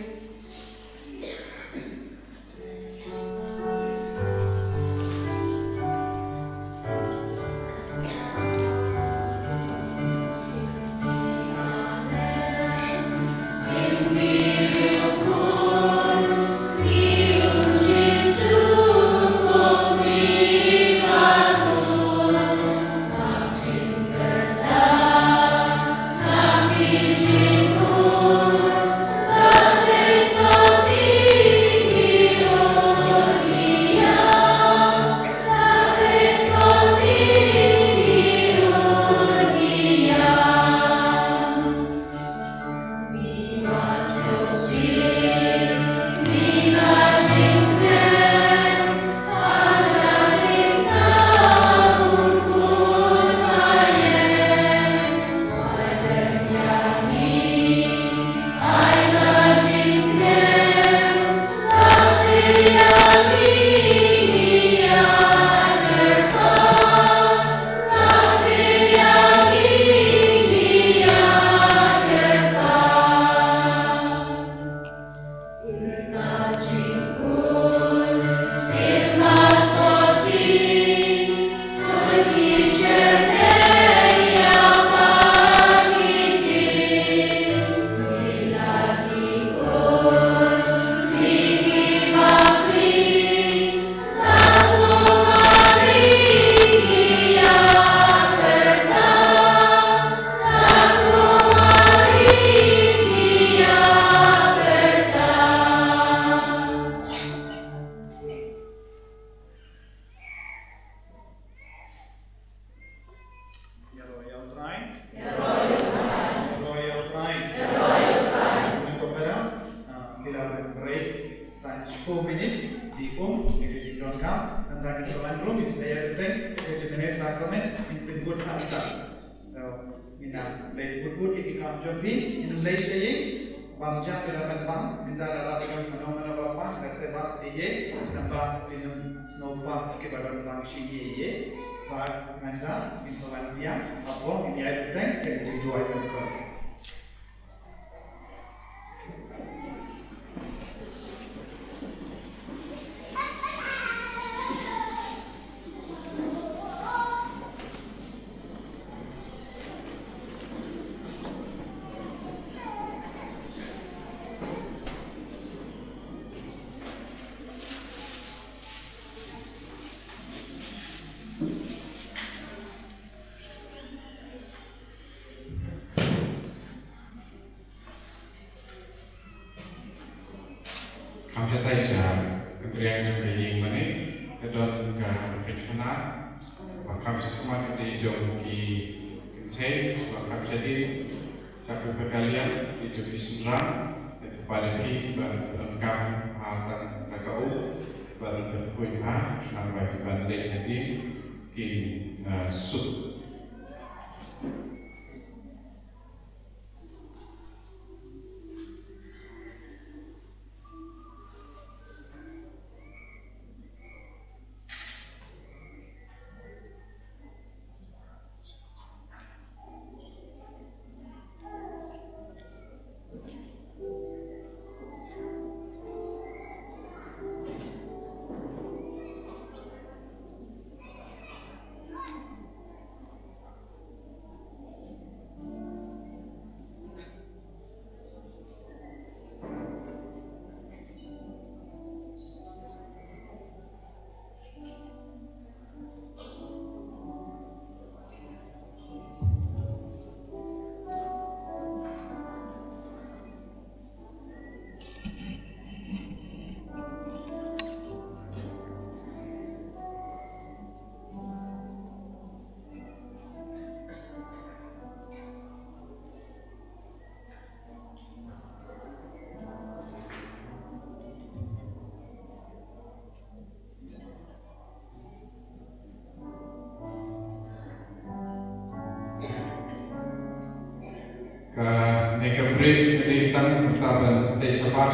Shaphang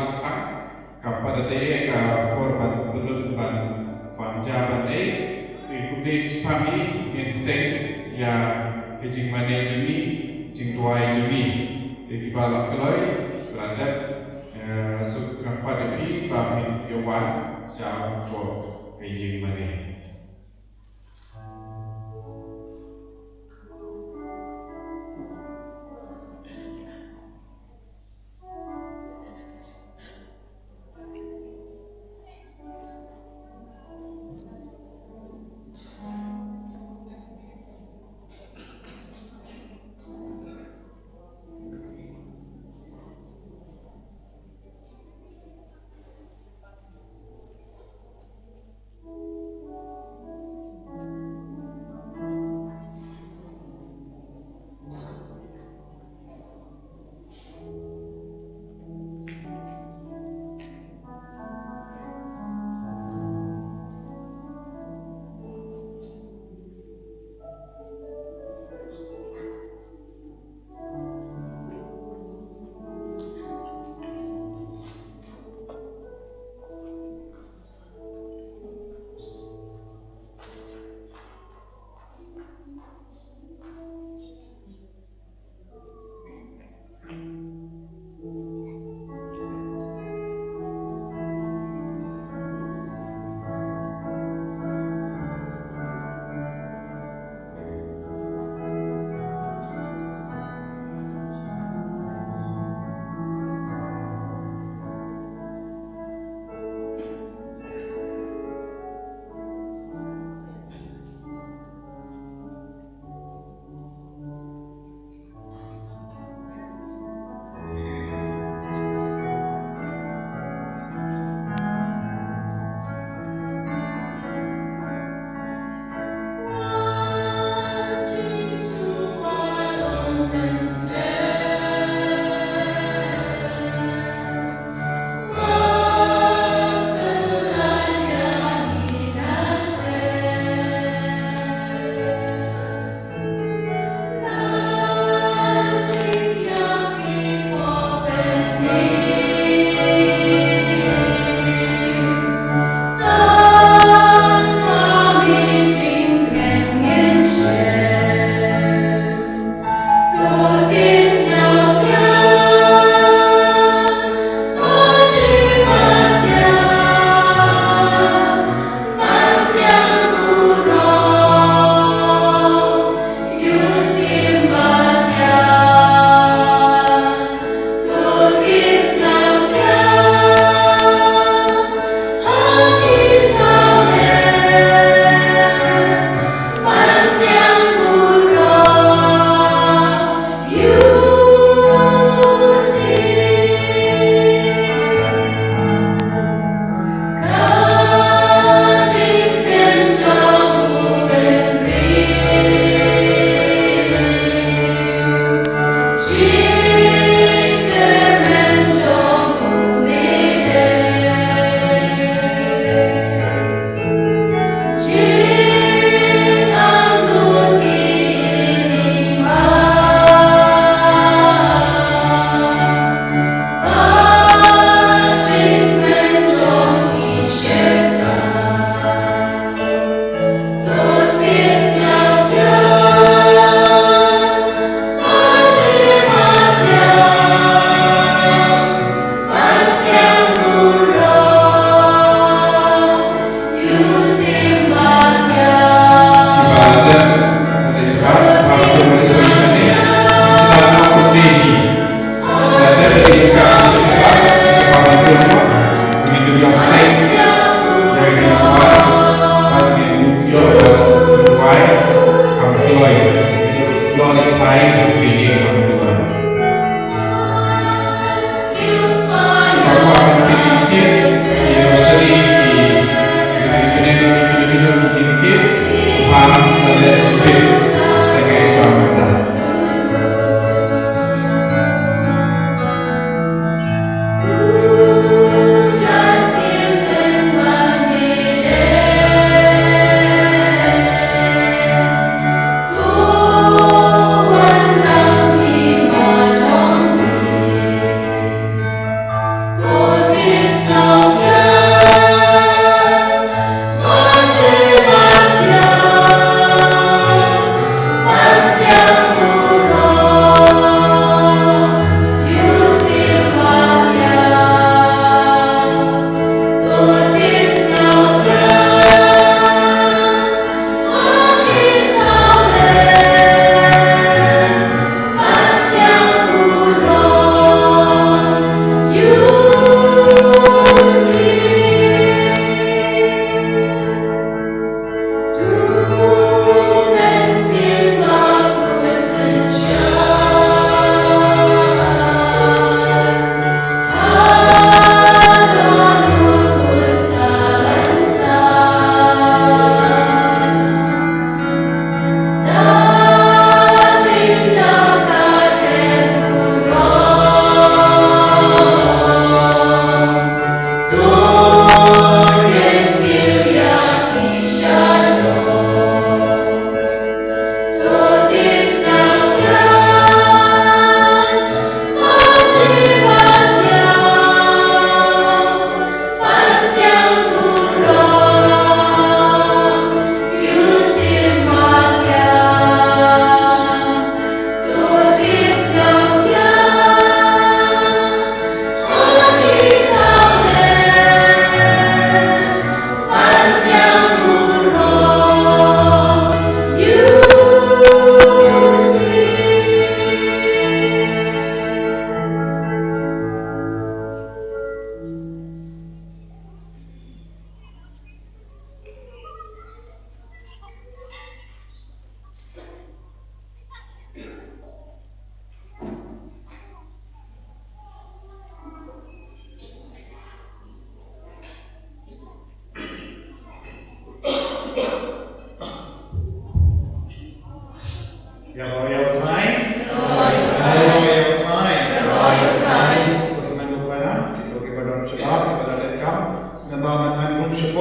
kepada ka korban belum panjaban Kudis kami ngenteng ya kejingmane jumi jingtuai jumi di balak keloi terhadap suka pada pi bamin yawan jauh ko kejingmane.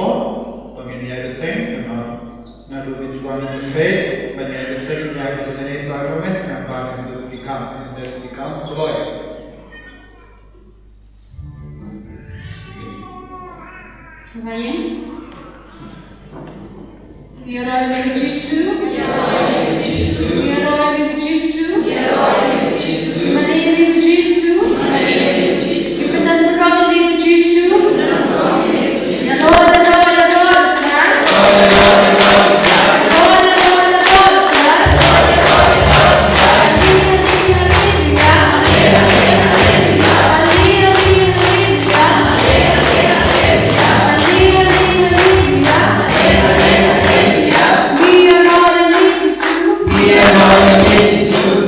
Lord, pengenian penting, nadu bintuan yang baik, pengenian penting yang sebenarnya sakramen yang paling dikam keluar. Semayang. Biarlah ibu JISU. Biarlah ibu JISU. Mana ibu JISU. Ibadah berkami ibu JISU. Ya Lord, ya Lord, ya Lord.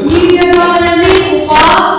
We are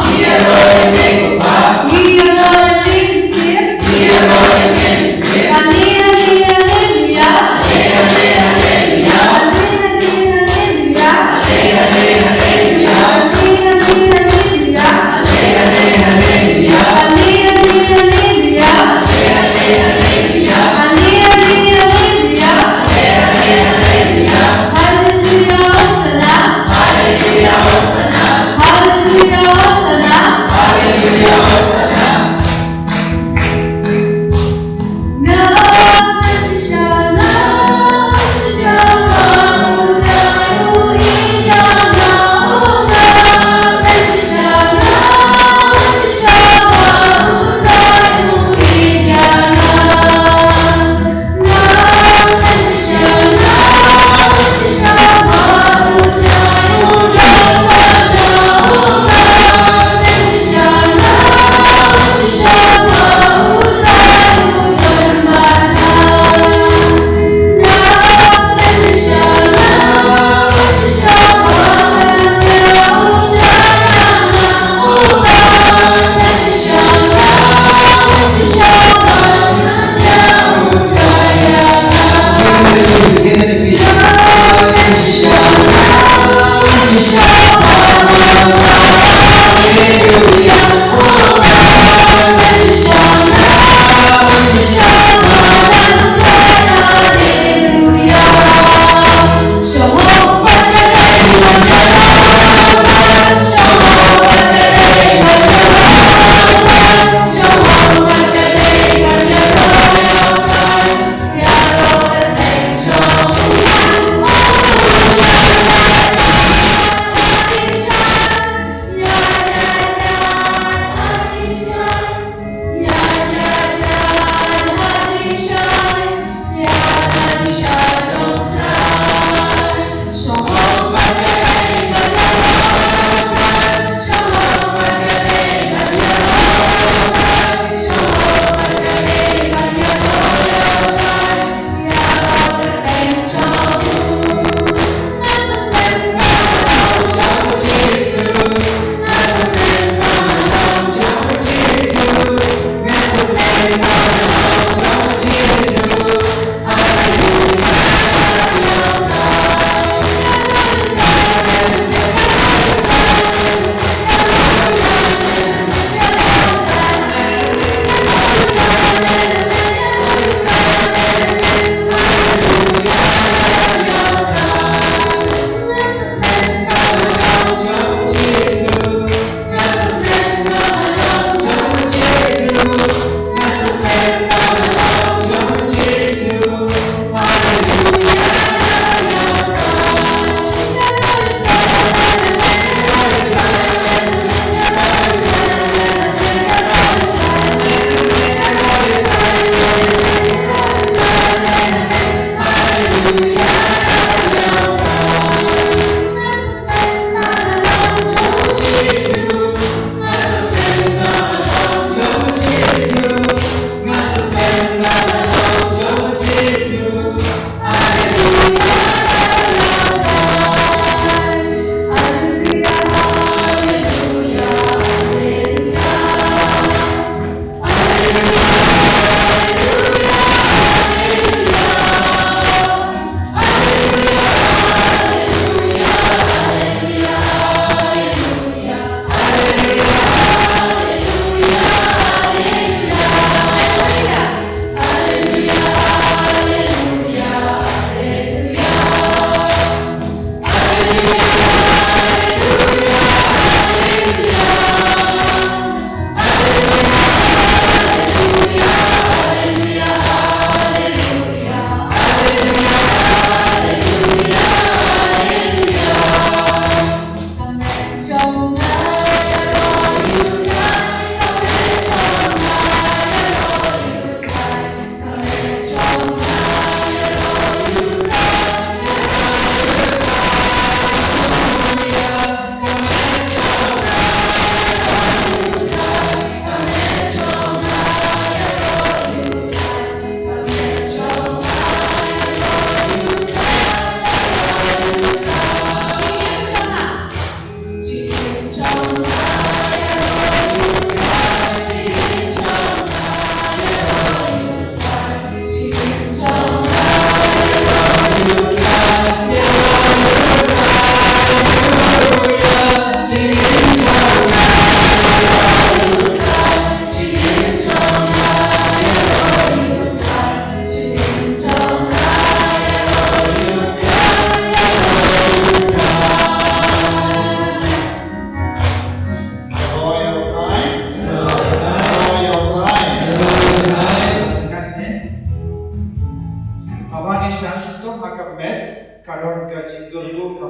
Habang Shaphang Ka Met Kadon Ka Jingkren Ka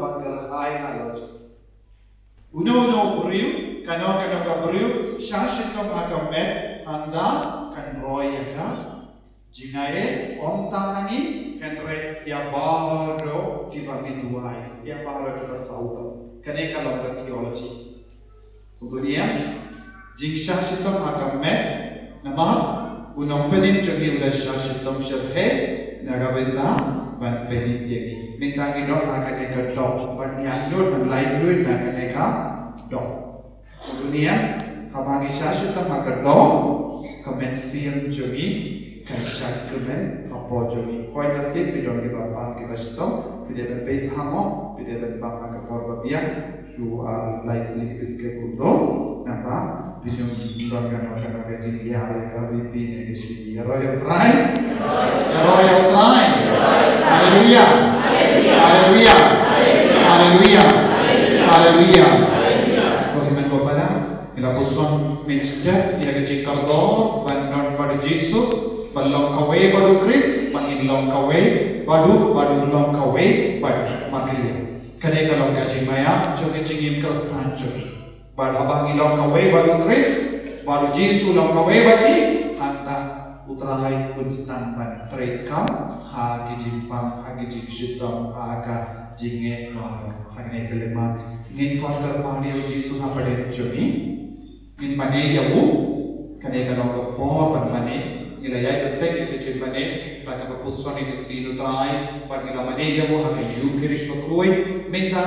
Hai Haloj. Uno Buriu, Kano Ka Buriu, Shaphang Ka Met Anda Kan Roy Ka Jingngeit Om Tangi Kan Re Ya Bahro Kibami Duai Ya Bahro Kita Sauda Kane Ka Long Theology. Kemudian Shaphang Ka Met Nama Unompenim Jogi Udah Shaphang Syabhe Nagabenda Ban Penim Yegi Mintangi Dok Akan Eka Dok Ban Yandut Ban Lain Duit Akan Eka Dok. Kemudian Habang Shaphang Ka Dok MYNSIEM Jogi Kan Jingkren Apa Jogi Koi Nanti Bidon Di Bapa Kita Shaphang Tidak Ben PEIT Hango Tidak Ben Bapa Ka Por Babian You are likely Biske Kundo Napa Bidon Bidon Kan Ka JINGHIKAI Ka VP Negesi Royal Try Royal Try Hallelujah Hallelujah Hallelujah Hallelujah Rohiman Gopala Ila Puson Minister Ia Gaji Kardo Bandon Pada JISU Balang Kawe Badu Chris Pangin Long Kawe Badu Long Kawe Badu Marian Kane Ka Long Gaji Maya Jogi JINGIM Krastan Jogi Badu Abang Long Kawe Badu Chris Badu JISU Long Kawe Badi Hanta Utrahai Kunstan Ban Trekam Ha Gijimpang Ha Gijikshidam Ha Ka Jingngeit Hagane Kelema Ngin Konter Maria JISU Ha Pada Jogi Ngin Mane Yabu Kane Ka Long Ka Por Ban Mane Ilayay Tek Kecil Mane Baka Papuson Itu Tinu Trai Ban Ila Mane Yabu Ha Ka Yu Kirish Bakui Minta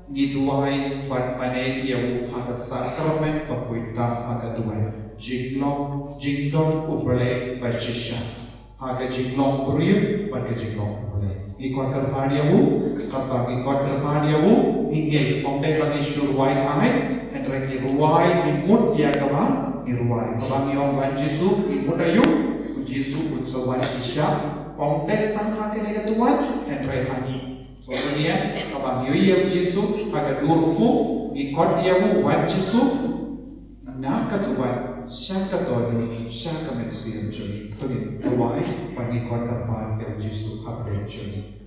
Ngiduai Ban Mane Yabu Ha Ka Sakramen Bakuita Ha Ka Duai Jingdon Ubrale Bachisha Ha Ka Jinglong Buriu Ban Ka Jinglong Ubrale Ikon Karpadiawu Kapag Ikon Karpadiawu Hingi Ombe Bang Isur Wai Hai Henrek Iruwai Imut Yagama Iruwai Kabang Yong Ban JISU Imut Ayu JISU Utsawan Sisha Ombe Tang Ha Ka Negatuan Henrek Hani. So kemudian Kabang Yoyam JISU Haga Durfu Ikon Yawu Wan JISU Nakatuan Syaka Tonu Syaka MYNSIEM Jogi Tugin Ruwai Bagi Kon Karpan Del JISU Habde Jogi.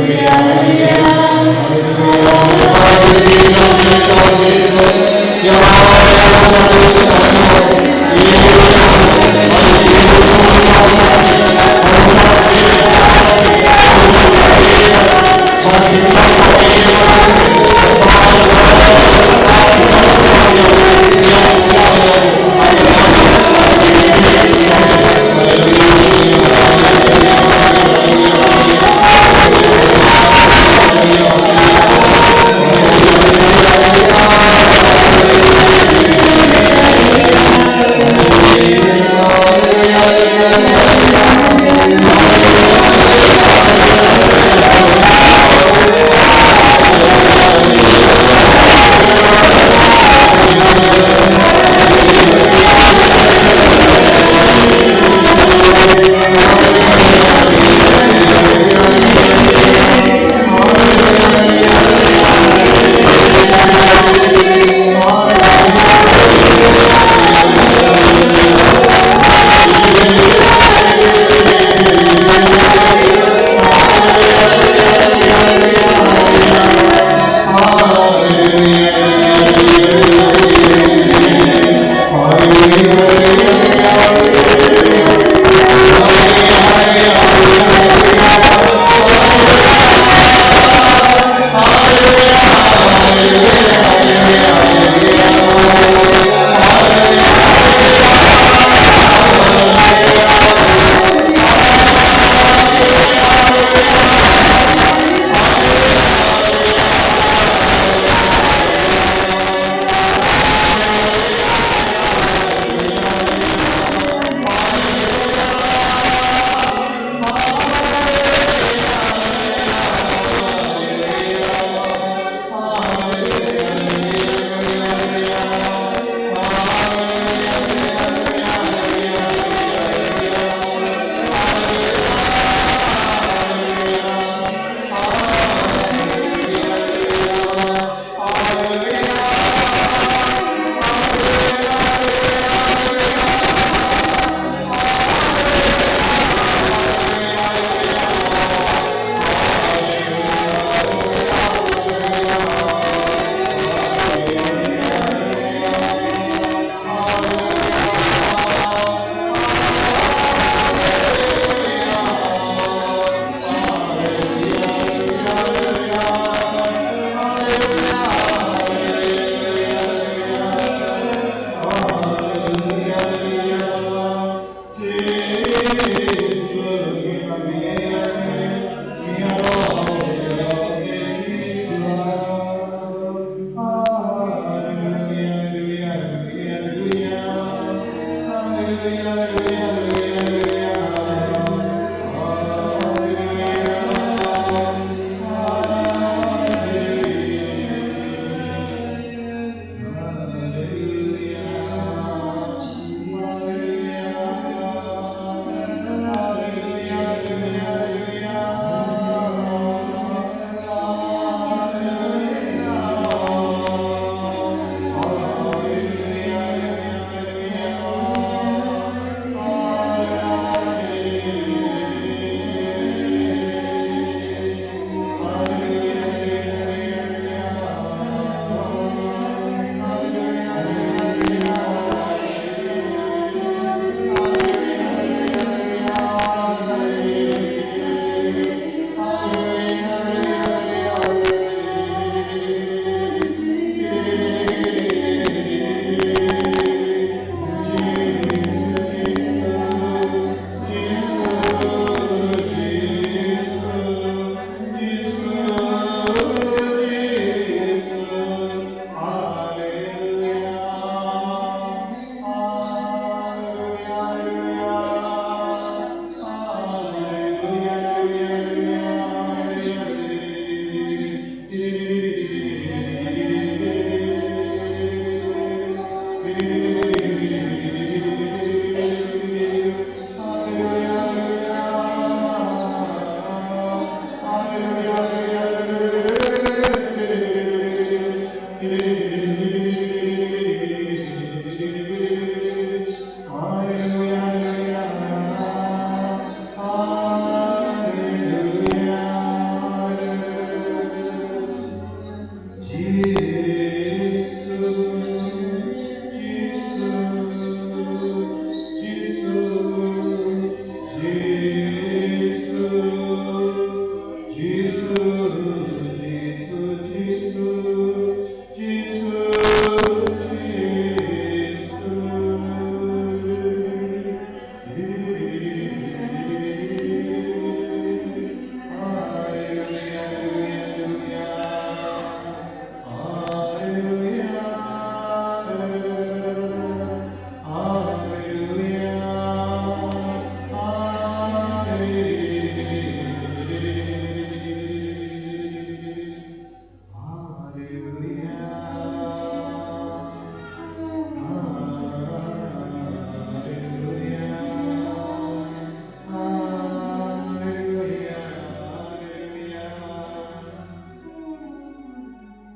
Hallelujah.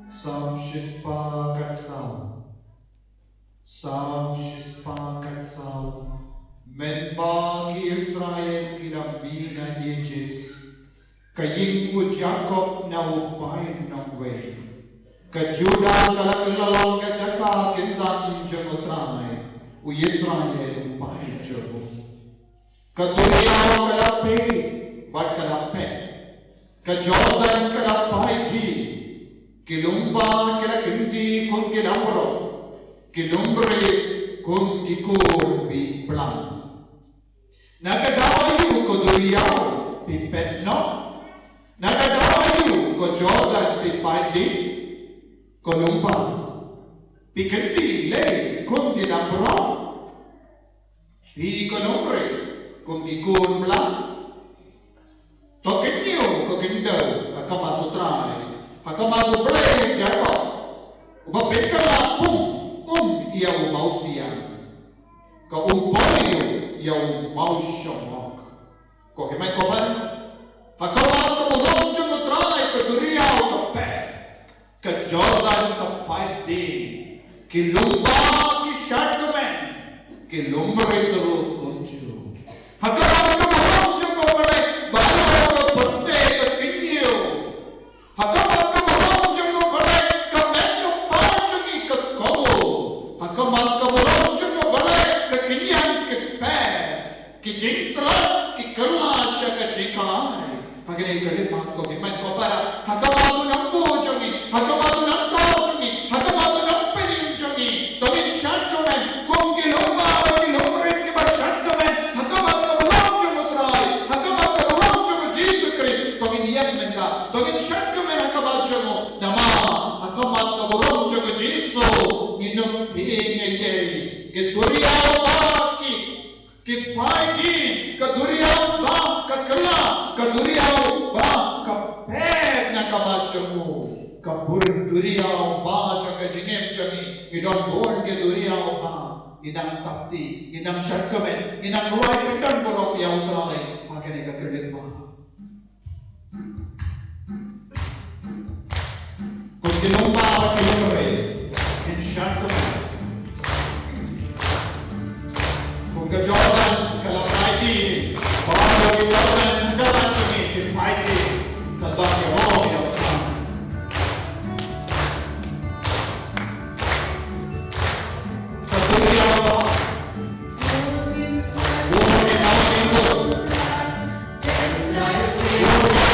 Sam Shphfa Ka Sem. Sam Shphfa Ka Sem. Men ba ki Israel ki lambina Egypt. Ka Iing u Jacob na upain ng way. Ka Judah kalakalalang ka Jaka kintan jangotray. U Israel upain jabo. Ka Duriyaw kalape bat kalape. Ka Jordan kalapay di. Kilumba kilakindi kun kilambro. Kilumbre kun kikul bi Balang. Nagadawayu ko Duriyaw pipet no. Nagadawayu ko Jordan PEIT ko lumba. Pikenti le kun kilambro. Pi ko nombre kun kikul Balang. Tokenyo ko kindo akamatu try. Akamatu bre Jacob. Uba penkala iau mausian. Ka umpolio iau mausyomok. Ko himay ko ba? Akamatu mulong jumutray ka Duriyaw ka pe. Ka Jordan ka fight day. Kilumba ki Shadkumen. Kilumbre turu kunju. Akamatu mulong jumutray Balang ka bante ka kinyo. Akamatu mulong jumutray ka meka pachungi ka kobo. Akamatu mulong jumutray ka kinyan ka pe. Ki Jingkren ki Kalasha ka Jingkalai. Pagay kalipat ko giman ko para hakamatu ng bujungi, hakamatu ng tojungi, hakamatu ng peninjungi. Tawin siyad ko men, kung kilumba o kilumrin ki ba siyad ko men, hakamatu mulong jumutray, hakamatu mulong jumu JISU Christ. Tawin iyan men ka, tawin siyad ko men hakamatu mo, nama, hakamatu mulong jumu JISU, inong PEIT, ki Duriyaw ba ki PEIT, ka Duriyaw ba ka kala, ka Duriyaw ba ka peg na kabacho mo, ka Duriyaw ba ka JINGIM changi, idon born ke Duriyaw ba, inang tapti, inang syarkamen, inang ruay pindan borok yaw tray, akin ka kerlit ba. Kung tinumba ka kilumre, in syarkamen, kung ka Jordan, kalapay di, bago ki Jordan, nagabacho ni, PEIT, kalbang yaw yaw tray. Ka Duriyaw ba, buhay natin mo, buhay natin mo,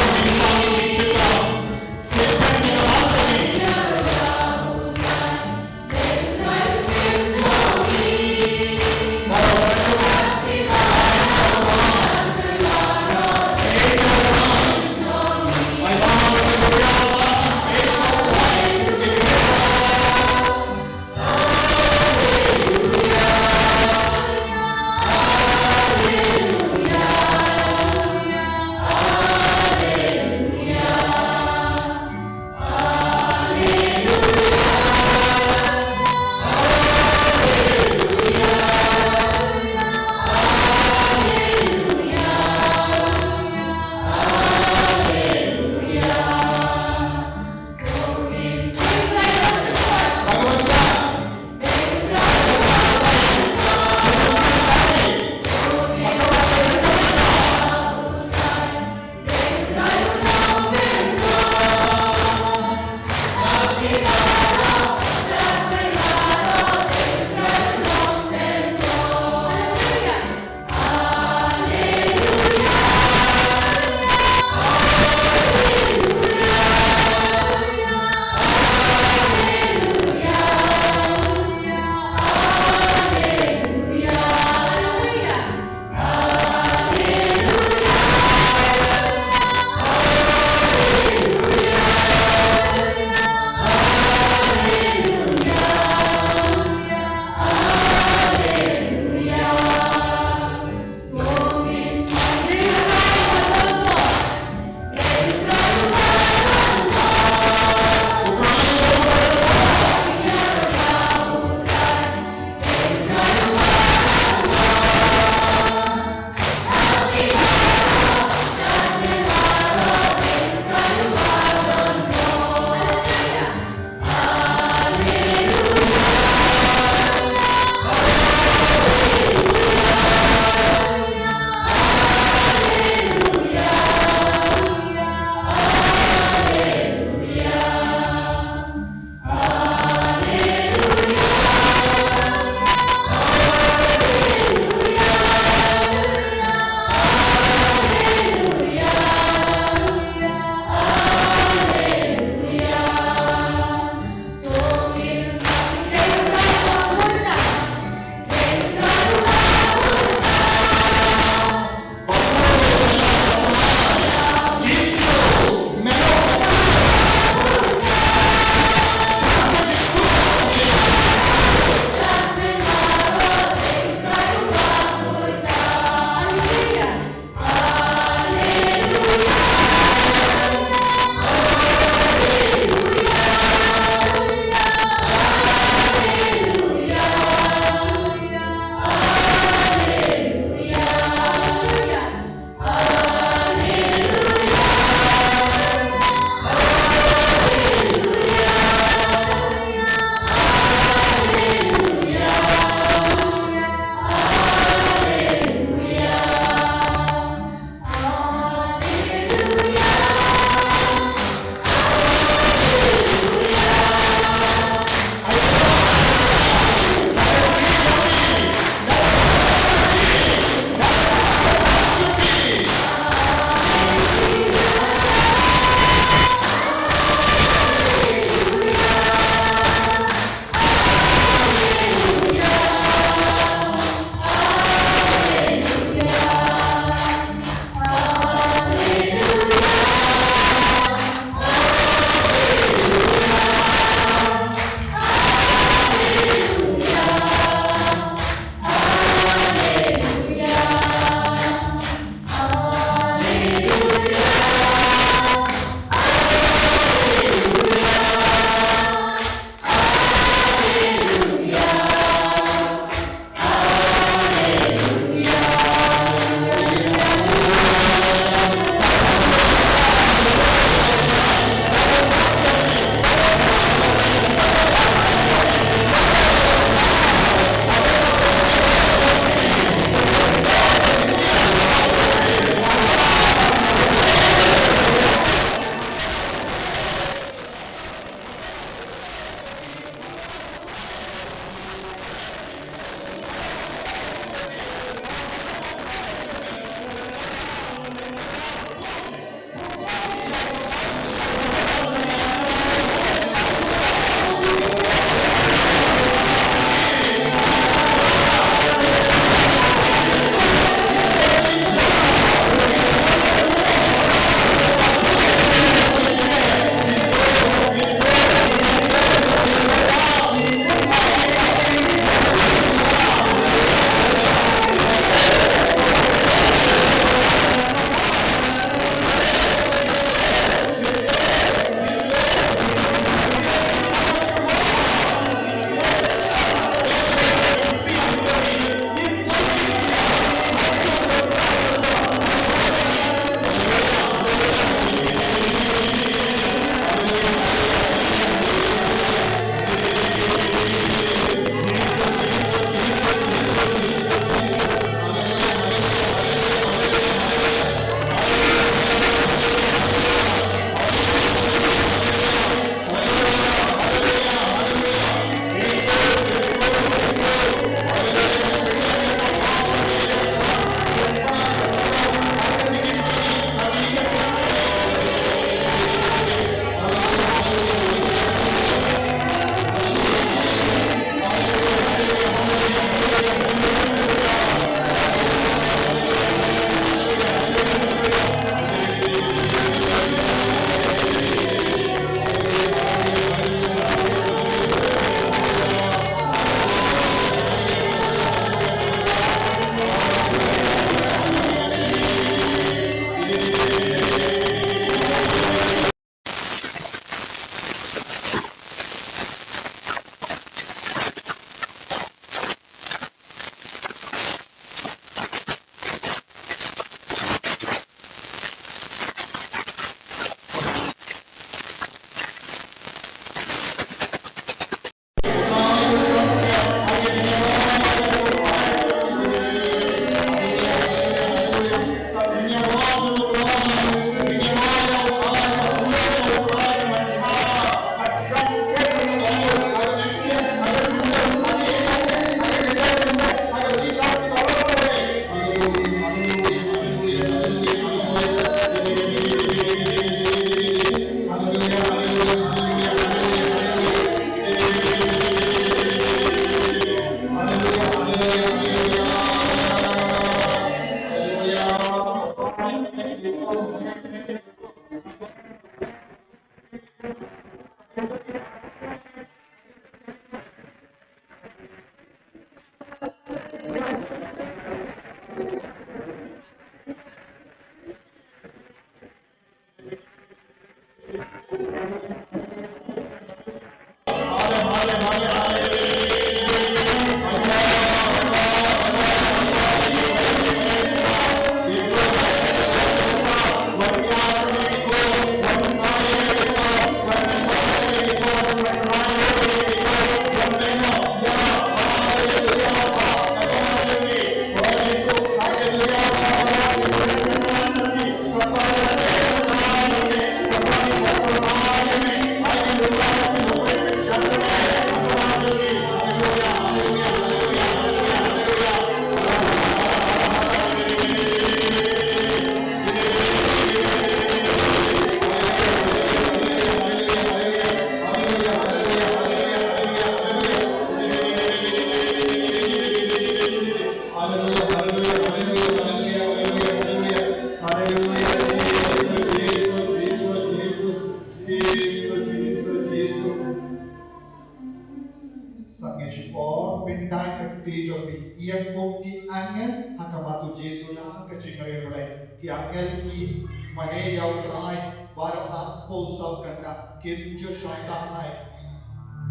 Ki angel ki mane yau trai baram hak posau kanda kim jo shanta hai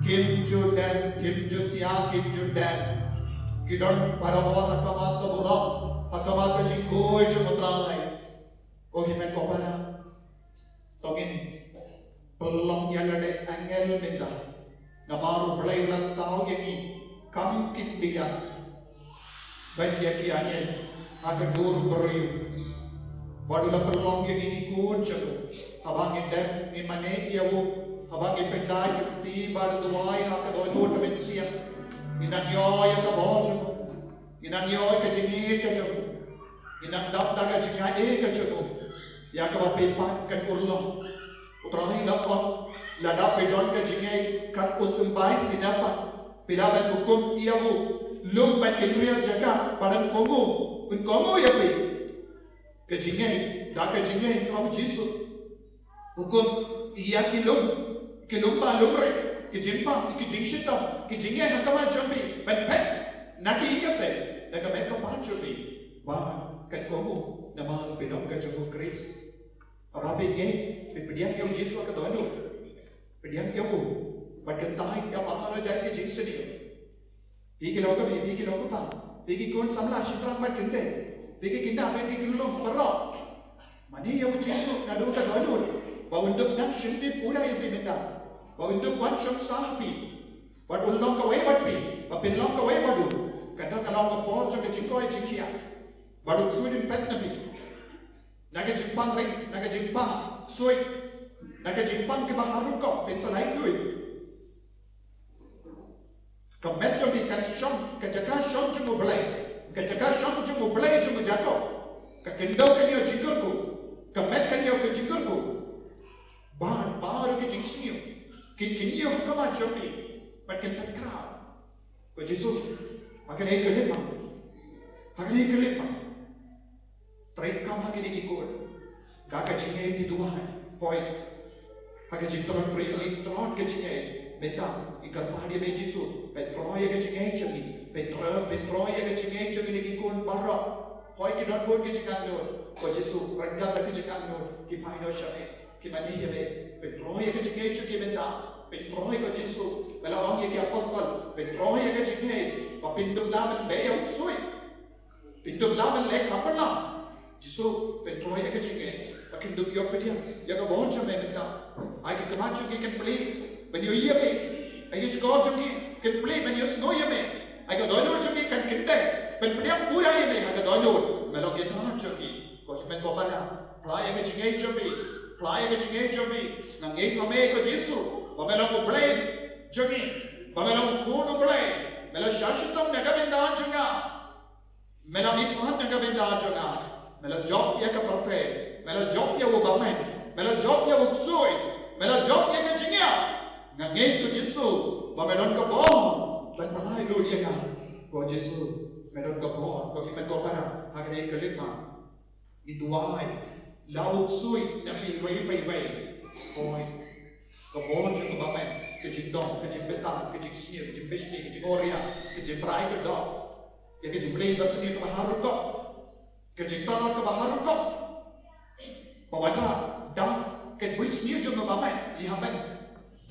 kim jo dem kim jo tia kim jo dem ki don parabo hakamat to buram hakamat jingkoi jo trai ko himen ko para togin pelong yalade angel minda namaru belai ulang tahu yaki kam kindiya ban yaki angel hakadur berayu Wadula perlong yang ini kun cakap, abang indem ni mana ia bu, abang indai kekti pada duai hak doa MYNSIEM, inang yoy ke bawah cakap, inang yoy ke Jingit ke cakap, inang dap daga JINGHIKAI ke cakap, ya ke bapa PEIT kan urlong, utrahi lapang, lada pedon ke Jingngeit kan usumbai sinapa, pilaban hukum ia bu, lum ban kendrian jaga pada Kongo, Kongo ya pi. Ka Jingngeit, dah Ka Jingngeit kau JISU. Hukum ia kilum ba lumre, ki JINGPYNIM, ki JINGSHISHA, ki Jingngeit hakaman Joby Mathew, Ka Iing Ka Sem, dah mereka Joby. Bah, kan kamu nama pedong ka Joby Chris. Apa begini? Pediang yang JISU ka dono. Pediang yang bu, berkentai yang mahal jadi ki JINGSHISHA. Pigi lokap, pigi lokap, pigi kon samla shitram berkente. Pegi kita apa yang kita perlu, mana yang JISU nado ka dono, bahawa untuk nak shinti pura yang diminta, bahawa untuk wan shom sahabi, bahawa ulong kawai batpi, bapin long kawai badu, kata kalau ngapor jaga jingkoi jingkia, bahawa suidin pet nabi, naga jingpang ring, naga jingpang suid, naga jingpang ke baharu kau, pensalain duit, kamet Joby kan shom, kajaga shom cuma belai. Kajaga shom cuma belai cuma jago. Kakendau kan dia jingkurku, kamet kan dia jingkurku. Bahan baru ke JISU, kinyo hakaman Joby, makin pekrah. Ko JISU, akan ikut lepa. Terikam lagi di ikut. Daga Jingngeit di dua point. Akan Jingkren beri tron ke Jingngeit. Beta ikat pahadi me JISU, petroya ke Jingngeit cumi. Petroya ke Jingngeit cumi lagi kun barak. Hoi kita pun ke Jingkren, ko JISU rendah ke Jingkren, ki paino cumi, ki mani ya be. Petroya ke Jingngeit cumi beta. Petroya ko JISU, bela orang yang ki apostol. Petroya ke Jingngeit, papindum laman be yang sui. Pindum laman lek kapala. JISU petroya ke Jingngeit, papindum yo pedia, ya ka bahon cumi beta. Ai ki kemat cumi kan beli, bani iya be. Ai skor cumi kan beli, bani no ya be. Ai ka dono cumi kan kinte. Penpediam pura ini ada download, melok kita cumi. Kau himen kau pada, pelaya ke Jingngeit Joby, nangai kami ke JISU, bamelok kau blame cumi, bamelok kau no blame, melok syashitam naga benda juga, melok ipan naga benda juga, melok job ya ke partai, melok job ya ubamen, melok job ya uksui, melok job ya ke Jingngeit, nangai ke JISU, bamelok kau boh, dan pelaya dulu dia kan, kau JISU. Meron ka po, kung himan ko para, haganay ka lima, iduay, lauk suy, nakiway, koy, kabon siya kabamay, kajing dong, kajing betang, kajing snir, kajing bishti, kajing oria, kajing pray ka dong, kajing blade baso niyo kabaharun ko, kajing tanong kabaharun ko, pawadra, dang, kajing buwis niyo siya kabamay, lihaman,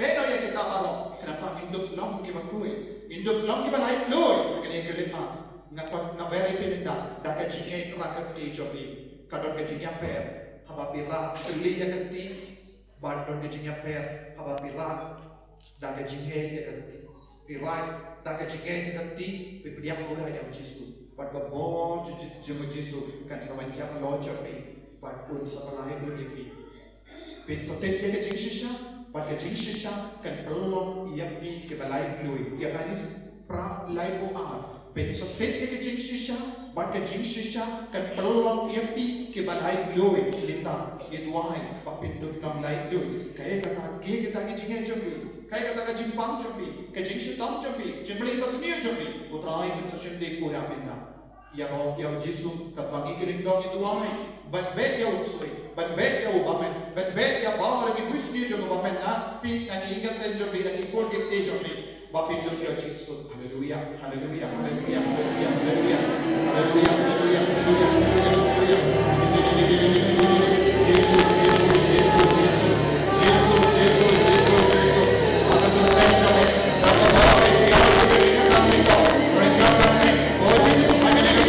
Beno yang kita arok kenapa induk long kita kui, induk long kita lain loy, makanya kelima nggak very peminta, dah Ka Jingngeit rakyat di Joby, kadang Ka Jingngeit per, haba pira beli ya keti, bandon Ka Jingngeit per, haba pira, dah Ka Jingngeit ya keti, pirai, dah Ka Jingngeit ya keti, pipiak murah yang JISU, bad babon JISU kan sama dia melojok ni, bad pun sama lain pun ni, PEIT ya Ka JINGSHISHA. Pada JINGSHISHA kan pelong ia pi ke balai lui ia banis pra lai boar PEIT ya Ka JINGSHISHA pada JINGSHISHA kan pelong ia pi ke balai lui linda idwai papinduk nong lai lui kaya kata kita Ka Jingngeit Joby kaya kata Ka Jingpang Joby Ka Jingshidam Joby JINGPYNIM basnia Joby utrai kan sesende pura pinda ya roh ya JISU ka bangi kelindong idwai ban bet ya utsui ban bet ya ubamen ban bet ya bahar ki dusni jo ubamen na pi na ki inga sen Joby na ki kol ki te Joby bapin do ya JISU haleluya haleluya haleluya haleluya haleluya haleluya haleluya haleluya haleluya JISU JISU JISU JISU JISU JISU JISU ada tu ten Joby na ko ba ki ya ki ni ka ni ko mereka ni oh JISU hanya ni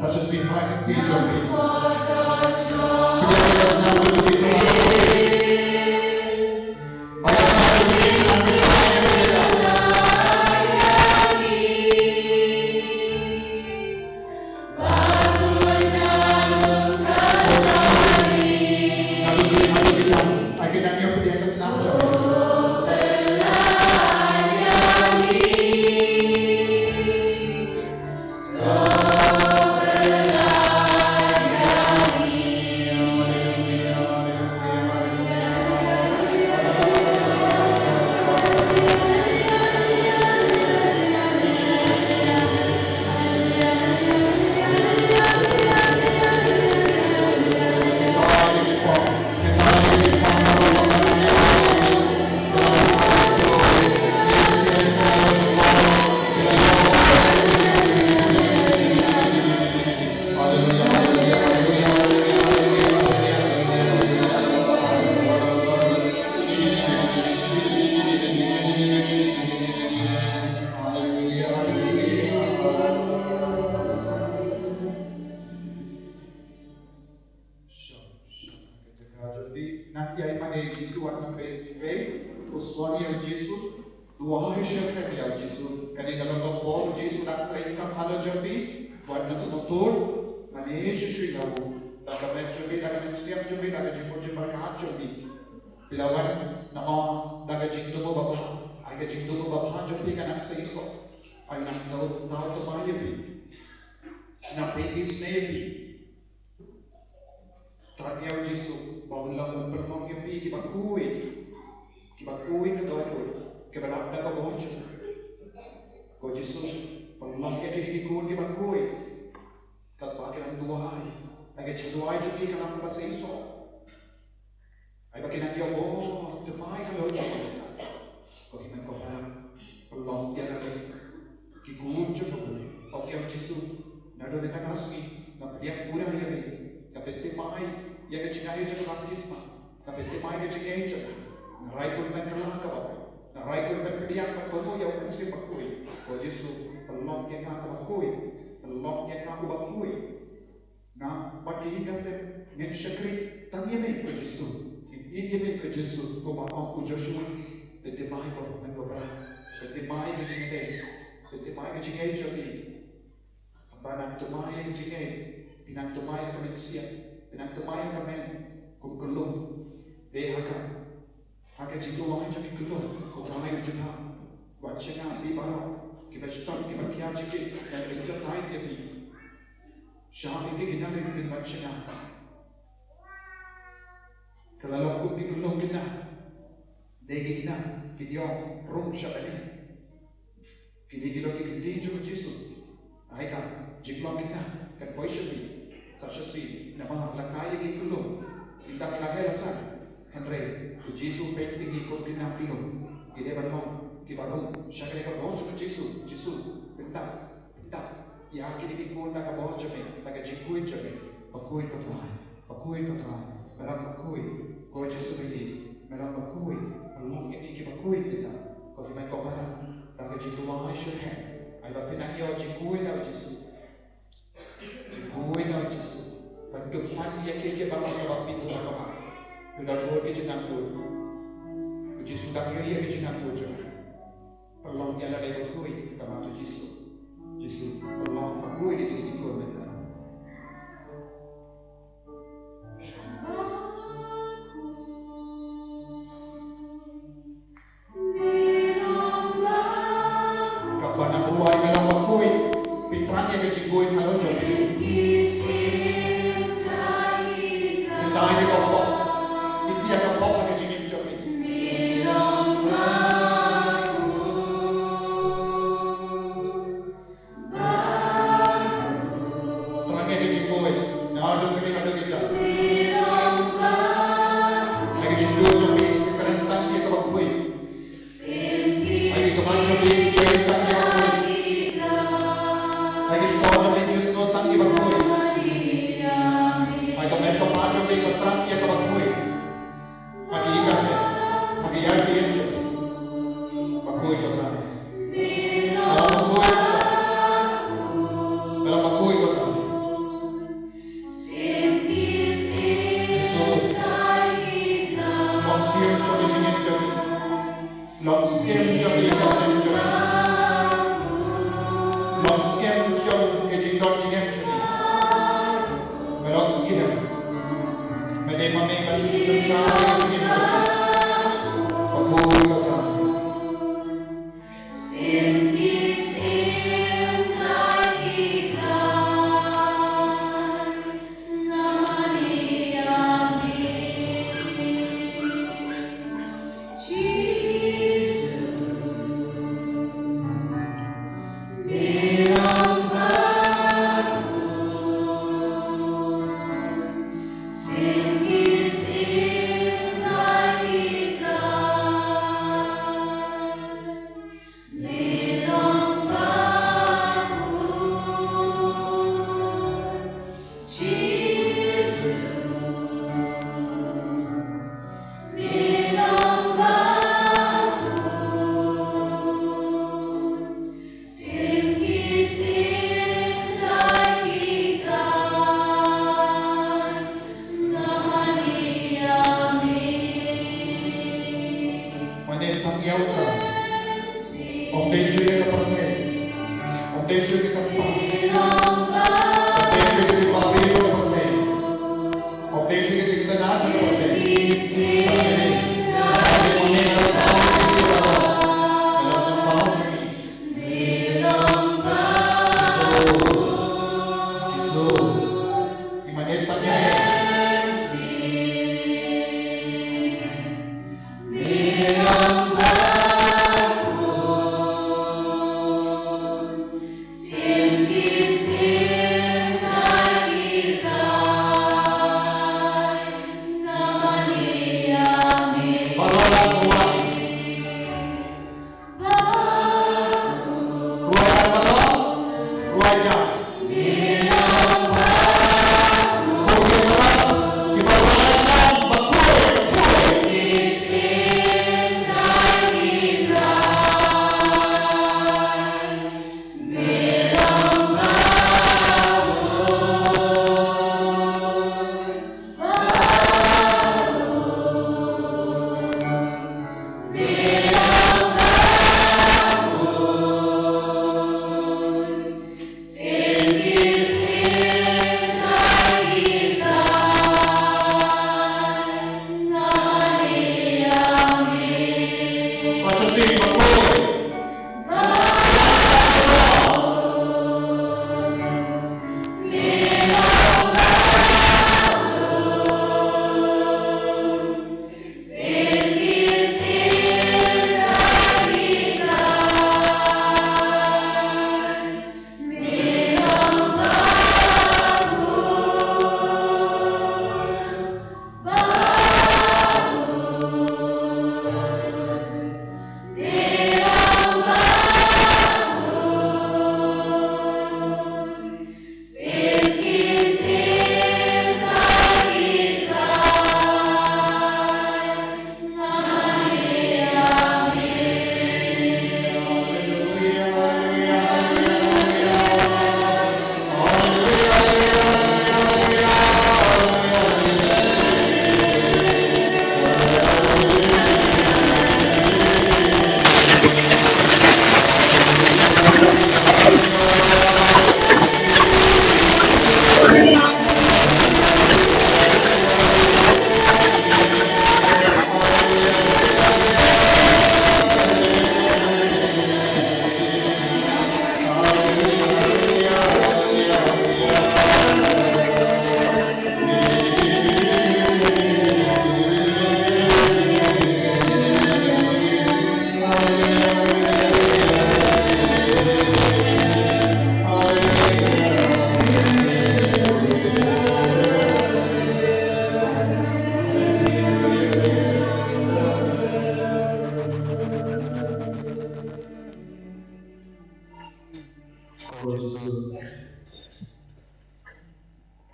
such as we practice the Joby. Let us now to be Ka Iing Ka Sem ngin syakri tangyame ke JISU ingime ke JISU ko maaf ku Joshua de mai ko ngobra de mai ke Jingkren de mai ke Jingngeit Joby abanang tumai ke Jingngeit pinang tumai ke MYNSIEM pinang tumai ke men kum kulum de haka jitu wang jadi kulum ko ramai juga wacana di barat kita start kita kian jiki dan kita tahu dia Shaphang Ka Maria Theisotti kalau lakukan di kulung kita, degi kita, kita rum Shaphang, kita kita juga JISU, ayah jiklo kita kan poisoni, sahaja nama lakai di kulung, kita lakai lasan, kan JISU PEIT di kulung kulung, kita Balang, kita rum, Shaphang Ka Por AM JISU, kita. Ya kini kita nak bawa Joby, nak JINGPYNIM Joby, bakui patrai, merang bakui, kau JISU ini, merang bakui, Balang ini kita bakui kita, kau himan kau barang, nak JINGPYNIM Joby, ayat pinang yo JINGPYNIM JISU, bentukpan yang kita bawa bawa pintu agama, sudah buat kejengan tu, JISU dah yo yang kejengan tu Joby, Balang yang ada bakui, kama tu JISU. JISU, Allah aku ini ikut mereka. Kapan aku buat dalam aku pintranya ke JINGPYNIM halo Joby. Kita ini kompok, isi akan kompok ke JINGIM Joby.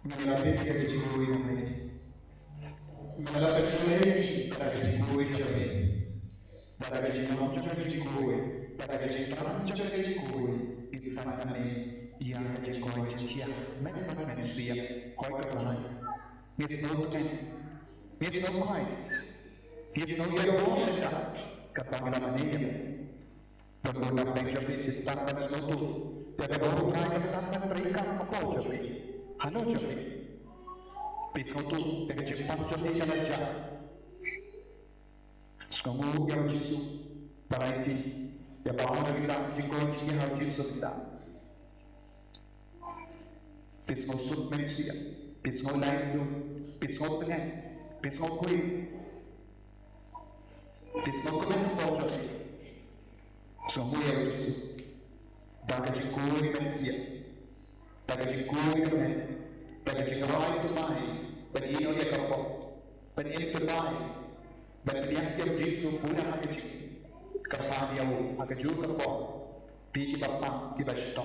Malapit ka Jingkoi namin. Malapit sulay taga Jingkoi kami. Taga Jinglam taga Jingkoi. Taga Jingkren taga Jingkoi. Ipan kami ia Jingkoi Jingkia. Mereka MYNSIEM koi kelai. Nongstoin. Nongstoin. Nongstoin bosan tak kepanggil dia. Penggunaan Benjamin distangan suatu. Tiada orang kaya sangat terikat kapal Joby. Halo Joby. Pesautu dengan Jepang Joby Mathew. Sekarang yang JISU PEIT ya Balang kita Jingkren Jingihai JISU kita. Pesau sub MYNSIEM, pesau lain tu, pesau tengah, pesau kui, pesau kebenaran Joby. Sekarang yang JISU. Daga Jingkren MYNSIEM, daga Jingkren Kane, daga Jinghikai tu mai. Bani oleh kapok, bani terbaik, bani yang JISU punya hak Jing, kapal dia hak juga kapok, pergi bapa kita stop.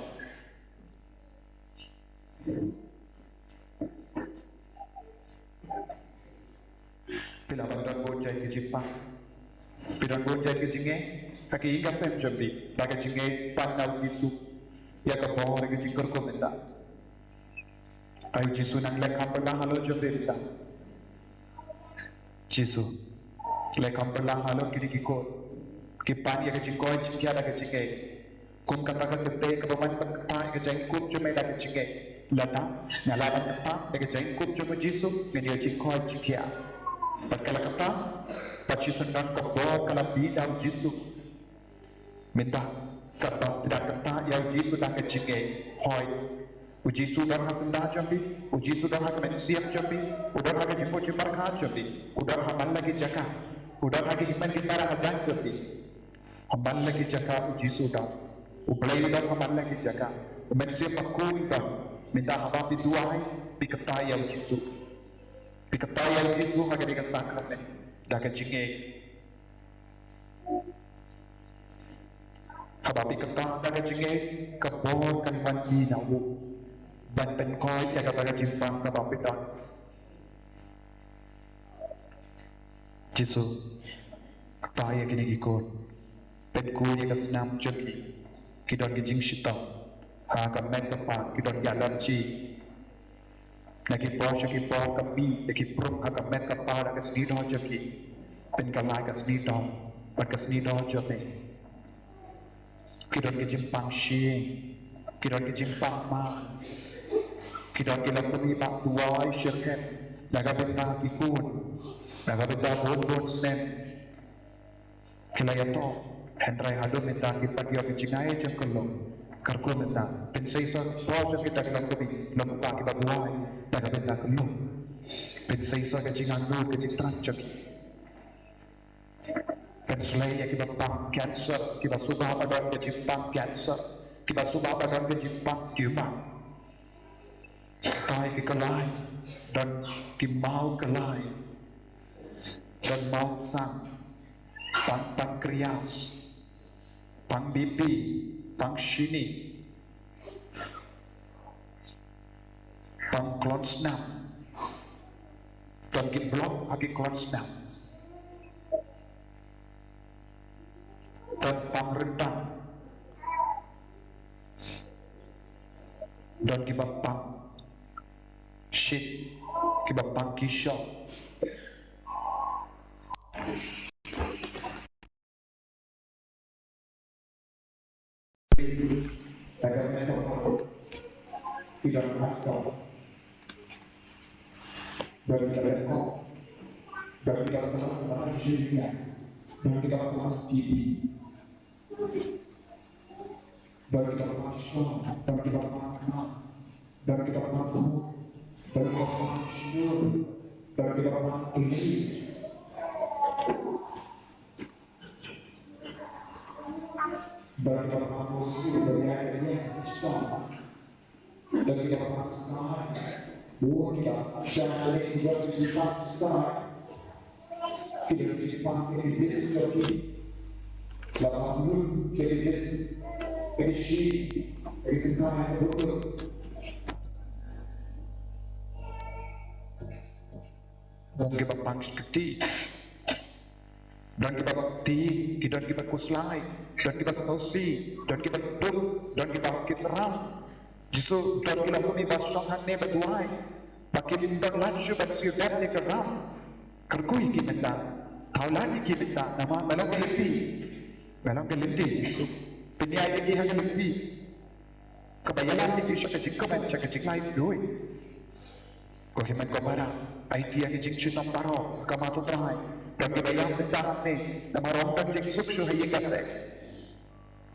Bila bandar bocah ke Jepang, bila bocah ke Jingngeit, Ka Iing Ka Sem Joby, Ka Jingngeit pandau JISU, ya kapok ke Jingkren komentar. Ayo JISU nang lekam belah halo Joby kita. JISU lekam belah halo kini kikot. Kipan ya kejingkoi jingkia dah kejingkai. Kum kata kata ke paman pengkata ke jingkup cuma dah kejingkai. Lada nyalaban kata ke jingkup cuma JISU media jingkoi jingkia. Pakala kata pacisun dan kebor kala bidang JISU. Minta kata tidak kata ya JISU dah kejingkai. Hoi JISU dah hasendah Joby, JISU dah MYNSIEM Joby, udah hak jimbo cimarka Joby, udah hamal lagi jaka, udah hak himan kita hajan Joby, hamal lagi jaka JISU dah, ublay udah hamal lagi jaka, MYNSIEM pakui dah, minta haba biduai, bikata yang JISU, bikata yang JISU hak dia kesakran, dah kejingngeit, haba bikata dah kejingngeit, kebor kan mandi nawu. Ban pynkoit ya kata Jepang kata PEIT. JISU kata ya kini kikot pynkoit ya kesenam Joby kidon ke JINGSHISHA ha ka men kapa kidon ya lanci lagi po kami ya ki prum ha ka men kapa da ka snido Joby pen kalai ka snido pat ka snido Joby kidon ke Jepang shi kidon ke Jepang ma kita kila kami pak tuai syirket laga benda kikun laga benda bon sen kila yato hendrai hadu minta kipat yo kejingai jam kelong karko minta pensai sa project kita kila kami lempa kita tuai laga benda kelong pensai sa kejingan lu kejitran Joby penslay ya kita pang cancer kita subah badan kejipang cancer kita subah badan kejipang tumor tai ke kelai dan kimau kelai dan mau sang pang pankreas pang BP pang shini pang klonsnam dan kiblok haki klonsnam dan pang rendang dan kibapang shit kibapang kisha tidak berhasil dan tidak off dan tidak terlalu jadinya dan tidak terlalu tinggi dan tidak terlalu strong dan tidak terlalu kenal dan tidak terlalu dan tidak terlalu senior dan tidak terlalu tinggi dan tidak terlalu senior dari akhirnya strong dan tidak terlalu sekali buah tidak jangan tidak disimpan sekali tidak disimpan ini bis lagi lapan dulu jadi bis jadi si jadi sekali betul dan kita pangis keti dan kita bakti dan kita kuslai dan kita sausi dan kita duk dan kita ram JISU dan kita pun ibasong hane berduai pakin dan lanjut dan siudat ni keram kerkui kita kaulan kita nama Balang geliti JISU penyai lagi hanya geliti kebayaran ni kisah kecik kemen kisah kecik lain doi Kohimen Komara, Aitia Jingshitong Baro, Kamatu Drai, Don Gibayam Dahne, Namaron Don Jingsukshu Hfa Ka Sem.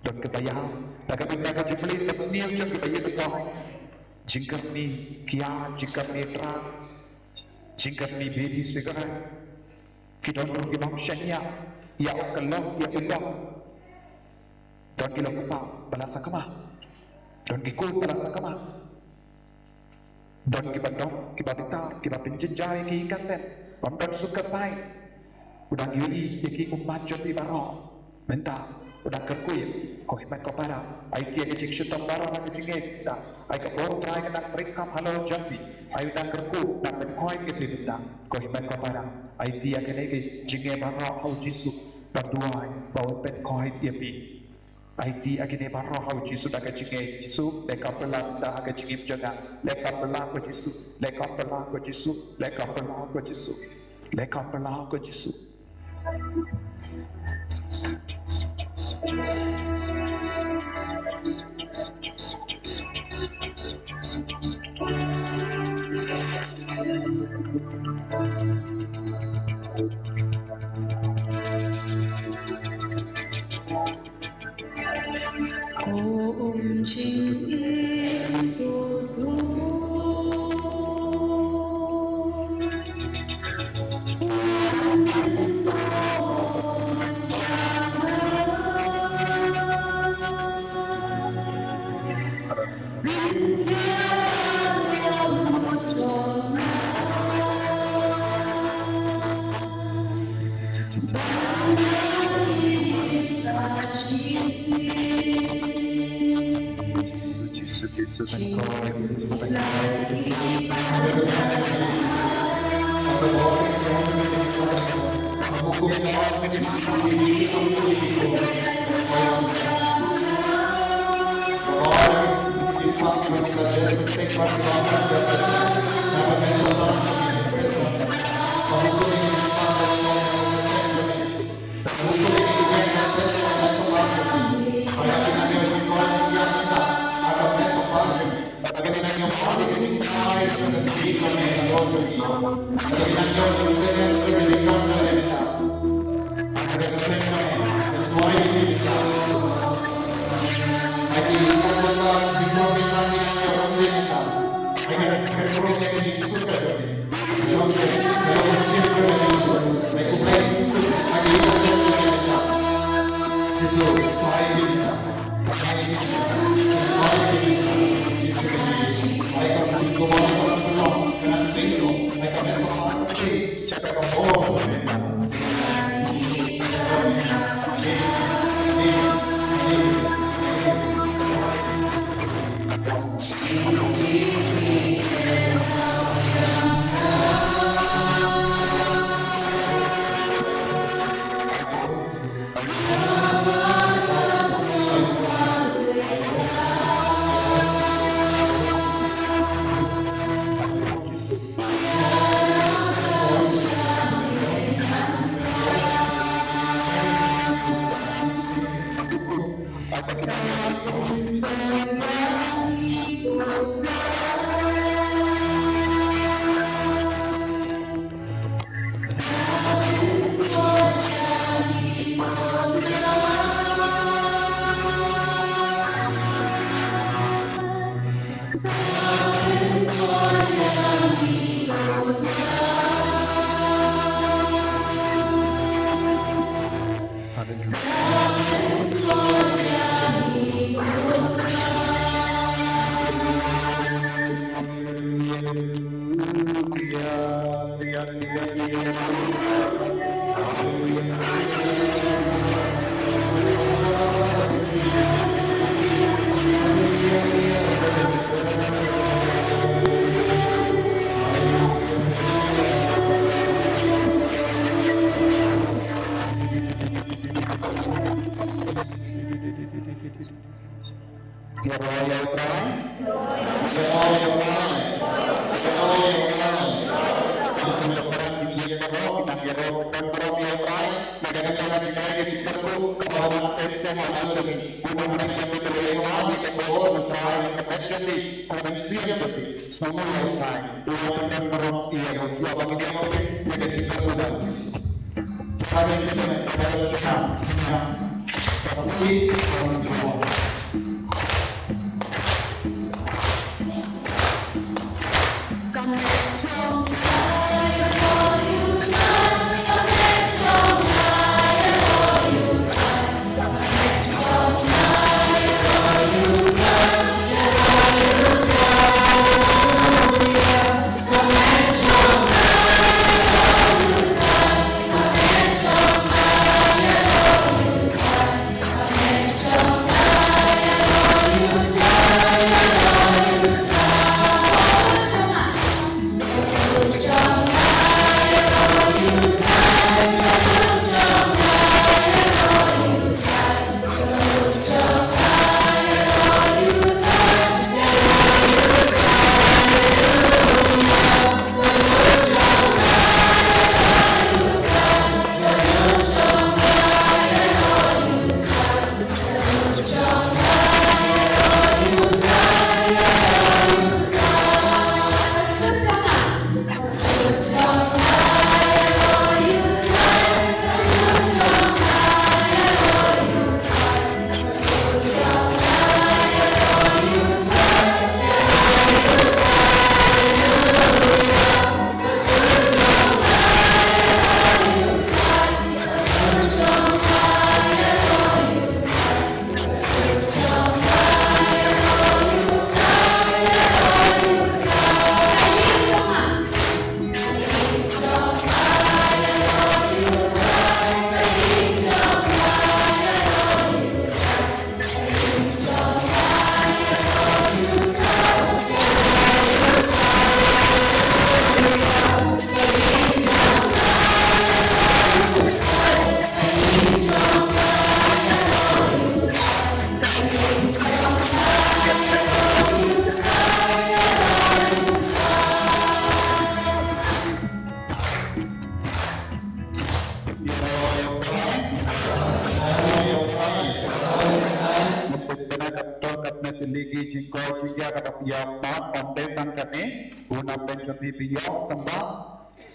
Don Gibayam, Nagabinaga Jiplin, the Smil Jingbayam, Jingkarni, Kia, Jingkarni Tra, Jingkarni Baby Cigarette, Kidon Gibam Shania, Ya Okalok, Ya Ulok, Don Gilokapa, Balasakama, Don Gikul Balasakama. Don kibadong, kibabitar, kibapinjinjay, Ka Iing Ka Sem, Don sukasay, udang yui, yaki umat Joby Baro, menta, udang kerkuy, kohiman ko para, ay tiya kajik syutong baro na kajingit, ay kaporo try ka ng prikam halo Joby, ay udang kerku, na pynkoit kipibita, kohiman ko para, ay tiya kanay jinge baro hau JISU, banduay, bawal pynkoit yapi. IT agine barro hau JISU da JINGHIKAI JISU le kapela da JINGIM jaga le kapela ko JISU le kapela ko JISU le kapela ko JISU le kapela ko JISU Jing MYNSIEM Semua yang lain, dua dan berok ia berjuang bagi dia boleh jaga cinta pada JISU. Pada kita harus siap, tapi orang tua.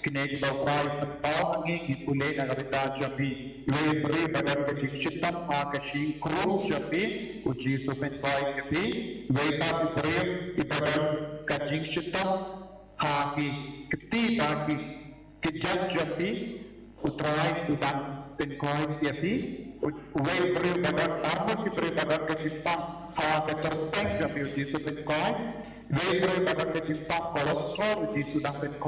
Kini kita berai tentang ini boleh nak kita Joby beri badan kecil hitam Ka Jingkren Joby uji PEIT Joby beri badan kecil hitam keti bagi kejat Joby utrai udang pynkoit Joby beri badan armut beri badan kecil hitam terpeng Joby uji PEIT beri badan kecil hitam kolesterol uji sudah PEIT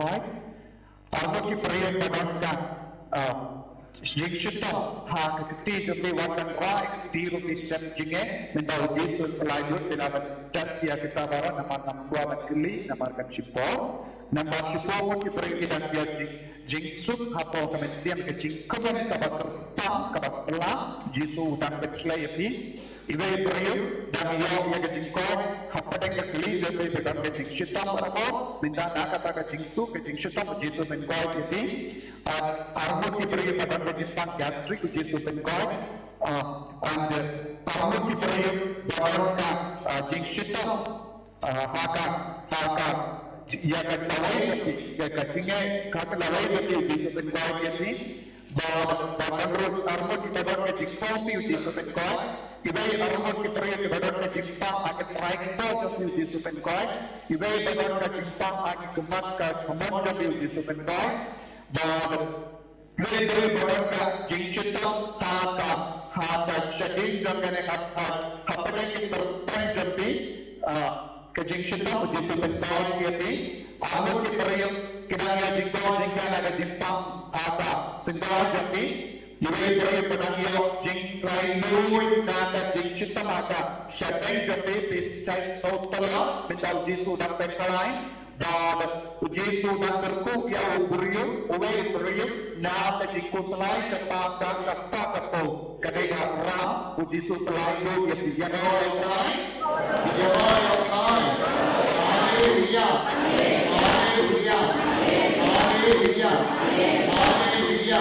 Armut ki perayaan badankan JINGSHISHA keketi Joby wakan ra keketi rupi set JINGE minta JISU pelayut bila tes dia kita baru nama kuat keli nama kan sipol nama sipol ki perayaan dia JISU HFA Ka MYNSIEM ke Jingkren ka kertang ka pelah JISU dan kecilai ini ibe perayaan dan yang ke Jingkren HFA ke keli Joby dan ke JINGSHISHA baru minta nak kata ke JISU JISU PEIT ini armut ki perayaan badan kejimpan gastrik JISU PEIT and armut ki perayaan badan JINGSHISHA haka ya kan lawai Joby ka Jingngeit ka lawai Joby JISU PEIT ini badan armut ki badan JINGSHISHA JISU PEIT ibe armut ki perayaan badan kejimpan akan traktor Joby JISU PEIT ibe badan kejimpan akan kemat Joby JISU PEIT dan beri badan ka JINGSHISHA haka syading jangan apa yang terpeng Joby ke JINGSHISHA JISU PEIT ini armut ki perayaan kinanya jingkren ada jimpang haka sendal Joby ibe beri badan Jingkren nada JINGSHISHA haka syading Joby bisai total minta JISU dan PEIT dan JISU dan terku yang berium na jingko selai Shaphang Ka Por kadega ram JISU pelayu yang haleluya haleluya haleluya haleluya haleluya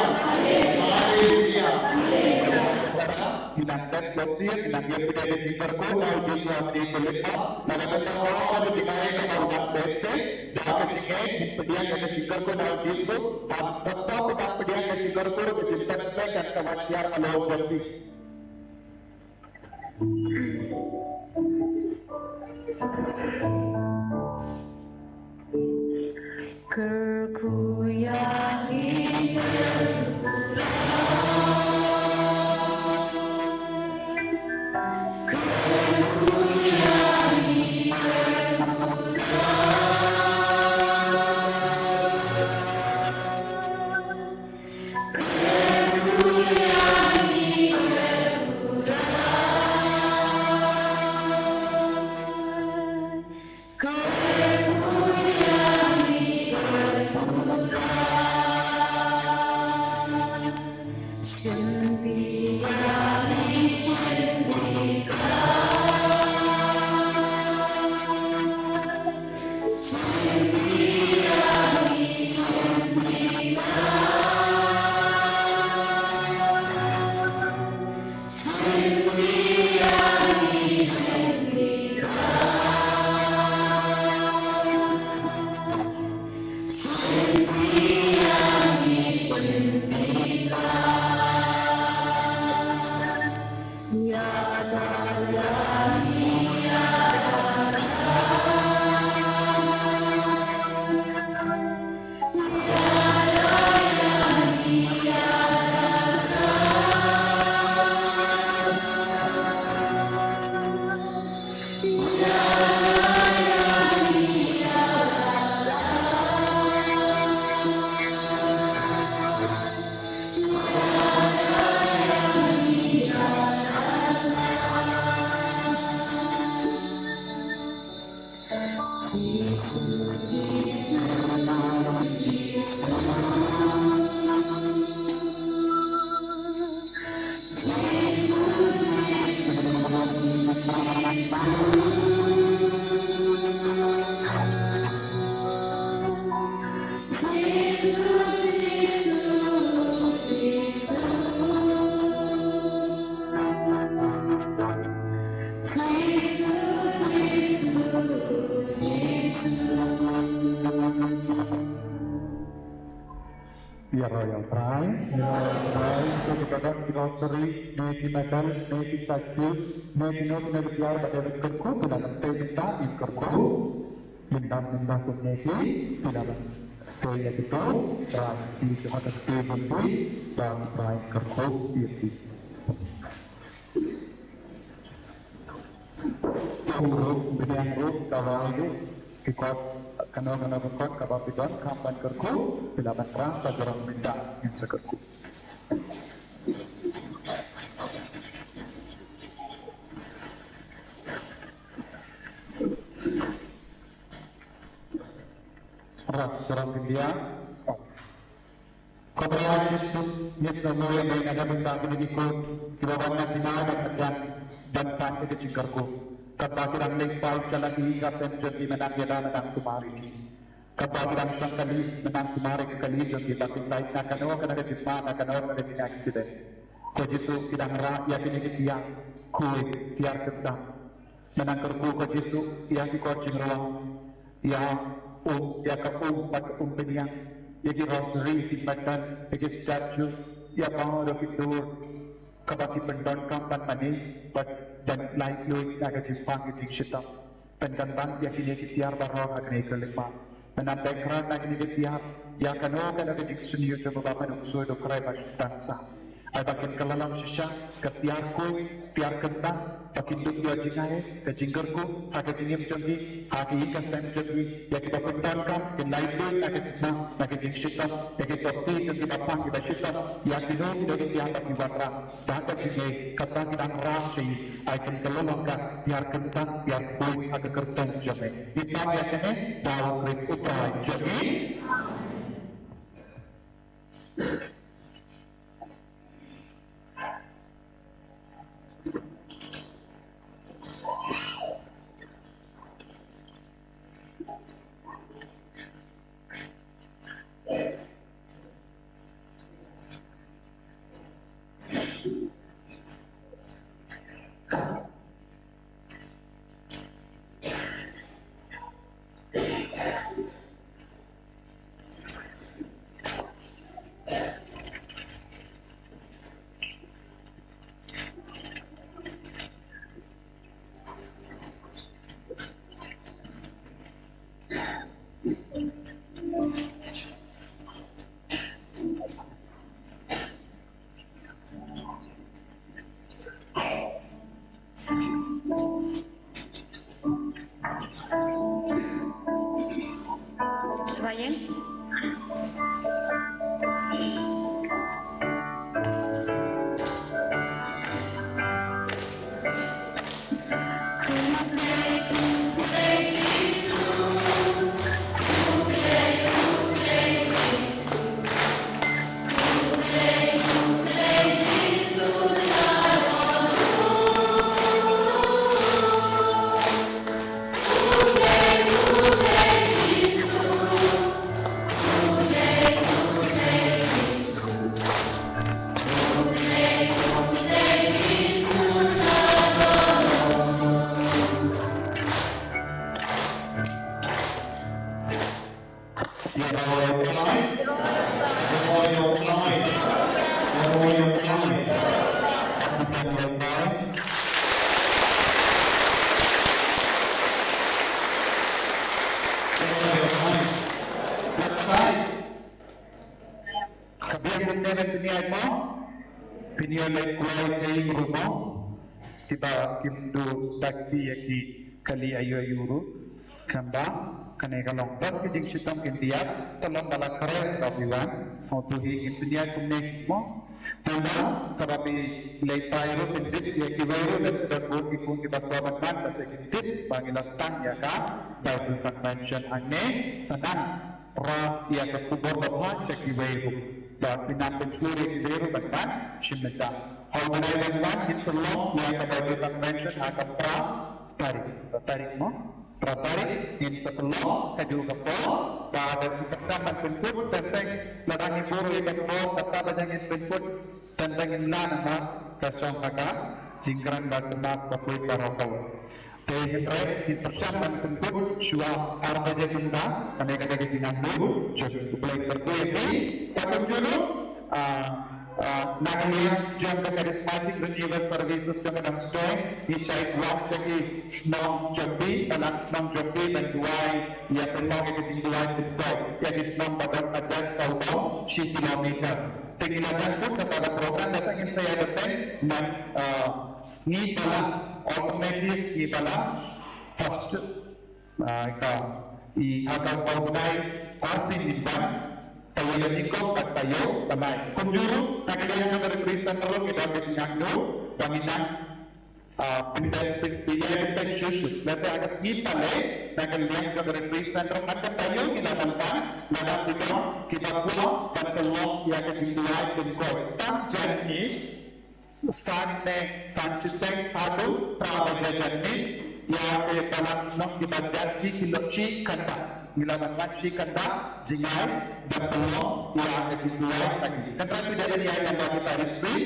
haleluya hinandan kosir hinandia pidana jingkarko lau Yesu amri kulipa nagaganda awal jingay ka maunak bese daka jingay pediang ka jingkarko lau Yesu tatap pedang pediang ka jingkarko ka jingpenslen dan sawakyar alo Joby Kerku yang indah kerku yang Ya Royal Pride, itu kita grocery, neki medal, neki statue, neki nopi neki biar pada kerku, tidak saya minta in kerku, minta tu neki, tidak saya itu, di cuma tertidur dan Pride kerku itu. Urut, bidang urut, kalau itu ikut kena berkot kapal pidon kampan kerku bilaban perang sajarang minta yang sekerku. Ras jarang India. Kau JISU nisno yang naga minta kini ikut kibawan na China dan pan itu jingkarku. Kapag nagpay ka lagi ka Sem Joby Mathew ng sumariki. Kapag siyang menang sumarik kali Joby bakit na kanawa ka nagatipa na kanawa ka naging accident. Ko JISU idang ra ya kinigitiya kuy tiar kenta. Menang kerku ko JISU ya ki coaching rawang ya ya ka pat peniang ya ki rosary ki patan ya ki statue ya pangoro ki dur kapag ipendon kampan mani dan lain lui naga Jimpang ki JINGSHISHA penkantang ya kini kitiar barong agni kelima menambah keran agni kitiar ya kano kana ka JISU coba bapak nukso do krai tansa abakin kalalam shisha ketiar koi tiar kentang pakin duk dia jingai ke jinggerku aga jingim jogi Ka Iing Ka Sem jogi ya kita pendangkan ke lain lui naga Jimpang naga JINGSHISHA ya kita sosti jogi bapang kita shisha ya kino kita kitiar baki watra data jingai kata kita ram sih akan kelolongkan biar kentang biar koi aga kertong jame ipang ya kene dawa kris utrai jogi Sebayang. Taksi yaki kali ayu ayuru kanda kane kalong per ke jing sitong India tolong bala kare tabiwan sautuhi India kumne mo tanda karabi leitairu pendit yaki wairu dasar bur ikun di bakwa man dasar kintit bangilas tang yaka Bible convention ane senang ra yaka kubur bapa yaki wairu dan pinapin seluruh yaki wairu bantan shimeta Hal-hal yang ditolong yang Bible Convention akan tarik mo, tarik in setelah juga po, dan bersama penput tentang ladang ibu yang po kata bajangin penput tentang imlan na kasong haka Jingkren berkenas bakuy parokau. Jadi bersama penput shua arbaja bunda kaneka jingan bu jadi boleh berkuy takkan dulu Marian Jong the charismatic renewal services to Nongstoin, Ishai Guam Shaki Snong Joby, Balang Snong Joby, dan Duai, ia Pelong ke Duai Tukoi, yang di Snong Badang Ajak Saudong, 10 kilometer. Pengiladan pun kepada program dasar ingin saya datang dan Sni Balang, automatic Sni Balang, first akan pawai asin di depan. Tayo nikok at tayo tamay. Kunjuru nakalian ka represent ro kita bitinagno panginan pindah JISU. Nasa agas ngipale nakalian ka represent ro at tayo kinamampan ladang dito kita po pantulong ya ka jinduay pynkoit. Tam janni sanne sanchiteng adu prabajanni ya ke palang kita jansi kilochi kanda. Ngilaman si kanda jingai dan pelong yang kejiduan lagi. Karena tidak ada yang bagi taristri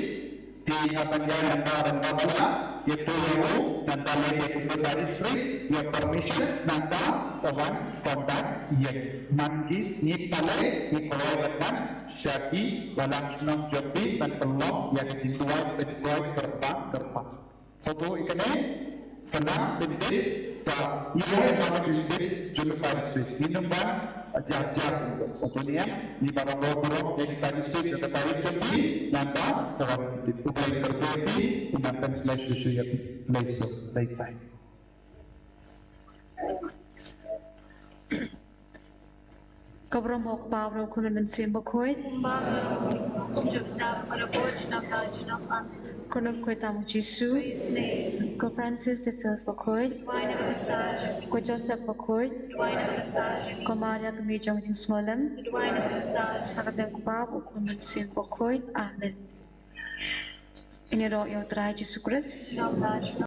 di hadapan yang dan bapak yaitu yang dan dalam yaitu taristri yang permission nanda sawan kontak yang manggis ni pale ni kolongan syaki dalam senang jobi dan pelong yang kejiduan pynkoit kerpa. Satu ikannya senang penting sa yang mana penting jumpa partisipasi minumkan jajar untuk satunya di barang borong jadi partisipasi serta partisipasi nanda sawang dipukai terjadi inatan slash JISU yang laisai. Kabram hok pavro kunan MYNSIEM bakhoy. Kunam koi tamu JISU. Ko Francis de Sales bakhoy. Ko Joseph bakhoy. Ko Maria kami jong smalam. Akadem ko pav ukun MYNSIEM bakhoy. Amen. Ini roh yang terakhir JISU Christ.